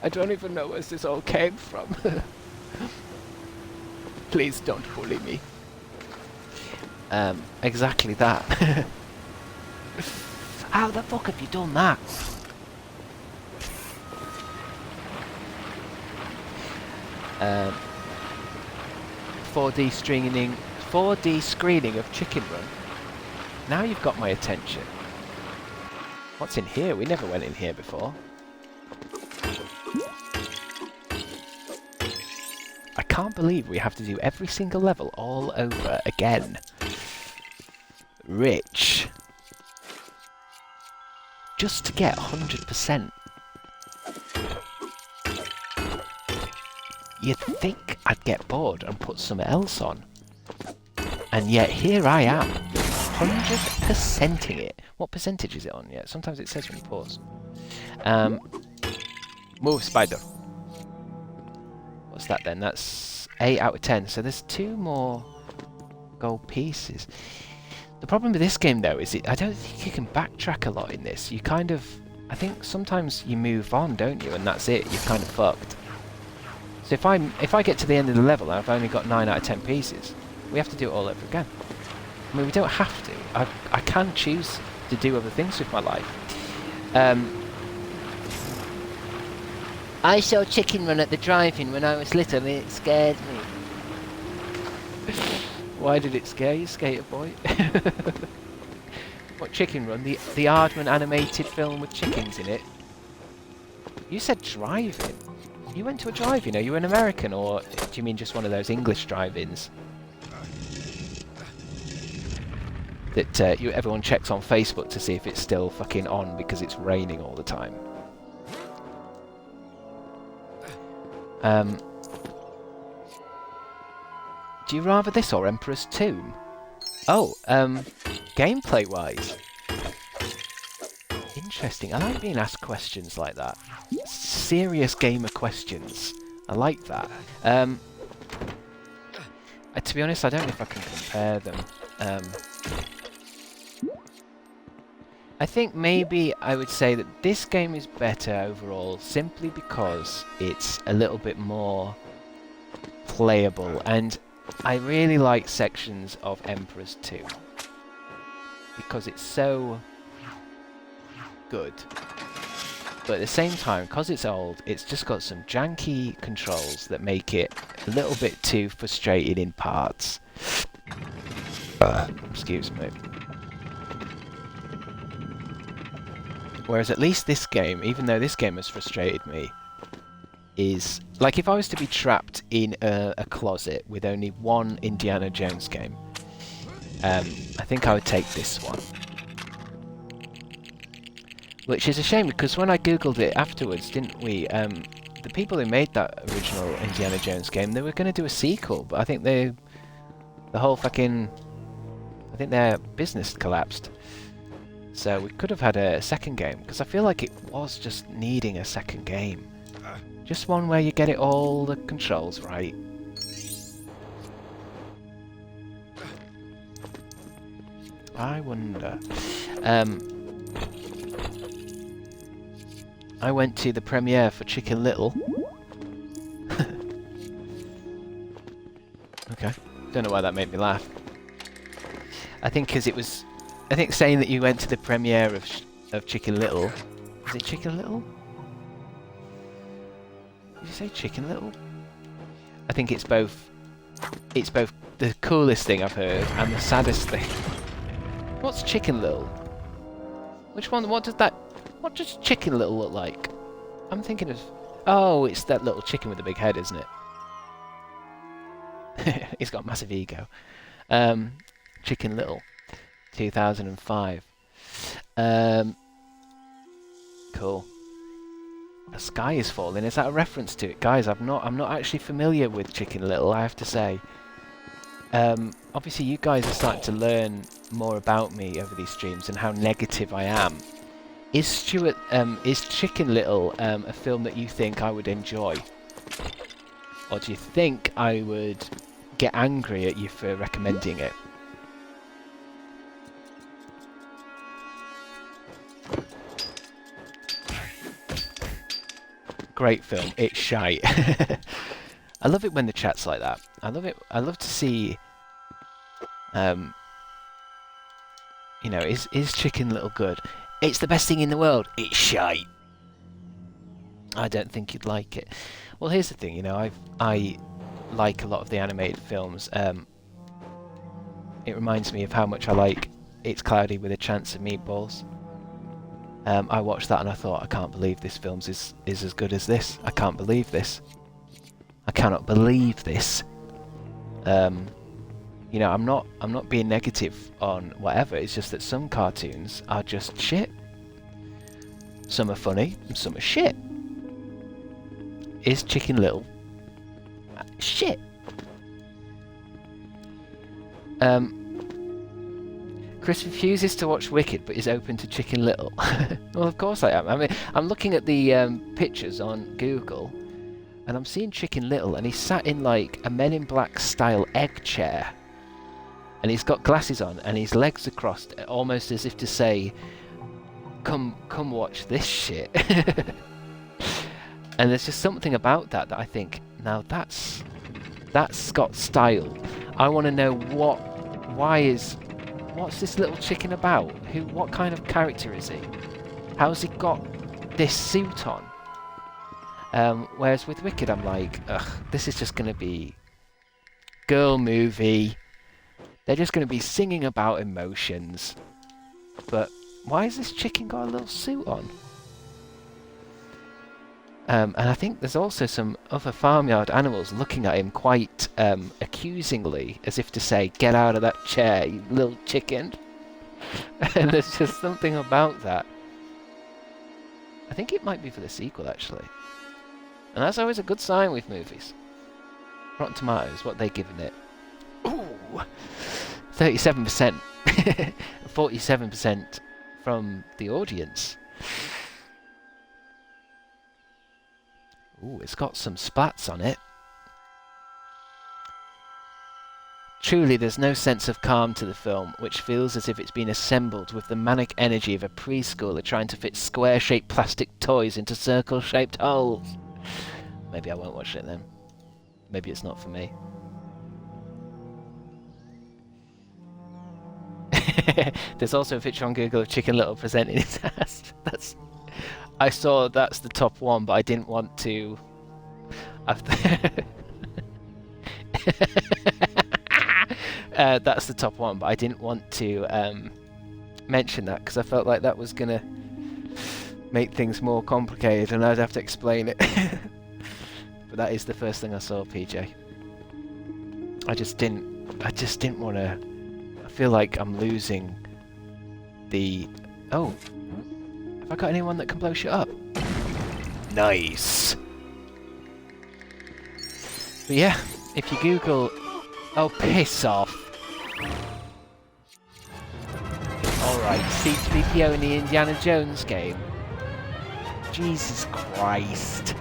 I don't even know where this all came from. Please don't bully me. Exactly that. How the fuck have you done that? Um, 4D screening of Chicken Run. Now you've got my attention. What's in here? We never went in here before. I can't believe we have to do every single level all over again. Rich. Just to get 100%. You'd think I'd get bored and put something else on. And yet here I am, 100%ing it. What percentage is it on yet? Sometimes it says when you pause. Move, spider. What's that then? That's 8 out of 10. So there's 2 more gold pieces. The problem with this game though is I don't think you can backtrack a lot in this. You kind of, I think sometimes you move on, don't you? And that's it. You're kind of fucked. So if I get to the end of the level and I've only got 9 out of 10 pieces, we have to do it all over again. I mean, we don't have to. I can choose to do other things with my life. I saw Chicken Run at the drive-in when I was little and it scared me. Why did it scare you, Skater Boy? What Chicken Run? The Aardman animated film with chickens in it? You said drive-in. You went to a drive-in. Are you an American, or do you mean just one of those English drive-ins that everyone checks on Facebook to see if it's still fucking on because it's raining all the time? Do you rather this or Emperor's Tomb? Oh, gameplay-wise. Interesting. I like being asked questions like that. Serious gamer questions. I like that. To be honest, I don't know if I can compare them. I think maybe I would say that this game is better overall simply because it's a little bit more playable, and I really like sections of Emperor's Tomb because it's so good. But at the same time, because it's old, it's just got some janky controls that make it a little bit too frustrating in parts. Excuse me. Whereas at least this game, even though this game has frustrated me, is... like, if I was to be trapped in a closet with only one Indiana Jones game, I think I would take this one. Which is a shame, because when I googled it afterwards, didn't we, the people who made that original Indiana Jones game, they were going to do a sequel, but I think the whole fucking... I think their business collapsed. So we could have had a second game, because I feel like it was just needing a second game. Just one where you get it all the controls right. I wonder... I went to the premiere for Chicken Little. Okay. Don't know why that made me laugh. I think because it was... I think saying that you went to the premiere of Chicken Little... Was it Chicken Little? Did you say Chicken Little? I think it's both... It's both the coolest thing I've heard and the saddest thing. What's Chicken Little? Which one? What does that... What does Chicken Little look like? I'm thinking of... Oh, it's that little chicken with the big head, isn't it? He's got a massive ego. Chicken Little. 2005. Cool. The sky is falling. Is that a reference to it? Guys, I'm not actually familiar with Chicken Little, I have to say. Obviously you guys are starting to learn more about me over these streams and how negative I am. Is Chicken Little a film that you think I would enjoy? Or do you think I would get angry at you for recommending it? Great film. It's shite. I love it when the chat's like that. I love it. I love to see... you know, is Chicken Little good? It's the best thing in the world. It's shite. I don't think you'd like it. Well, here's the thing, you know, I like a lot of the animated films. It reminds me of how much I like It's Cloudy with a Chance of Meatballs. I watched that and I thought, I can't believe this film is as good as this. I can't believe this. I cannot believe this. You know, I'm not being negative on whatever. It's just that some cartoons are just shit. Some are funny, and some are shit. Is Chicken Little shit? Chris refuses to watch Wicked, but is open to Chicken Little. Well, of course I am. I mean, I'm looking at the pictures on Google, and I'm seeing Chicken Little, and he's sat in like a Men in Black style egg chair. And he's got glasses on, and his legs are crossed, almost as if to say, come watch this shit. And there's just something about that I think, now that's got style. I want to know what's this little chicken about? What kind of character is he? How's he got this suit on? Whereas with Wicked, I'm like, ugh, this is just going to be girl movie. They're just going to be singing about emotions. But why has this chicken got a little suit on? And I think there's also some other farmyard animals looking at him quite accusingly, as if to say, get out of that chair, you little chicken. And there's just something about that. I think it might be for the sequel, actually. And that's always a good sign with movies. Rotten Tomatoes, what they giving it? Ooh! 37%. 47% from the audience. Ooh, it's got some splats on it. Truly, there's no sense of calm to the film, which feels as if it's been assembled with the manic energy of a preschooler trying to fit square-shaped plastic toys into circle-shaped holes. Maybe I won't watch it then. Maybe it's not for me. There's also a picture on Google of Chicken Little presenting his ass. I saw that's the top one, but I didn't want to. That's the top one, but I didn't want to mention that because I felt like that was gonna make things more complicated, and I'd have to explain it. But that is the first thing I saw, PJ. I just didn't want to. I feel like I'm losing the. Oh. Have I got anyone that can blow shit up? Nice! But yeah, if you Google... Oh, piss off! Alright, C-3PO in the Indiana Jones game. Jesus Christ.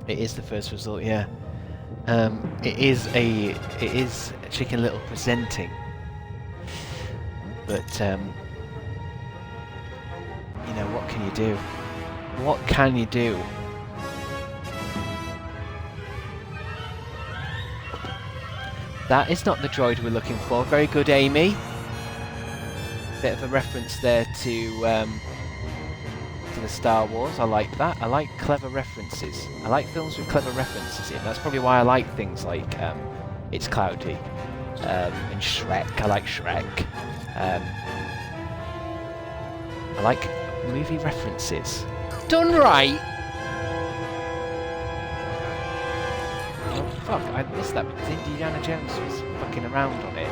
It is the first result, yeah. It is Chicken Little presenting. But, you know, what can you do? What can you do? That is not the droid we're looking for. Very good, Amy. Bit of a reference there to the Star Wars. I like that. I like clever references. I like films with clever references in. That's probably why I like things like It's Cloudy and Shrek. I like Shrek. I like movie references. Done right! Oh fuck, I missed that because Indiana Jones was fucking around on it.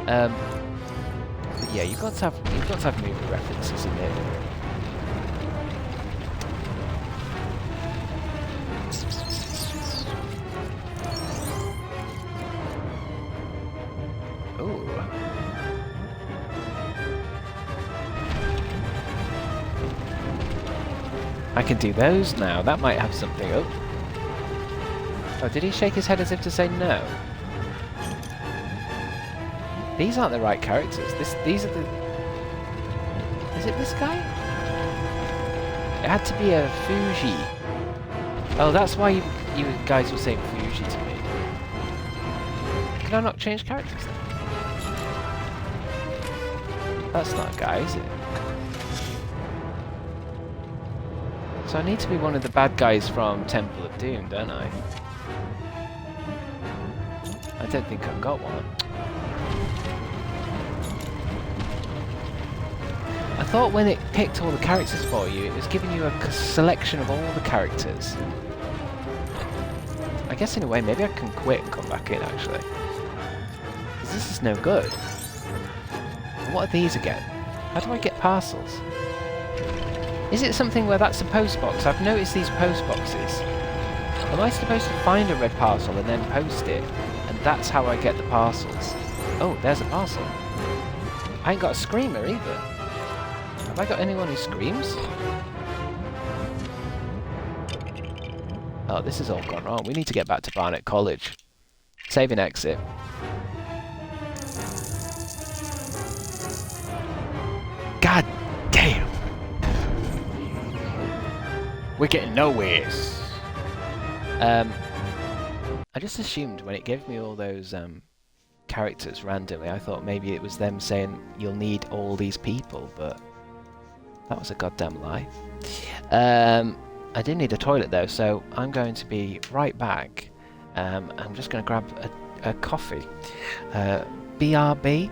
But yeah, you've got to have movie references in it. I can do those now. That might have something. Oh, did he shake his head as if to say no? These aren't the right characters. These are the... Is it this guy? It had to be a Fuji. Oh, that's why you guys were saying Fuji to me. Can I not change characters then? That's not a guy, is it? So I need to be one of the bad guys from Temple of Doom, don't I? I don't think I've got one. I thought when it picked all the characters for you, it was giving you a selection of all the characters. I guess in a way, maybe I can quit and come back in, actually. Because this is no good. What are these again? How do I get parcels? Is it something where that's a post box? I've noticed these post boxes. Am I supposed to find a red parcel and then post it? And that's how I get the parcels. Oh, there's a parcel. I ain't got a screamer either. Have I got anyone who screams? Oh, this has all gone wrong. We need to get back to Barnet College. Save and exit. God damn! We're getting nowheres. I just assumed when it gave me all those characters randomly. I thought maybe it was them saying you'll need all these people, but that was a goddamn lie. I do need a toilet though, so I'm going to be right back. I'm just going to grab a coffee. BRB.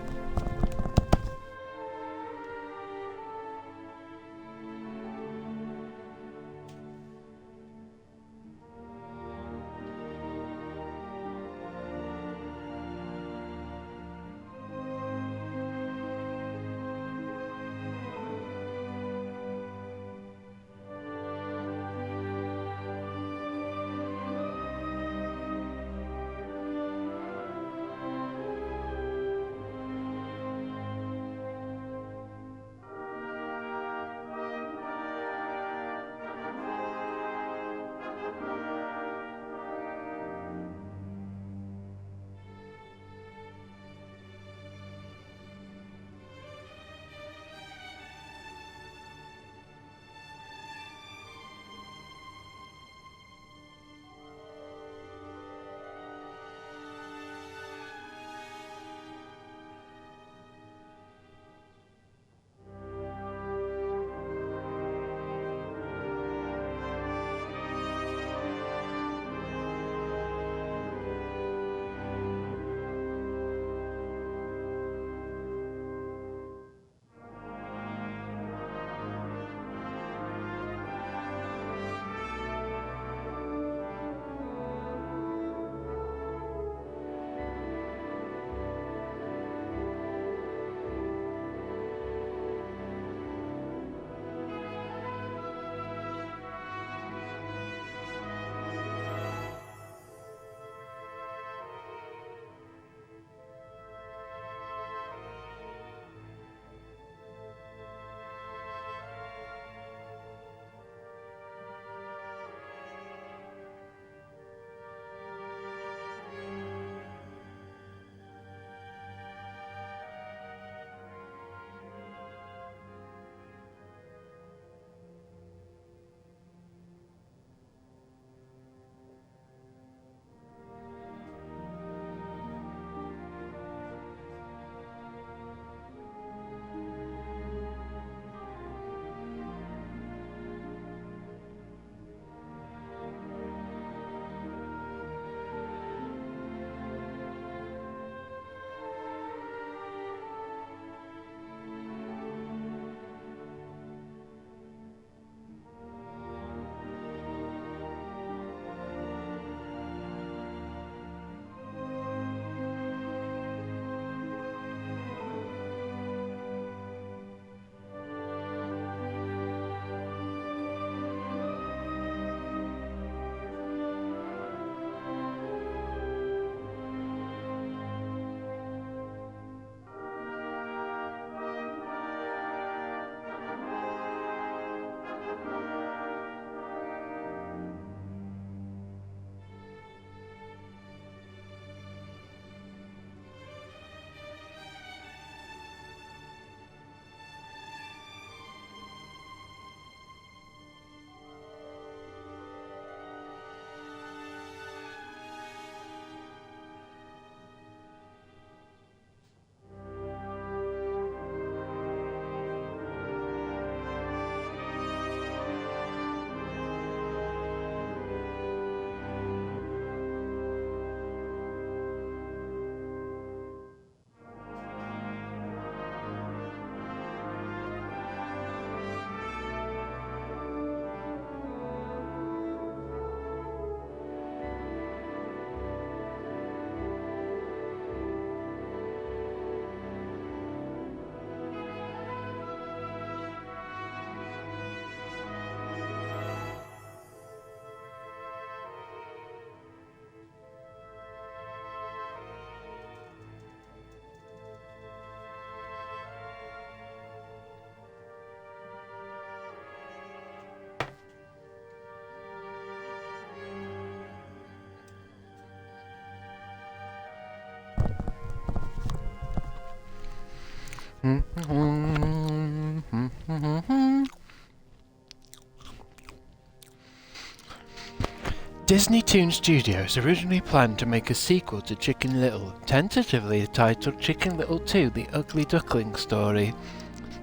Disney Toon Studios originally planned to make a sequel to Chicken Little, tentatively titled Chicken Little 2: The Ugly Duckling Story.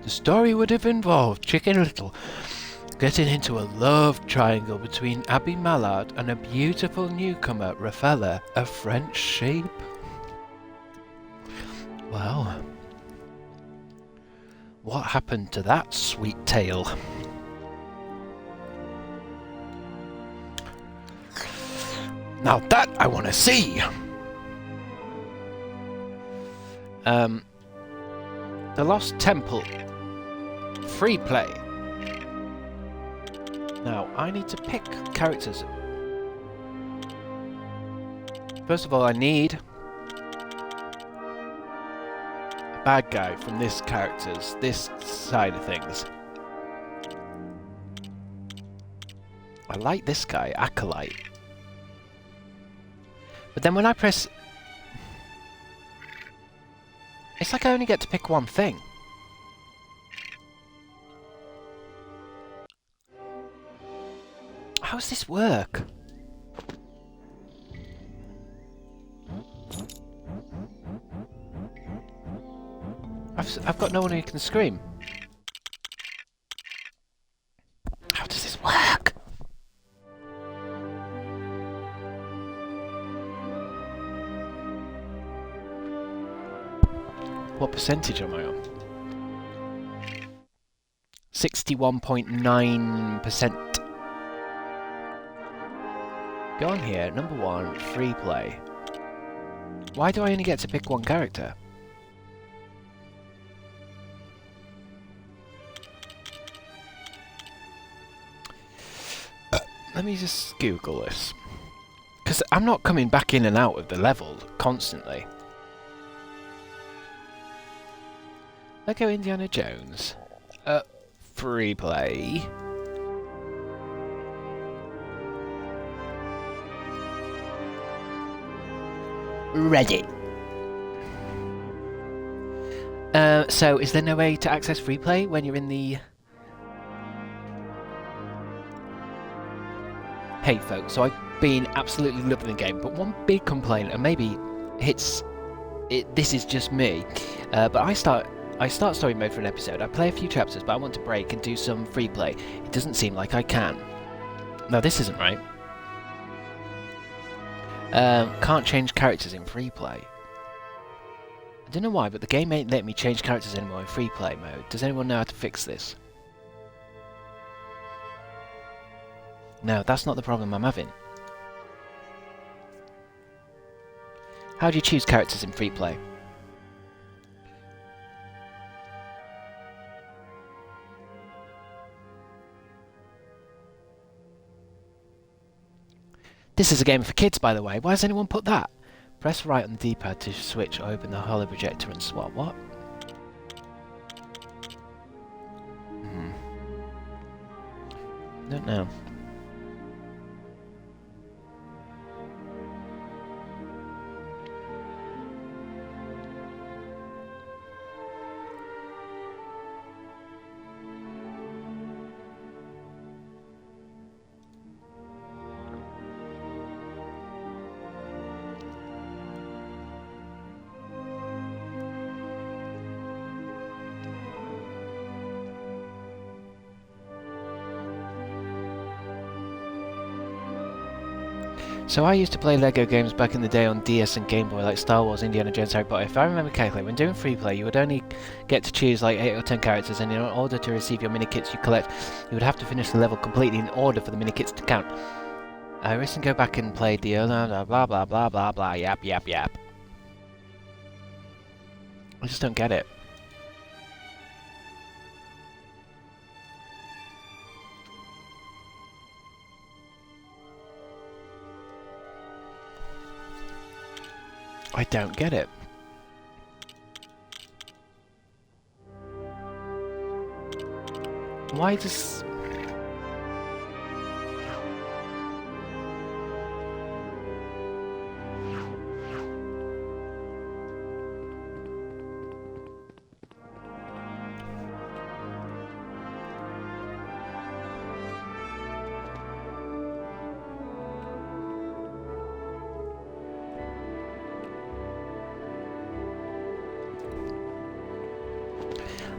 The story would have involved Chicken Little getting into a love triangle between Abby Mallard and a beautiful newcomer, Rafaela, a French sheep. Well, what happened to that sweet tale? Now that I want to see! The Lost Temple. Free play. Now, I need to pick characters. First of all, I need a bad guy from this side of things. I like this guy, Acolyte. But then when I press... It's like I only get to pick one thing. How does this work? I've got no one who can scream. How does this work? What percentage am I on? 61.9%. Go on here, number 1, free play. Why do I only get to pick one character? Let me just Google this. Because I'm not coming back in and out of the level constantly. Lego Indiana Jones. Free play. Ready. So is there no way to access free play when you're in the... Hey folks, so I've been absolutely loving the game, but one big complaint, and maybe this is just me, but I start story mode for an episode, I play a few chapters, but I want to break and do some free play. It doesn't seem like I can. No, this isn't right. Can't change characters in free play. I don't know why, but the game ain't letting me change characters anymore in free play mode. Does anyone know how to fix this? No, that's not the problem I'm having. How do you choose characters in free play? This is a game for kids, by the way. Why has anyone put that? Press right on the D-pad to switch or open the holo projector and swap. What? Don't know. So I used to play Lego games back in the day on DS and Game Boy, like Star Wars, Indiana Jones, Harry Potter. If I remember correctly, when doing free play, you would only get to choose like 8 or 10 characters, and in order to receive your mini-kits you collect, you would have to finish the level completely in order for the mini-kits to count. I recently go back and play the blah blah blah blah blah blah yap yap yap. I just don't get it. I don't get it. Why does...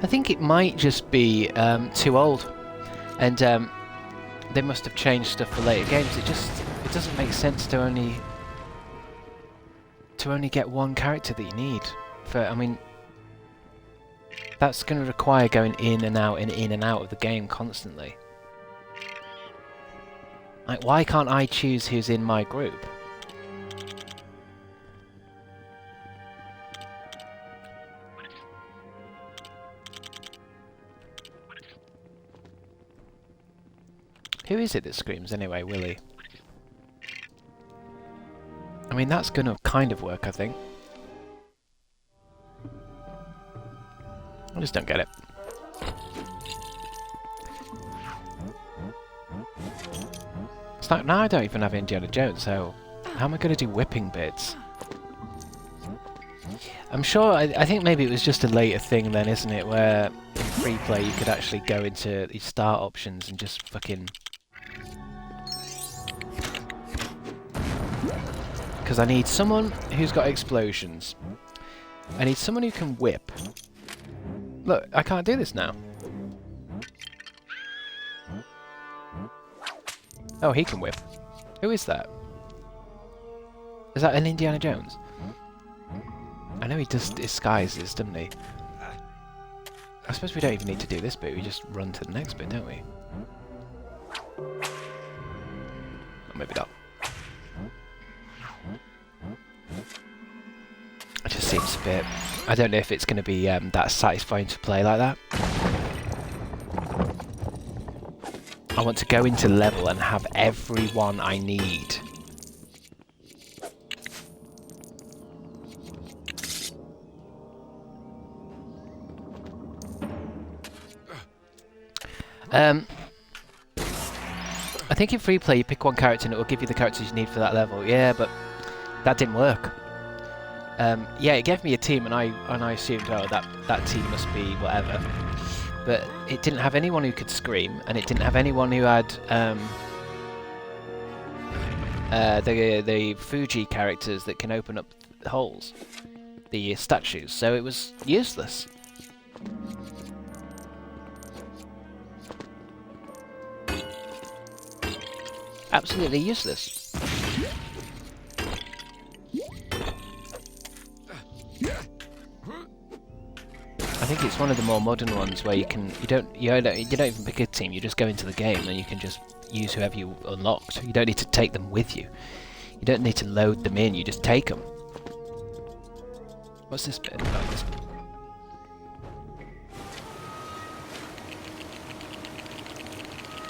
I think it might just be too old, and they must have changed stuff for later games. It doesn't make sense to only get one character that you need. I mean, that's going to require going in and out and in and out of the game constantly. Like, why can't I choose who's in my group? Who is it that screams anyway, Willy? I mean, that's gonna kind of work, I think. I just don't get it. It's like, now I don't even have Indiana Jones, so how am I gonna do whipping bits? I'm sure, I think maybe it was just a later thing then, isn't it, where in free play you could actually go into these start options and just fucking... Because I need someone who's got explosions. I need someone who can whip. Look, I can't do this now. Oh, he can whip. Who is that? Is that an Indiana Jones? I know he does disguises, doesn't he? I suppose we don't even need to do this bit, we just run to the next bit, don't we? Or maybe not. It just seems a bit... I don't know if it's going to be that satisfying to play like that. I want to go into level and have everyone I need. I think in free play you pick one character and it will give you the characters you need for that level. Yeah, but that didn't work. Yeah, it gave me a team and I assumed, oh, that team must be whatever. But it didn't have anyone who could scream, and it didn't have anyone who had the Fuji characters that can open up holes, the statues. So it was useless. Absolutely useless. I think it's one of the more modern ones where you don't even pick a team. You just go into the game and you can just use whoever you unlocked. You don't need to take them with you. You don't need to load them in. You just take them. What's this bit? Oh, this bit.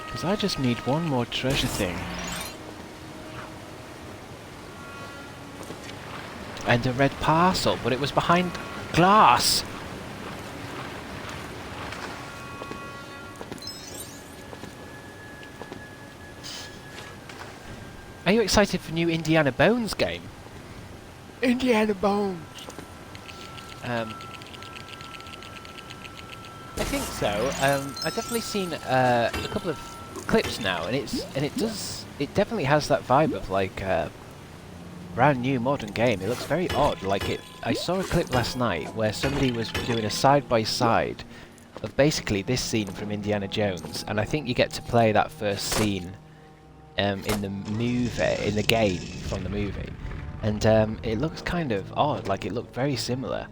Because I just need one more treasure thing. And a red parcel, but it was behind glass. Are you excited for new Indiana Bones game? Indiana Bones! I think so. I've definitely seen a couple of clips now, and it definitely has that vibe of like a brand new modern game. It looks very odd. I saw a clip last night where somebody was doing a side-by-side of basically this scene from Indiana Jones, and I think you get to play that first scene in the game from the movie, and it looks kind of odd. Like, it looked very similar,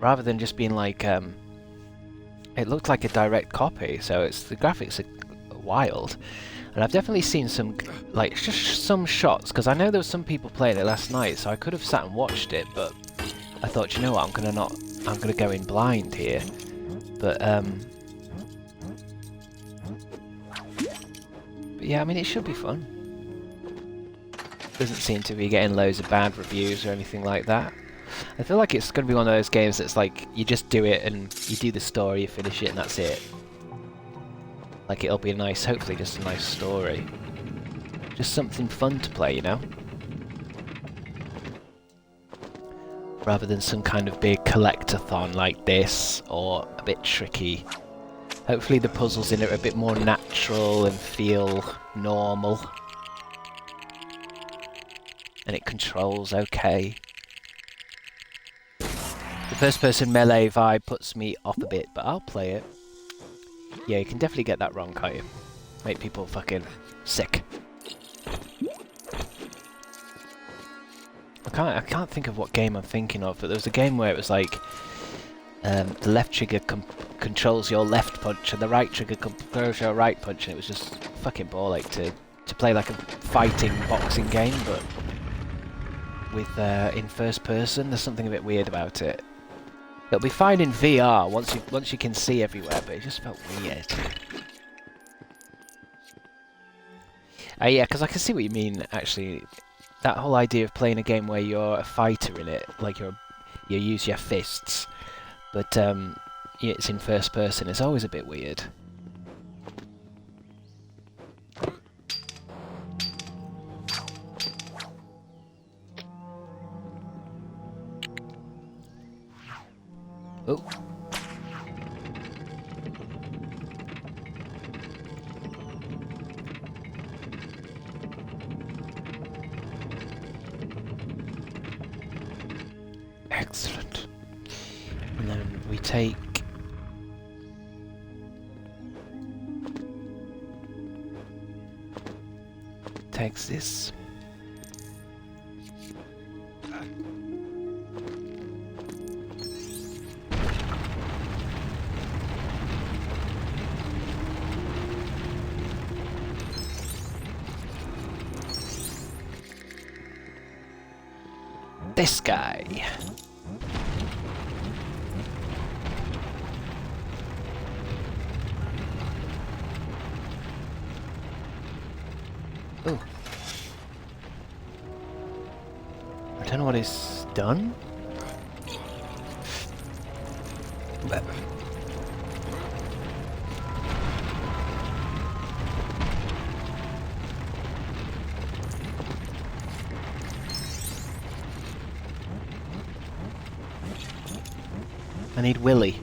rather than just being like it looked like a direct copy. So the graphics are wild, and I've definitely seen some just some shots, because I know there were some people playing it last night, so I could have sat and watched it, but I thought, you know what, I'm gonna go in blind here. But yeah, I mean, it should be fun. Doesn't seem to be getting loads of bad reviews or anything like that. I feel like it's going to be one of those games that's like, you just do it and you do the story, you finish it, and that's it. Like, it'll be a nice, hopefully just a nice story. Just something fun to play, you know? Rather than some kind of big collectathon like this, or a bit tricky. Hopefully the puzzles in it are a bit more natural and feel normal. And it controls okay. The first-person melee vibe puts me off a bit, but I'll play it. Yeah, you can definitely get that wrong, can't you? Make people fucking sick. I can't think of what game I'm thinking of, but there was a game where it was like the left trigger controls your left punch and the right trigger controls your right punch, and it was just fucking ball-ache to play like a fighting boxing game, but with in first person. There's something a bit weird about it. It'll be fine in VR once you can see everywhere, but it just felt weird. Yeah, because I can see what you mean, actually. That whole idea of playing a game where you're a fighter in it, like you use your fists, but yeah, it's in first person, it's always a bit weird. Oh. Excellent. And then we take... takes this. This guy. Ooh. I don't know what he's done. But I need Willy.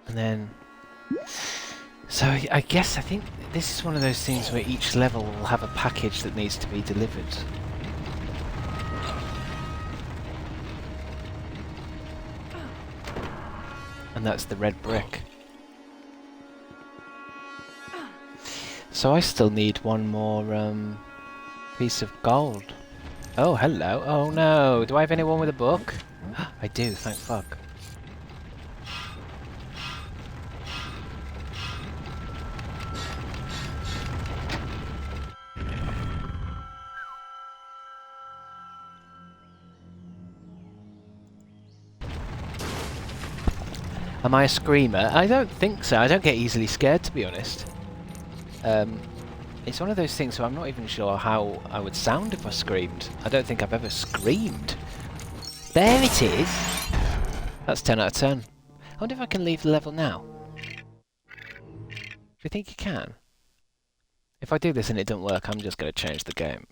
And then... So I think this is one of those things where each level will have a package that needs to be delivered. And that's the red brick. So I still need one more piece of gold. Oh, hello. Oh no, do I have anyone with a book? I do, thank fuck. Am I a screamer? I don't think so. I don't get easily scared, to be honest. It's one of those things where I'm not even sure how I would sound if I screamed. I don't think I've ever screamed. There it is! That's 10 out of 10. I wonder if I can leave the level now. Do you think you can? If I do this and it doesn't work, I'm just going to change the game.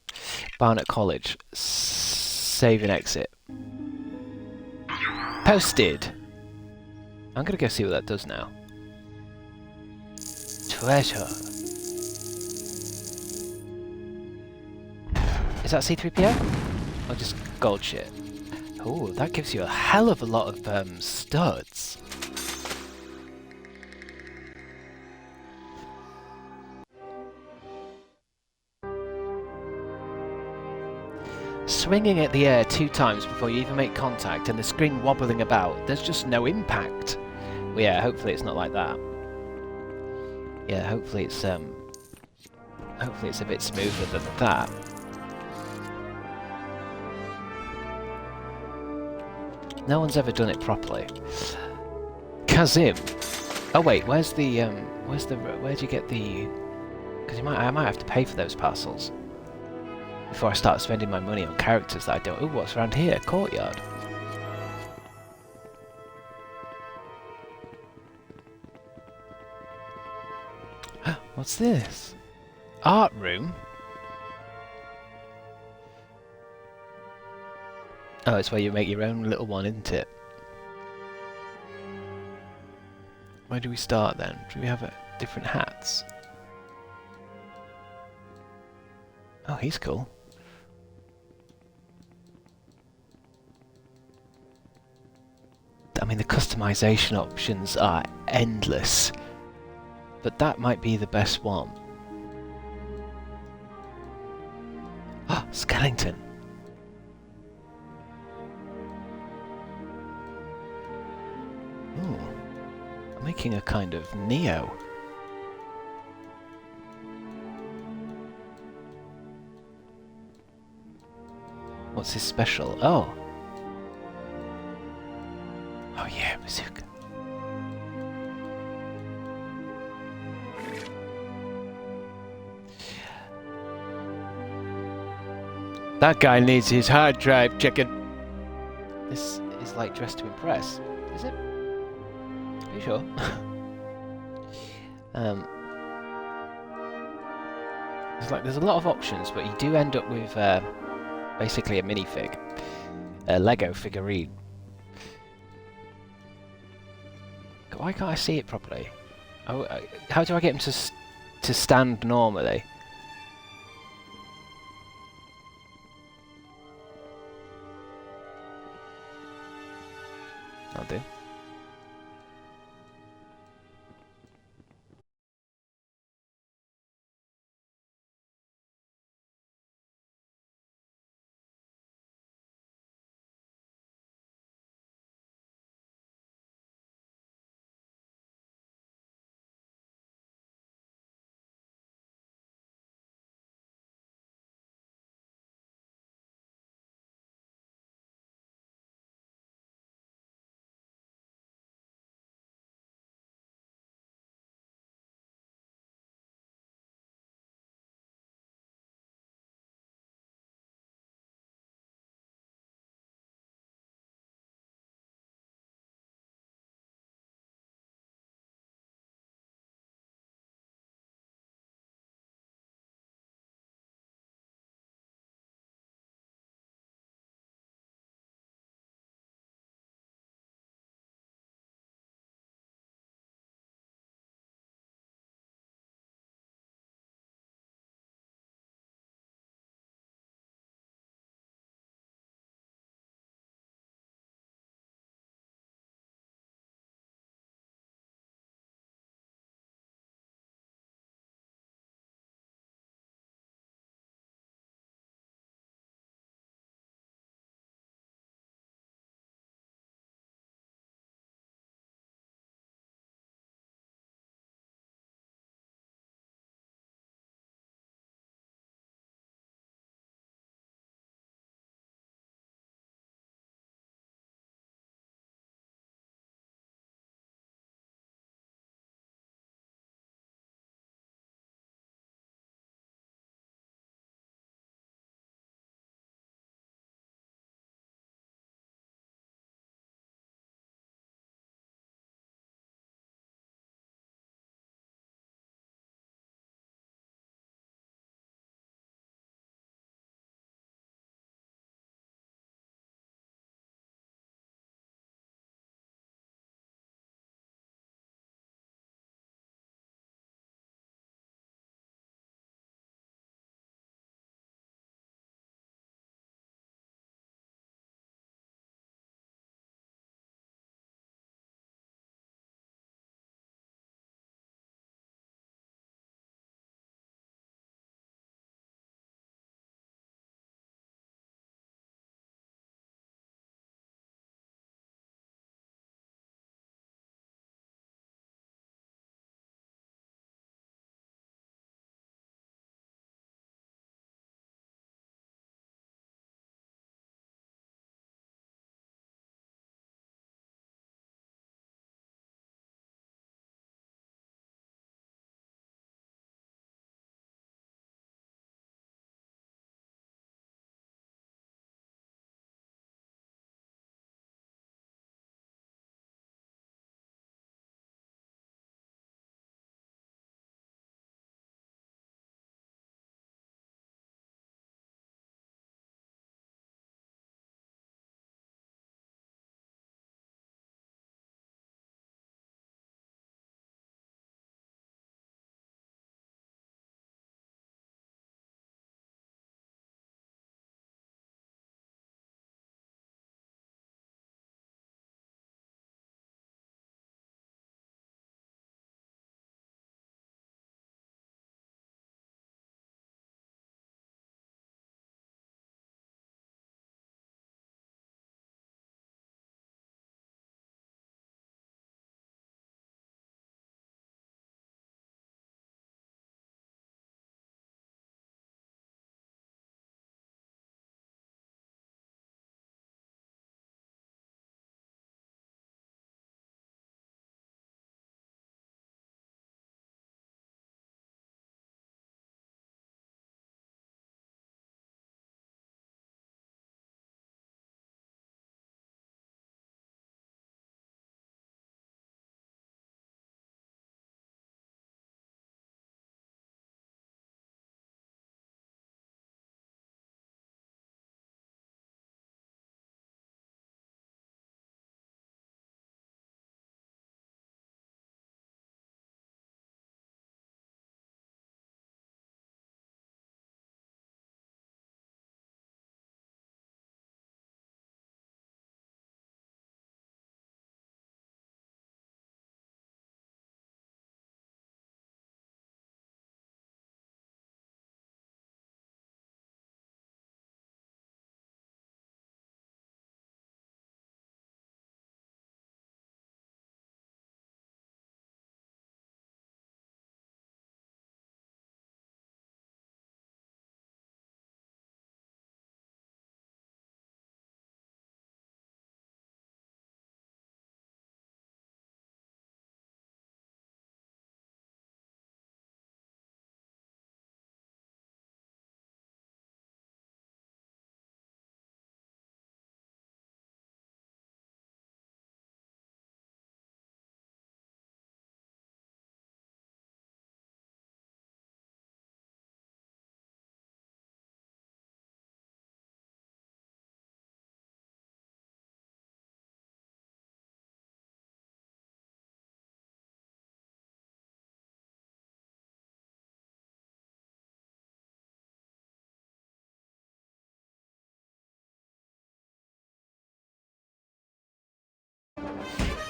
Barnet College. Save and exit. Posted! I'm going to go see what that does now. Treasure. Is that C-3PO? Or just gold shit? Oh, that gives you a hell of a lot of studs. Swinging at the air 2 times before you even make contact and the screen wobbling about, there's just no impact. Well, yeah, hopefully it's not like that. Yeah, hopefully it's a bit smoother than that. No one's ever done it properly. Kazim. Oh wait, where'd you get the? Because I might have to pay for those parcels before I start spending my money on characters that I don't. Ooh, what's around here? Courtyard. What's this? Art room? Oh, it's where you make your own little one, isn't it? Where do we start then? Do we have different hats? Oh, he's cool. customization options are endless, but that might be the best one. Ah, skeleton. Ooh, I'm making a kind of Neo. What's his special? Oh. Oh yeah, bazooka. That guy needs his hard drive chicken. This is like Dress to Impress, is it? Are you sure? There's a lot of options, but you do end up with basically a minifig, a Lego figurine. Why can't I see it properly? Oh, how do I get him to stand normally? I'll do.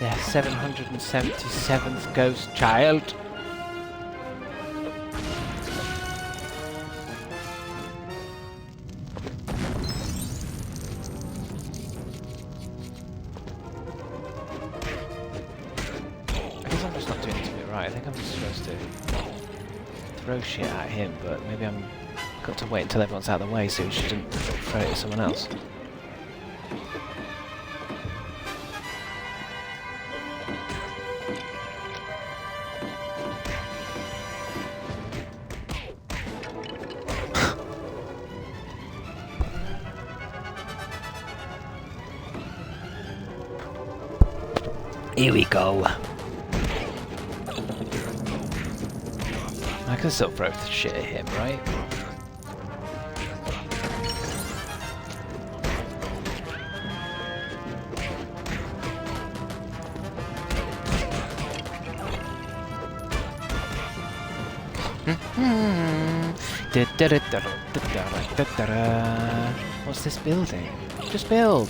The 777th ghost child. I guess I'm just not doing it right. I think I'm just supposed to throw shit at him, but maybe I'm got to wait until everyone's out of the way so he shouldn't throw it at someone else. Here we go. I can still throw the shit at him, right? What's this building? Just build!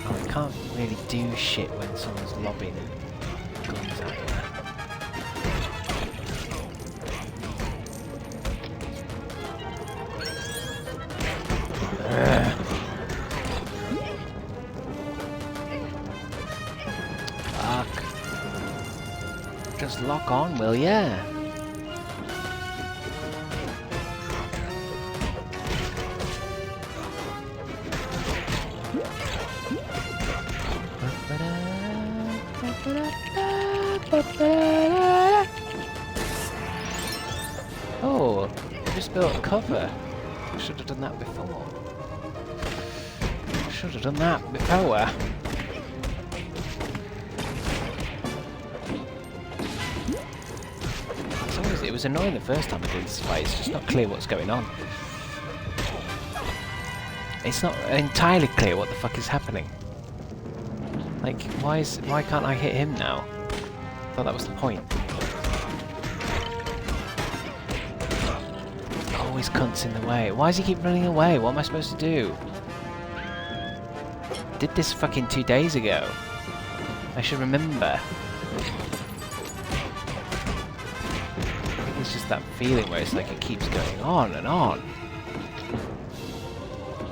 Oh, I can't really do shit when someone's lobbing guns at you. Fuck. Just lock on, will ya? Oh, I just built a cover. I should have done that before. Should have done that before. It was annoying the first time I did this fight. It's just not clear what's going on. It's not entirely clear what the fuck is happening. Like, why can't I hit him now? I thought that was the point. Always cunts in the way. Why does he keep running away? What am I supposed to do? Did this fucking 2 days ago. I should remember. I think it's just that feeling where it's like it keeps going on and on.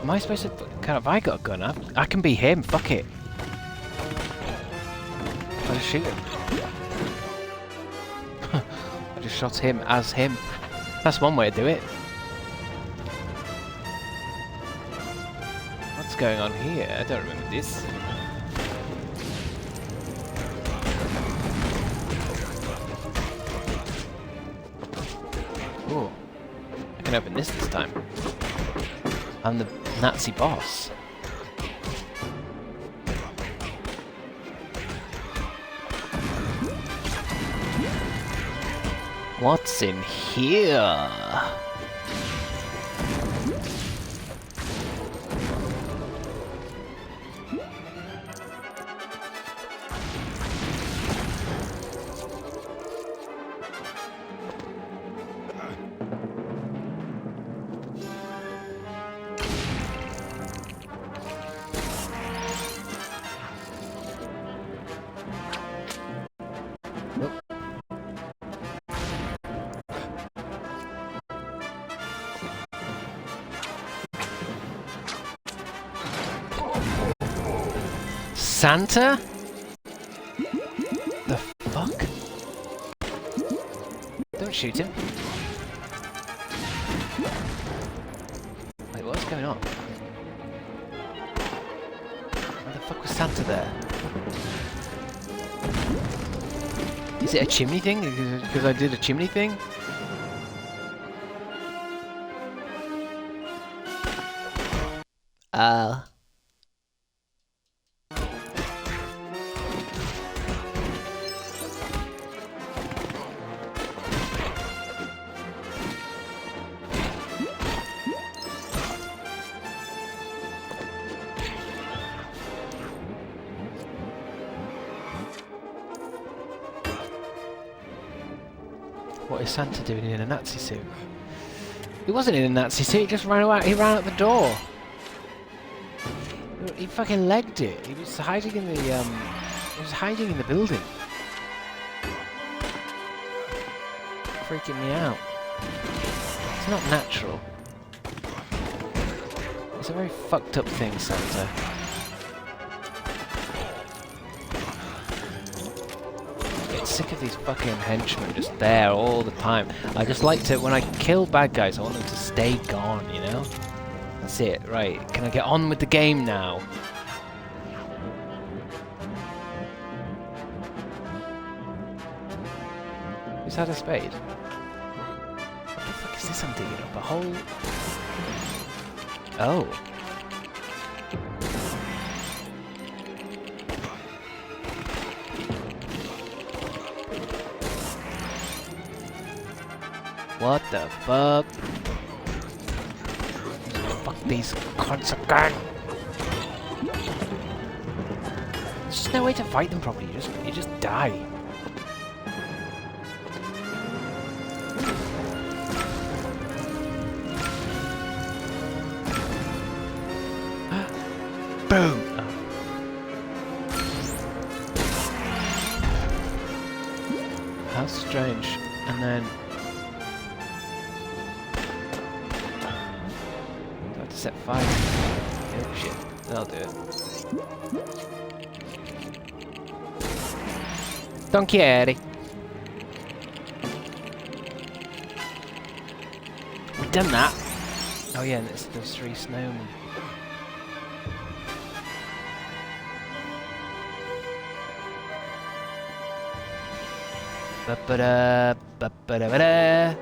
Am I supposed to... Have I got a gun? I can be him. Fuck it. I'll just shoot him. I just shot him as him. That's one way to do it. What's going on here? I don't remember this. Ooh. I can open this time. I'm the Nazi boss. What's in here? Santa? The fuck? Don't shoot him. Wait, what's going on? Why the fuck was Santa there? Is it a chimney thing? Because I did a chimney thing? What is Santa doing in a Nazi suit? He wasn't in a Nazi suit, he just ran out. He ran out the door. He fucking legged it. He was hiding in the He's hiding in the building. Freaking me out. It's not natural. It's a very fucked up thing, Santa. I get sick of these fucking henchmen just there all the time. I just like to, when I kill bad guys, I want them to stay gone, you know? That's it, right. Can I get on with the game now? Who's had a spade? What the fuck is this I'm digging up? A hole? Oh. What the fuck? Fuck these cunts again! There's just no way to fight them properly, you just die. Boom! Oh. How strange. And then... do I have to set fire? Oh shit, that'll do it. Don't care. We've done that. Oh yeah, and it's those 3 snowmen. Ba-ba-da, ba-ba-da-ba-da.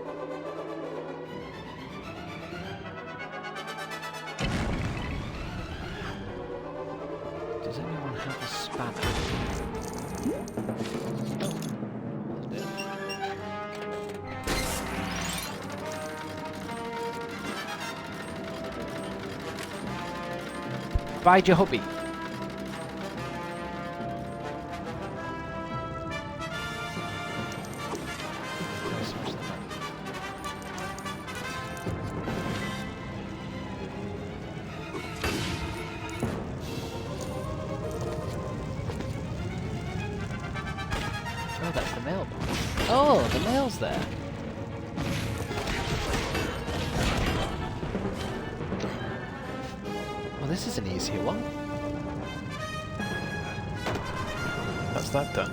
Does anyone have a spanner? Bide your hubby. Oh, that's the mailbox. Oh, the mail's there. Well, this is an easier one. That's that done.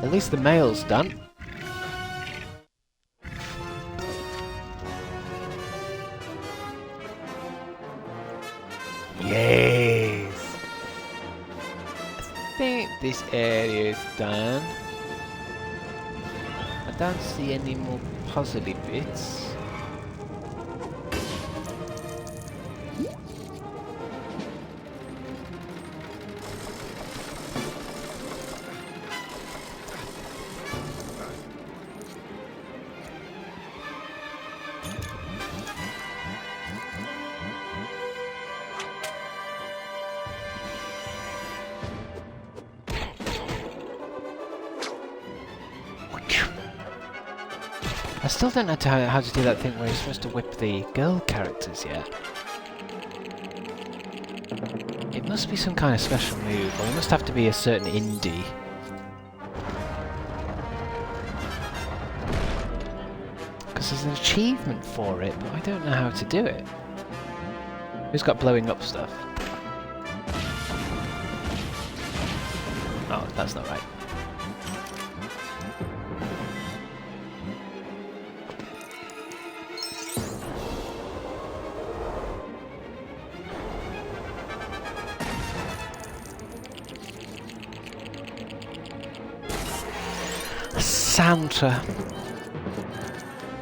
At least the mail's done. Yes! I think this area is done. I don't see any more puzzly bits. I still don't know how to do that thing where you're supposed to whip the girl characters yet. It must be some kind of special move, or it must have to be a certain indie. Because there's an achievement for it, but I don't know how to do it. Who's got blowing up stuff? Oh, that's not right. Santa.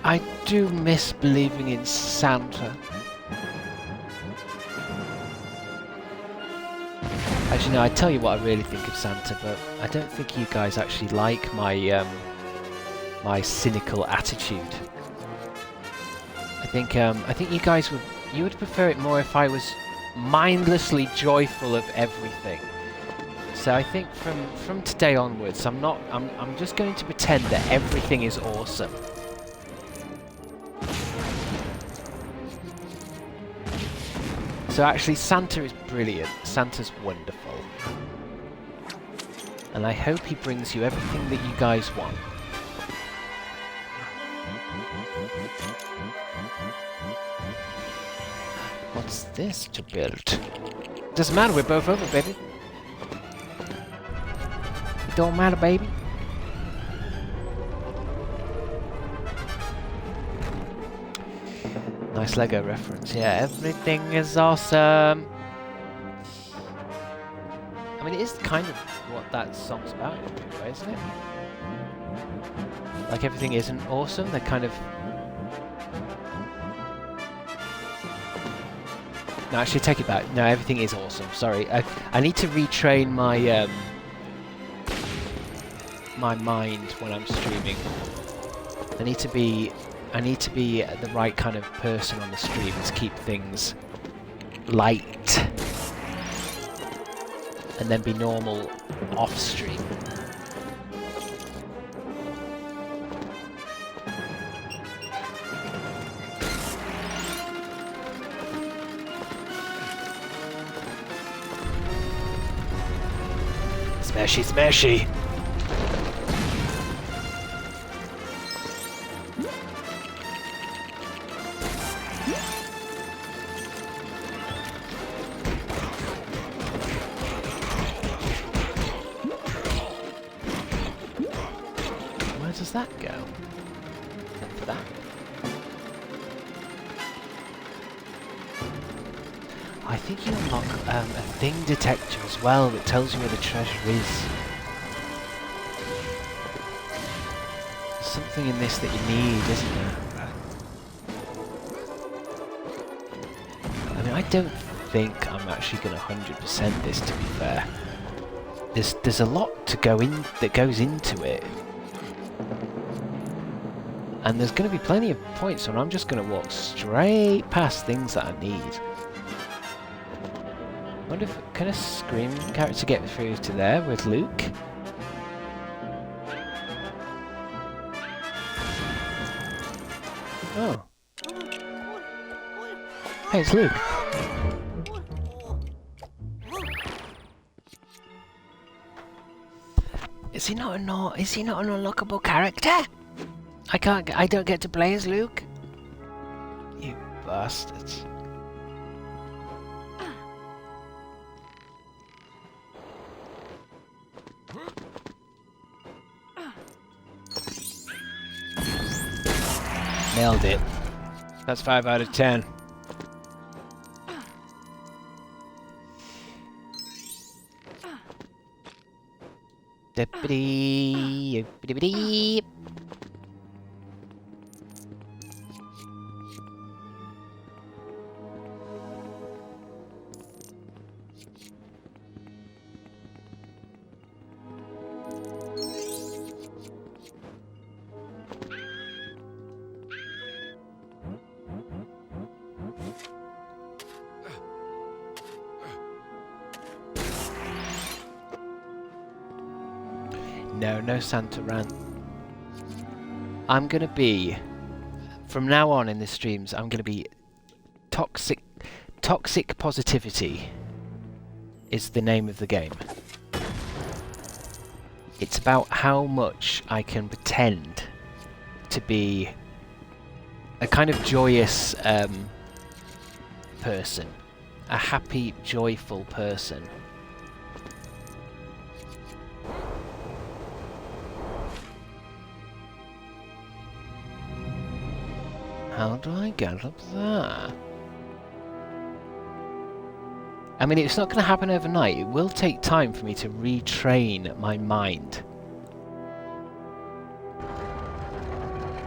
I do miss believing in Santa. Actually, no, I tell you what I really think of Santa, but I don't think you guys actually like my my cynical attitude. I think you guys would prefer it more if I was mindlessly joyful of everything. So I think from today onwards, I'm just going to pretend that everything is awesome. So actually, Santa is brilliant. Santa's wonderful. And I hope he brings you everything that you guys want. What's this to build? Doesn't matter, we're both over, baby. Don't matter, baby. Nice Lego reference. Yeah, everything is awesome. I mean, it is kind of what that song's about, in a way, isn't it? Like, everything isn't awesome. They're kind of... No, actually, take it back. No, everything is awesome. Sorry. I need to retrain my... my mind when I'm streaming. I need to be the right kind of person on the stream to keep things light and then be normal off stream. Smashy, smashy! That go? Look for that. I think you unlock a thing detector as well that tells you where the treasure is. There's something in this that you need, isn't there? I mean, I don't think I'm actually going to 100% this, to be fair. There's a lot to go in that goes into it. And there's going to be plenty of points when I'm just going to walk straight past things that I need. I wonder if... Can a Scream character get through to there with Luke? Oh. Hey, it's Luke. Is he not an unlockable character? I don't get to play as Luke? You bastards. Nailed it. That's 5 out of 10. Dippity, dippity. No Santa rant. I'm gonna be, from now on in the streams, I'm gonna be toxic positivity is the name of the game. It's about how much I can pretend to be a kind of joyous person, a happy, joyful person. How do I get up there? I mean, it's not going to happen overnight. It will take time for me to retrain my mind.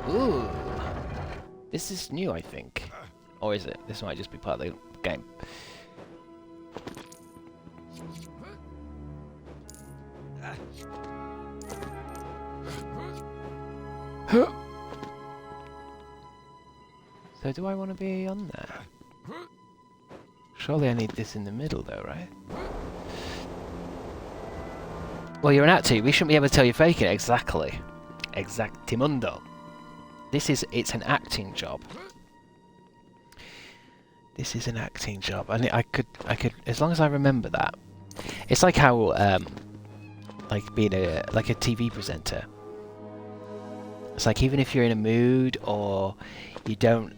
Ooh. This is new, I think. Or is it? This might just be part of the game. So do I want to be on there? Surely I need this in the middle though, right? Well, you're an actor. We shouldn't be able to tell you're faking it. Exactly. Exactimundo. It's an acting job. This is an acting job. And I could, as long as I remember that. It's like how, like being a TV presenter. It's like even if you're in a mood or you don't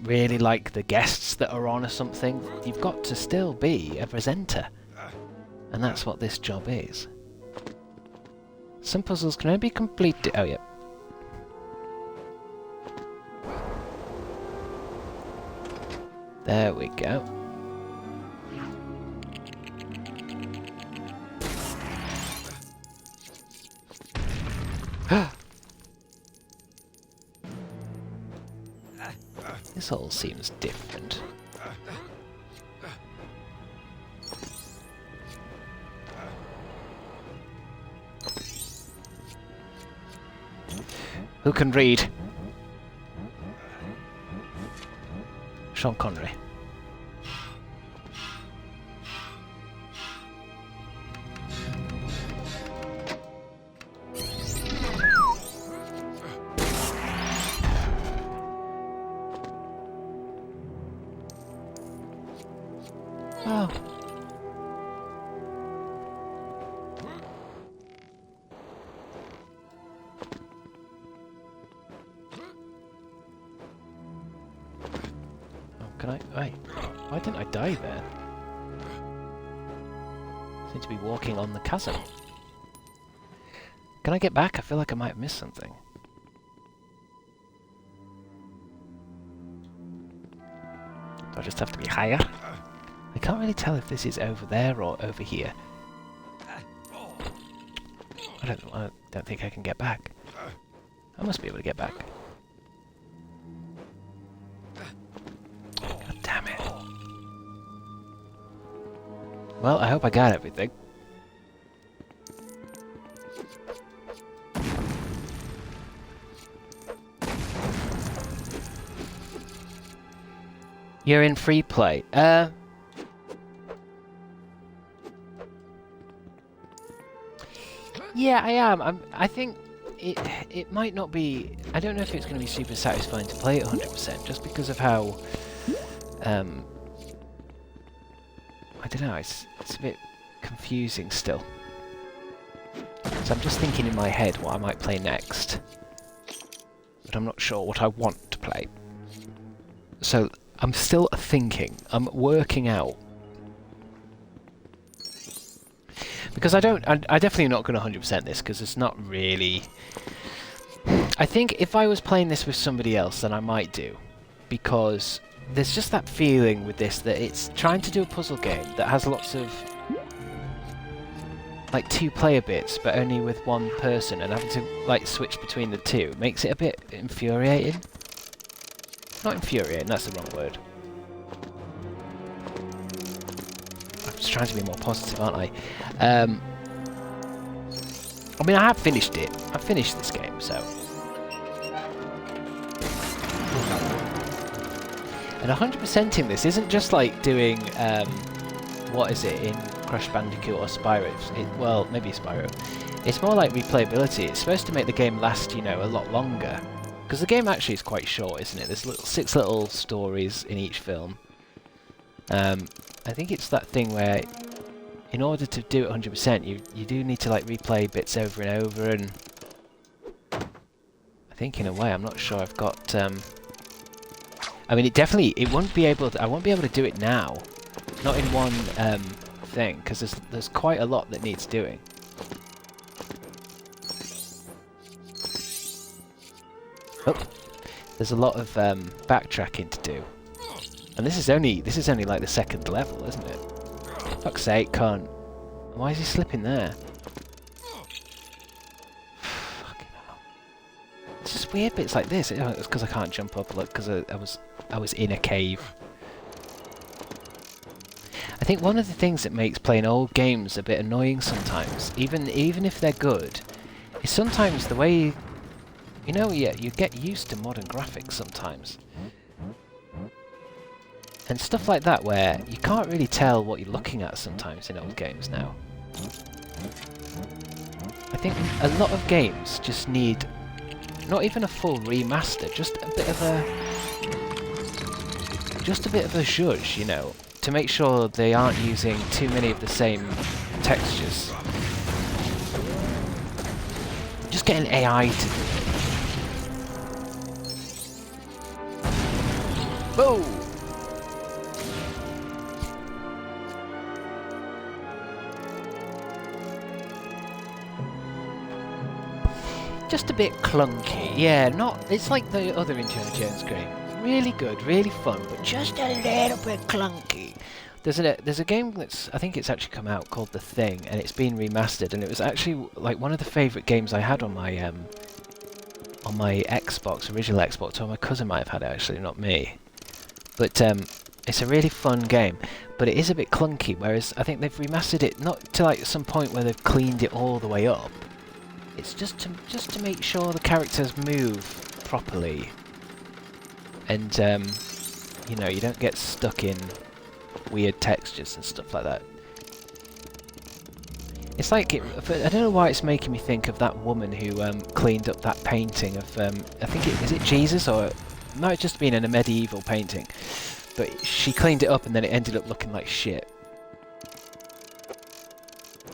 really like the guests that are on or something, you've got to still be a presenter. And that's what this job is. Some puzzles can only be completed. Oh yeah. There we go. This all seems different. Who can read? Sean Connery. Oh. Can I? Wait. Why didn't I die there? I seem to be walking on the chasm. Can I get back? I feel like I might have missed something. Do I just have to be higher? I can't really tell if this is over there or over here. I don't think I can get back. I must be able to get back. God damn it. Well, I hope I got everything. You're in free play. Yeah, I am. I think it might not be. I don't know if it's going to be super satisfying to play it 100%, just because of how. I don't know. It's a bit confusing still. So I'm just thinking in my head what I might play next, but I'm not sure what I want to play. So I'm still thinking. I'm working out. Because I definitely not going to 100% this, because it's not really... I think if I was playing this with somebody else, then I might do. Because there's just that feeling with this that it's trying to do a puzzle game that has lots of... like 2 player bits, but only with one person, and having to like switch between the two makes it a bit infuriating. Not infuriating, that's the wrong word. I'm just trying to be more positive, aren't I? I mean, I have finished it. I've finished this game, so... And 100%ing this isn't just like doing, what is it, in Crash Bandicoot or Spyro? Well, maybe Spyro. It's more like replayability. It's supposed to make the game last, you know, a lot longer. Because the game actually is quite short, isn't it? There's 6 little stories in each film. I think it's that thing where, in order to do it 100%, you do need to like replay bits over and over, and I think in a way, I'm not sure I've got. I mean, it won't be able to. I won't be able to do it now, not in one thing, because there's quite a lot that needs doing. Oh, there's a lot of backtracking to do. And this is only like the 2nd level, isn't it? Fuck's sake, cunt. Why is he slipping there? Fucking hell. It's just weird bits like this. It's because I can't jump up, look, because I was in a cave. I think one of the things that makes playing old games a bit annoying sometimes, even if they're good, is sometimes the way, you know, you get used to modern graphics sometimes. And stuff like that where you can't really tell what you're looking at sometimes in old games now. I think a lot of games just need not even a full remaster, just a bit of a zhuzh, you know, to make sure they aren't using too many of the same textures. get an AI to do it. Whoa! Just a bit clunky, yeah, it's like the other Indiana Jones game. Really good, really fun, but just a little bit clunky. There's a game that's, I think it's actually come out, called The Thing, and it's been remastered, and it was actually like one of the favourite games I had on my Xbox, original Xbox, or my cousin might have had it actually, not me. But it's a really fun game, but it is a bit clunky, whereas I think they've remastered it not to like some point where they've cleaned it all the way up. It's just to make sure the characters move properly, and you know, you don't get stuck in weird textures and stuff like that. It's like I don't know why it's making me think of that woman who cleaned up that painting of I think is it Jesus, or it might have just been in a medieval painting, but she cleaned it up and then it ended up looking like shit.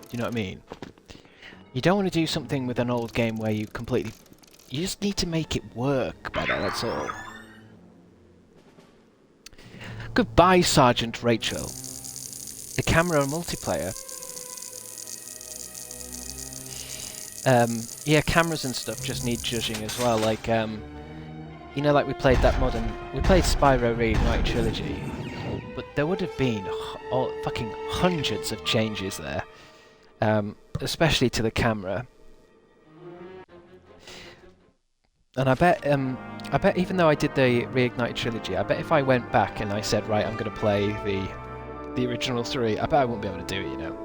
Do you know what I mean? You don't want to do something with an old game where you just need to make it work better, that's all. Goodbye, Sergeant Rachel. The camera multiplayer. Yeah, cameras and stuff just need judging as well, like, you know, like we played Spyro Reignited Trilogy, but there would have been fucking hundreds of changes there. Especially to the camera, and I bet even though I did the Reignited Trilogy, I bet if I went back and I said, right, I'm going to play the original 3, I bet I wouldn't be able to do it, you know,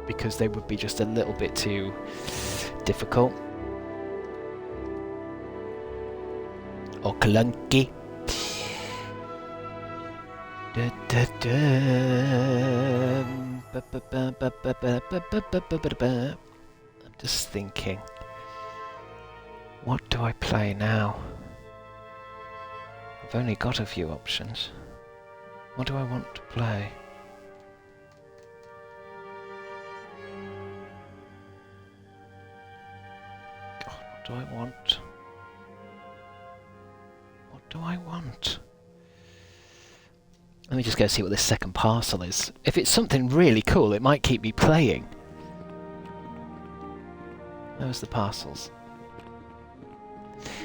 because they would be just a little bit too difficult or clunky. Da, da, da. I'm just thinking, what do I play now? I've only got a few options. What do I want to play? God, what do I want? What do I want? Let me just go see what this second parcel is. If it's something really cool, it might keep me playing. Those are the parcels.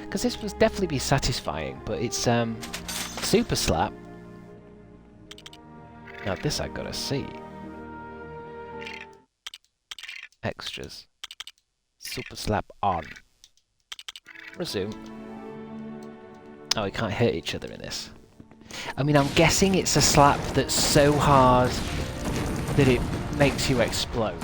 Because this would definitely be satisfying, but it's Super Slap. Now this I've got to see. Extras. Super Slap on. Resume. Oh, we can't hit each other in this. I mean, I'm guessing it's a slap that's so hard that it makes you explode.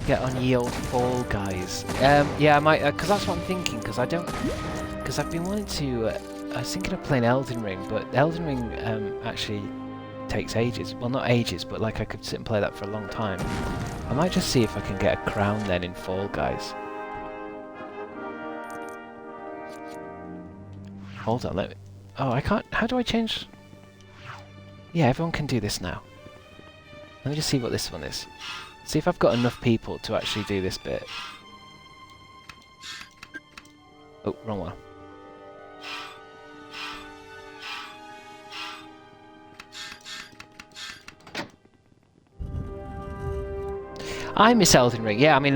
Get on ye old Fall Guys. Yeah, I might, because that's what I'm thinking, because I've been wanting to, I was thinking of playing Elden Ring, but Elden Ring actually takes ages. Well, not ages, but like I could sit and play that for a long time. I might just see if I can get a crown then in Fall Guys. Hold on, let me... Oh, I can't... How do I change... Yeah, everyone can do this now. Let me just see what this one is. See if I've got enough people to actually do this bit. Oh, wrong one. I miss Elden Ring. Yeah, I mean,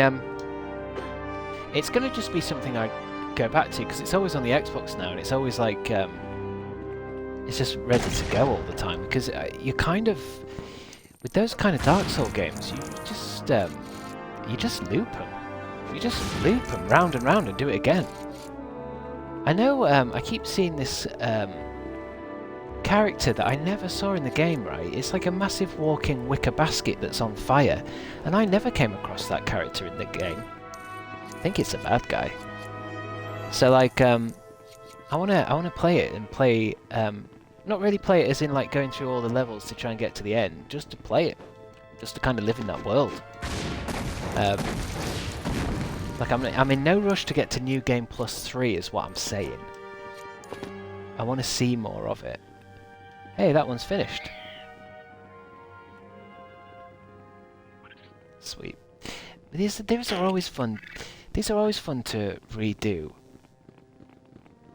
it's going to just be something I go back to, because it's always on the Xbox now, and it's always like, it's just ready to go all the time, because you kind of, with those kind of Dark Souls games, you just loop them. You just loop them round and round and do it again. I know, I keep seeing this character that I never saw in the game, right? It's like a massive walking wicker basket that's on fire, and I never came across that character in the game. I think it's a bad guy. So like, I wanna play it and play, not really play it as in like going through all the levels to try and get to the end, just to play it, just to kind of live in that world. Like I'm in no rush to get to New Game Plus 3 is what I'm saying. I want to see more of it. Hey, that one's finished. Sweet. These are always fun. These are always fun to redo.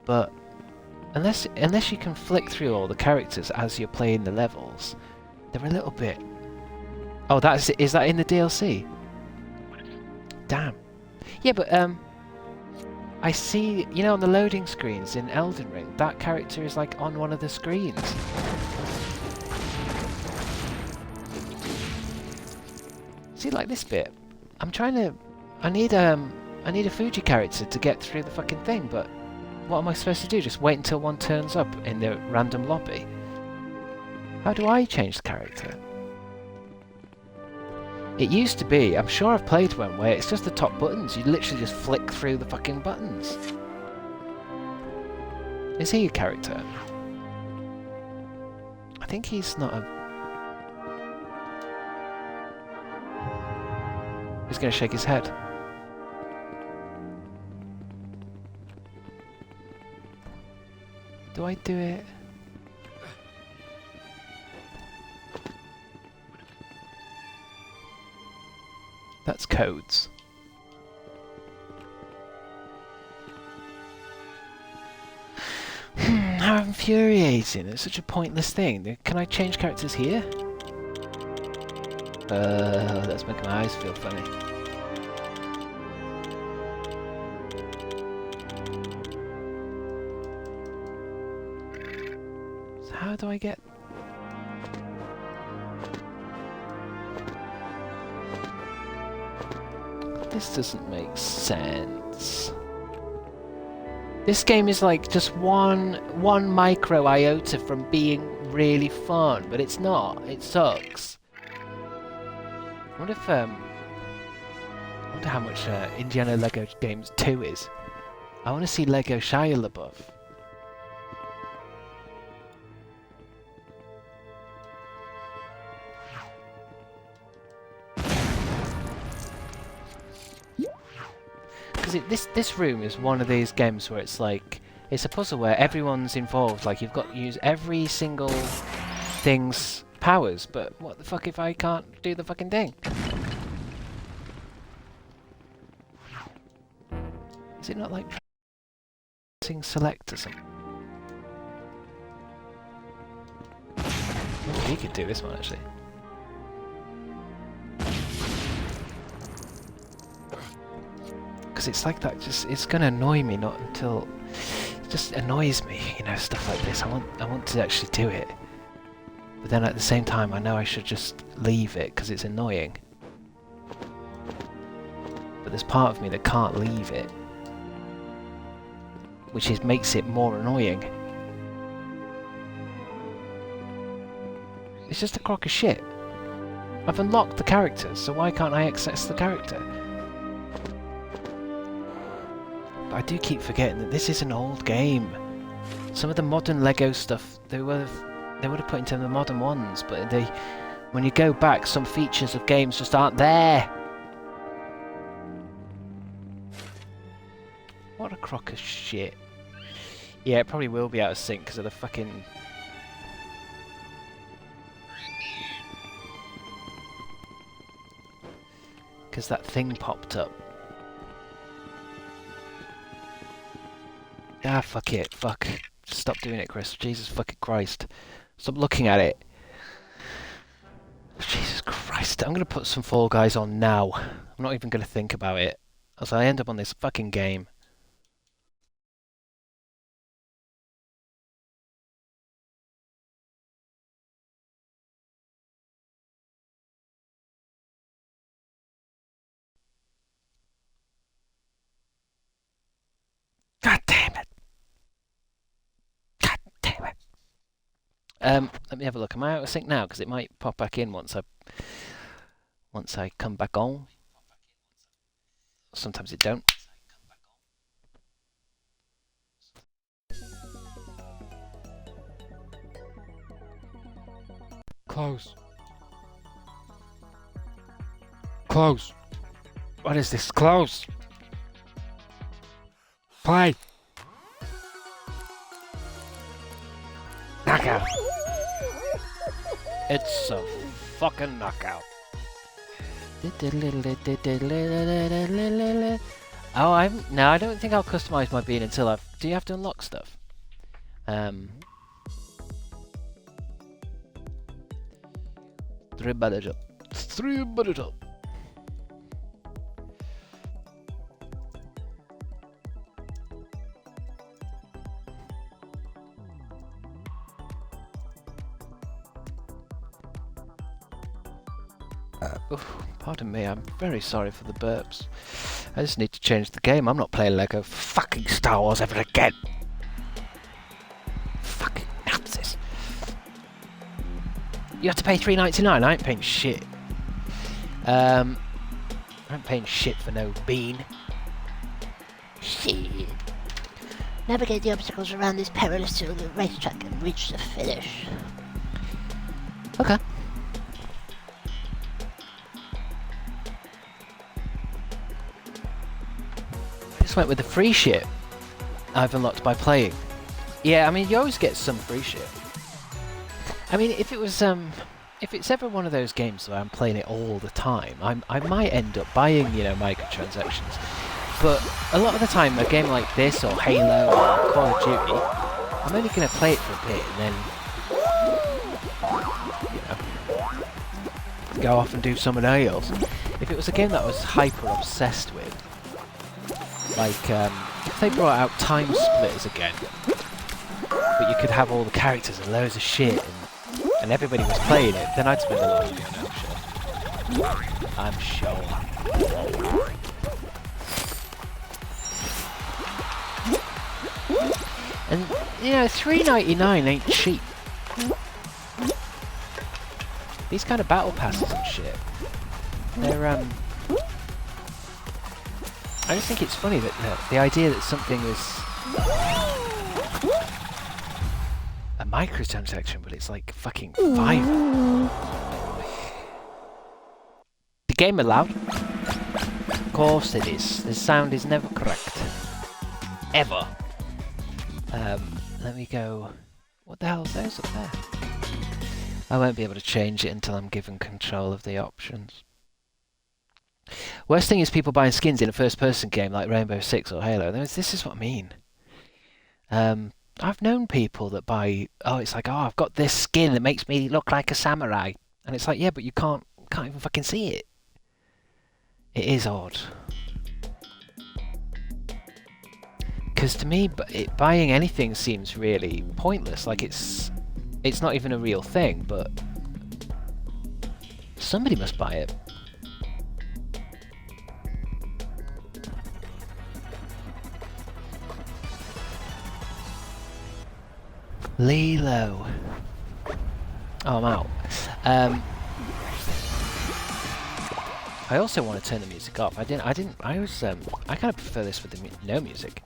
But unless you can flick through all the characters as you're playing the levels, they're a little bit. Oh, is that in the DLC? Damn. Yeah, but I see, you know, on the loading screens in Elden Ring, that character is like on one of the screens. See, like this bit. I need a Fuji character to get through the fucking thing, but what am I supposed to do? Just wait until one turns up in the random lobby? How do I change the character? It used to be, I'm sure I've played one where it's just the top buttons. You literally just flick through the fucking buttons. Is he a character? I think he's not a... He's going to shake his head. Do I do it? That's codes. How infuriating. It's such a pointless thing. Can I change characters here? That's making my eyes feel funny. So how do I get... This doesn't make sense. This game is like just one micro iota from being really fun, but it's not. It sucks. I wonder if I wonder how much Indiana Lego Games 2 is. I want to see Lego Shia LaBeouf. Because this room is one of these games where it's like, it's a puzzle where everyone's involved, like you've got to use every single thing's powers, but what the fuck if I can't do the fucking thing? Is it not like pressing select or something? He could do this one actually. Because it's like that, it's gonna annoy me, not until it just annoys me, you know, stuff like this. I want to actually do it, but then at the same time I know I should just leave it because it's annoying. But there's part of me that can't leave it, which makes it more annoying. It's just a crock of shit. I've unlocked the characters, so why can't I access the character? But I do keep forgetting that this is an old game. Some of the modern Lego stuff they would have put into the modern ones, but when you go back, some features of games just aren't there. What a crock of shit. Yeah, it probably will be out of sync because of the fucking... Because that thing popped up. Ah, fuck it. Fuck. Just stop doing it, Chris. Jesus fucking Christ. Stop looking at it. Jesus Christ. I'm going to put some Fall Guys on now. I'm not even going to think about it. As I end up on this fucking game. God damn it. God damn it. Let me have a look. Am I out of sync now? Because it might pop back in once I come back on. Sometimes it don't. Close. Close. What is this? Close. Play. Knockout. It's a fucking knockout. Oh, no, I don't think I'll customize my bean until I've... Do you have to unlock stuff? 3 manager. 3 manager. Pardon me, I'm very sorry for the burps. I just need to change the game. I'm not playing Lego fucking Star Wars ever again. Fucking Nazis. You have to pay $3.99. I ain't paying shit. I ain't paying shit for no bean. Shit. Navigate the obstacles around this perilous silver racetrack and reach the finish. Okay. Just went with the free shit I've unlocked by playing. Yeah, I mean, you always get some free shit. I mean, if it's ever one of those games where I'm playing it all the time, I might end up buying, you know, microtransactions. But a lot of the time, a game like this or Halo or Call of Duty, I'm only going to play it for a bit and then, you know, go off and do something else. If it was a game that I was hyper obsessed with, like if they brought out Time Splitters again, but you could have all the characters and loads of shit, and everybody was playing it, then I'd spend a lot of money on it, I'm sure. And, you know, $3.99 ain't cheap. These kind of battle passes and shit, they're, I just think it's funny that the idea that something is a microtransaction, but it's like fucking $5. The game allowed? Of course it is. The sound is never correct. Ever. Let me go... What the hell is those up there? I won't be able to change it until I'm given control of the options. Worst thing is people buying skins in a first-person game like Rainbow Six or Halo. This is what I mean. I've known people that buy... Oh, it's like, oh, I've got this skin that makes me look like a samurai. And it's like, yeah, but you can't even fucking see it. It is odd. Because to me, buying anything seems really pointless. Like, it's not even a real thing, but... Somebody must buy it. Lilo. Oh, I'm out. I also want to turn the music off. I kind of prefer this with no music.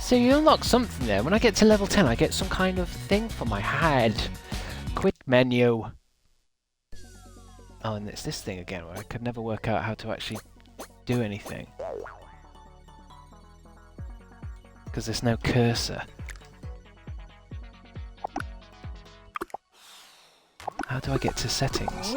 So you unlock something there. When I get to level 10, I get some kind of thing for my head. Quit menu. Oh, and it's this thing again where I could never work out how to actually do anything. Because there's no cursor. How do I get to settings?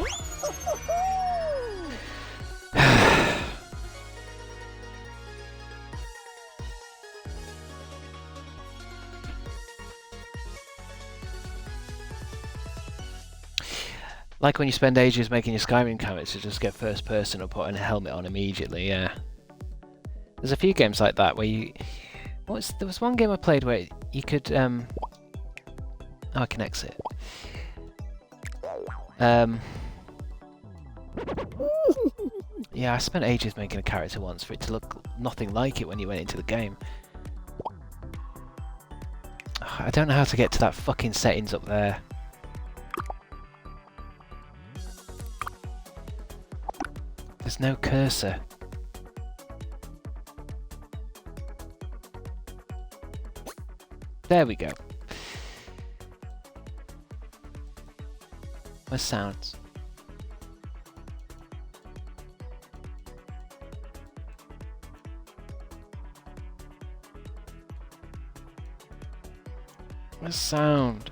Like when you spend ages making your Skyrim character to just get first person or putting a helmet on immediately, yeah. There's a few games like that where you... There was one game I played where you could... Oh, I can exit. Yeah, I spent ages making a character once for it to look nothing like it when you went into the game. I don't know how to get to that fucking settings up there. There's no cursor. There we go. Where's sounds? Where's sound?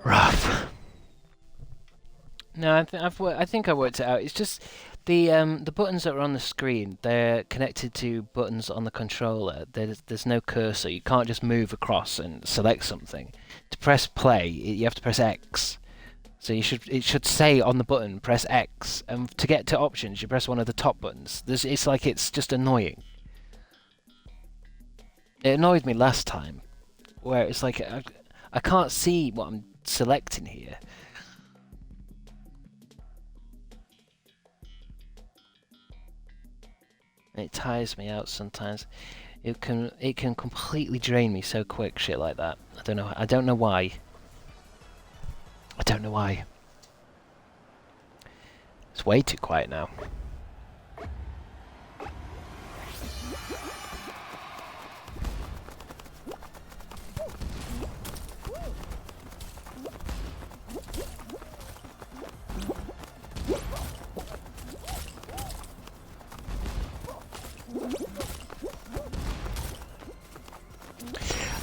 Rough. No, I think I worked it out. It's just the buttons that are on the screen. They're connected to buttons on the controller. There's no cursor. You can't just move across and select something. To press play, you have to press X. So it should say on the button press X, and to get to options you press one of the top buttons. It's like it's just annoying. It annoyed me last time, where it's like I can't see what I'm selecting here. It tires me out sometimes. It can completely drain me so quick, shit like that. I don't know why. I don't know why. It's way too quiet now.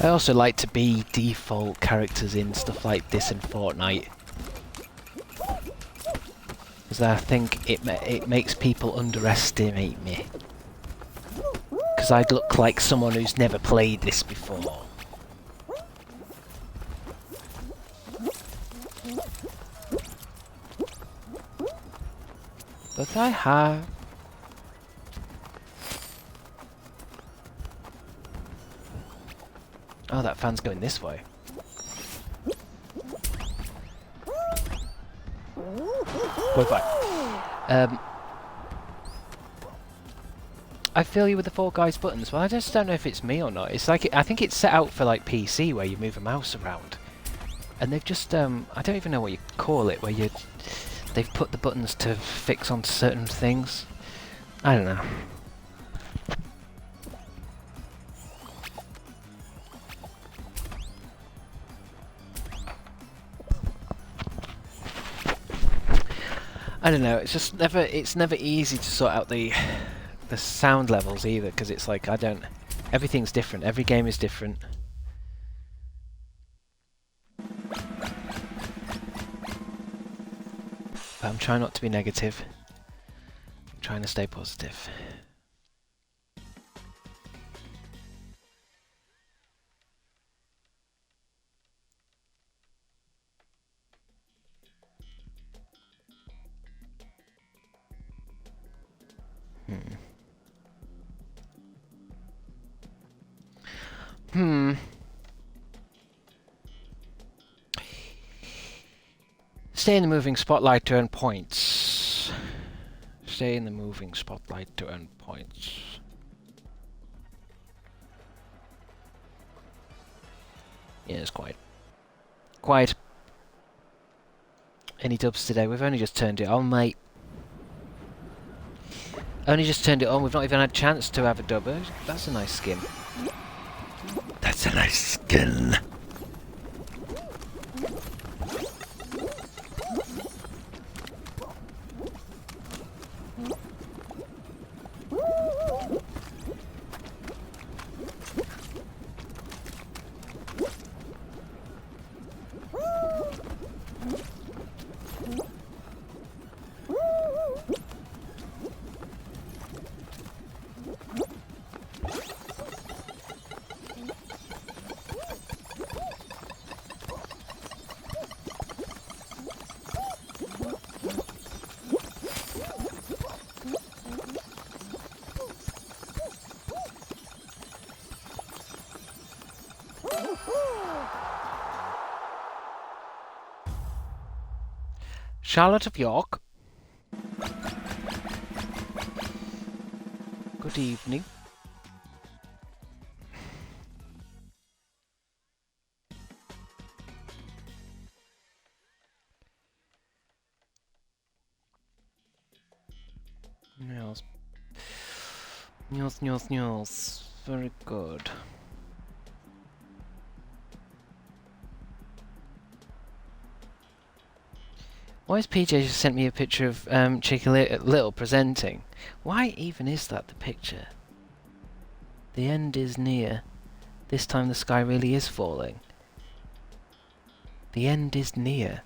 I also like to be default characters in stuff like this in Fortnite, because I think it makes people underestimate me, because I'd look like someone who's never played this before. But I have. Oh, that fan's going this way. Bye. I feel you with the Fall Guys buttons. Well, I just don't know if it's me or not. It's like I think it's set out for like PC, where you move a mouse around, and they've just I don't even know what you call it, where they've put the buttons to fix onto certain things. I don't know. I don't know. It's never easy to sort out the sound levels either, because it's like everything's different. Every game is different. But I'm trying not to be negative. I'm trying to stay positive. Stay in the moving spotlight to earn points. Stay in the moving spotlight to earn points. Yeah, it's quiet. Quiet. Any dubs today? We've only just turned it on, mate. Only just turned it on. We've not even had a chance to have a dub. That's a nice skin. That's a nice skin. Charlotte of York. Good evening. Yes. News. Very good. Why has PJ just sent me a picture of Chicky Little presenting? Why even is that the picture? The end is near. This time the sky really is falling. The end is near.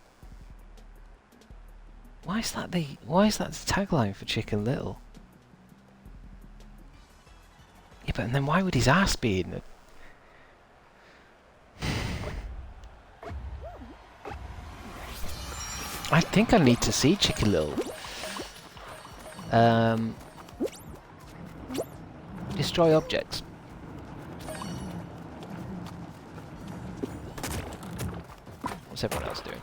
Why is that the tagline for Chicken Little? Yeah, but and then why would his ass be in it? I think I need to see Chicken Little. Destroy objects. What's everyone else doing?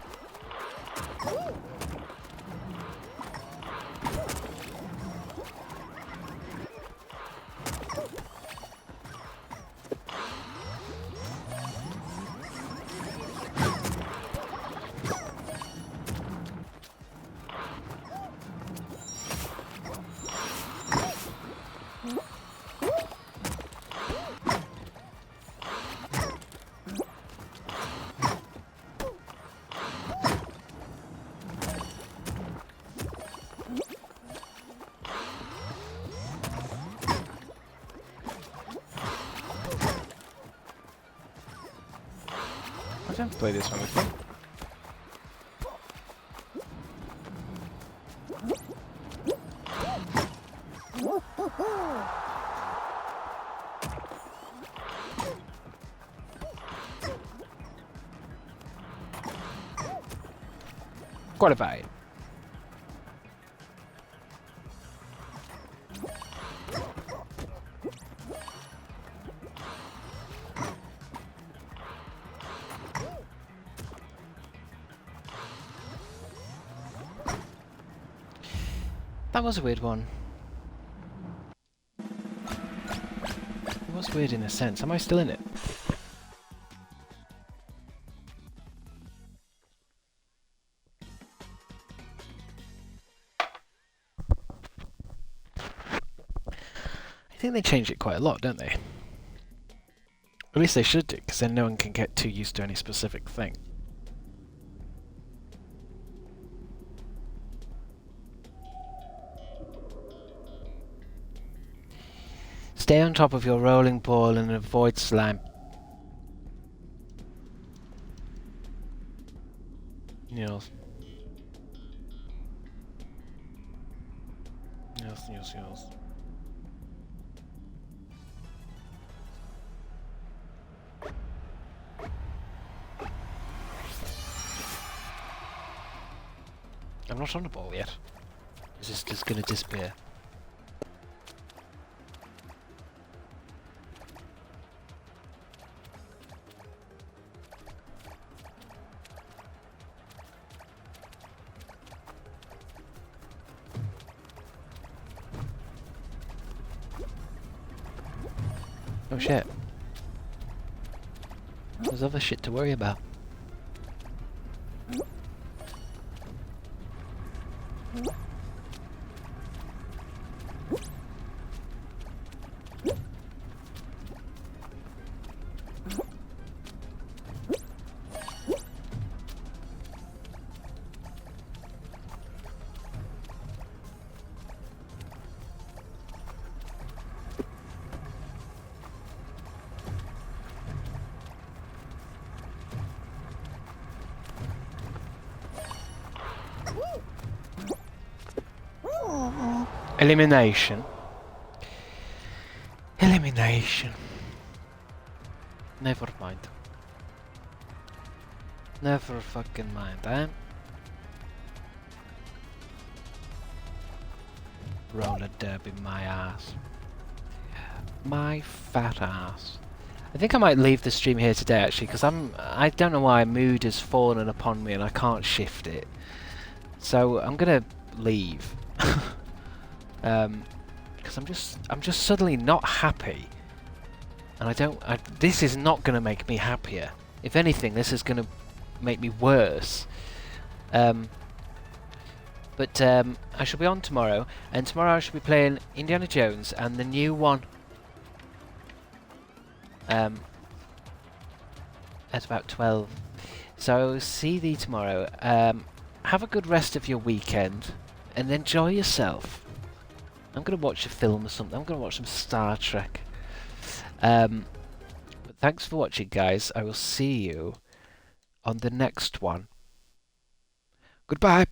I haven't played this one before. Qualified. That was a weird one. It was weird in a sense. Am I still in it? I think they changed it quite a lot, don't they? At least they should do, because then no one can get too used to any specific thing. Stay on top of your rolling ball and avoid slime. Yes. Yes, yes, yes. I'm not on the ball yet. Is this just gonna disappear? Oh shit. There's other shit to worry about. Elimination. Elimination. Never mind. Never fucking mind, eh? Roller derby my ass. My fat ass. I think I might leave the stream here today actually, because I don't know why mood has fallen upon me and I can't shift it. So I'm gonna leave. Because I'm just suddenly not happy, and this is not going to make me happier. If anything, this is going to make me worse. But I shall be on tomorrow, and tomorrow I shall be playing Indiana Jones and the new one. At about 12. So see thee tomorrow. Have a good rest of your weekend, and enjoy yourself. I'm going to watch a film or something. I'm going to watch some Star Trek. But thanks for watching, guys. I will see you on the next one. Goodbye.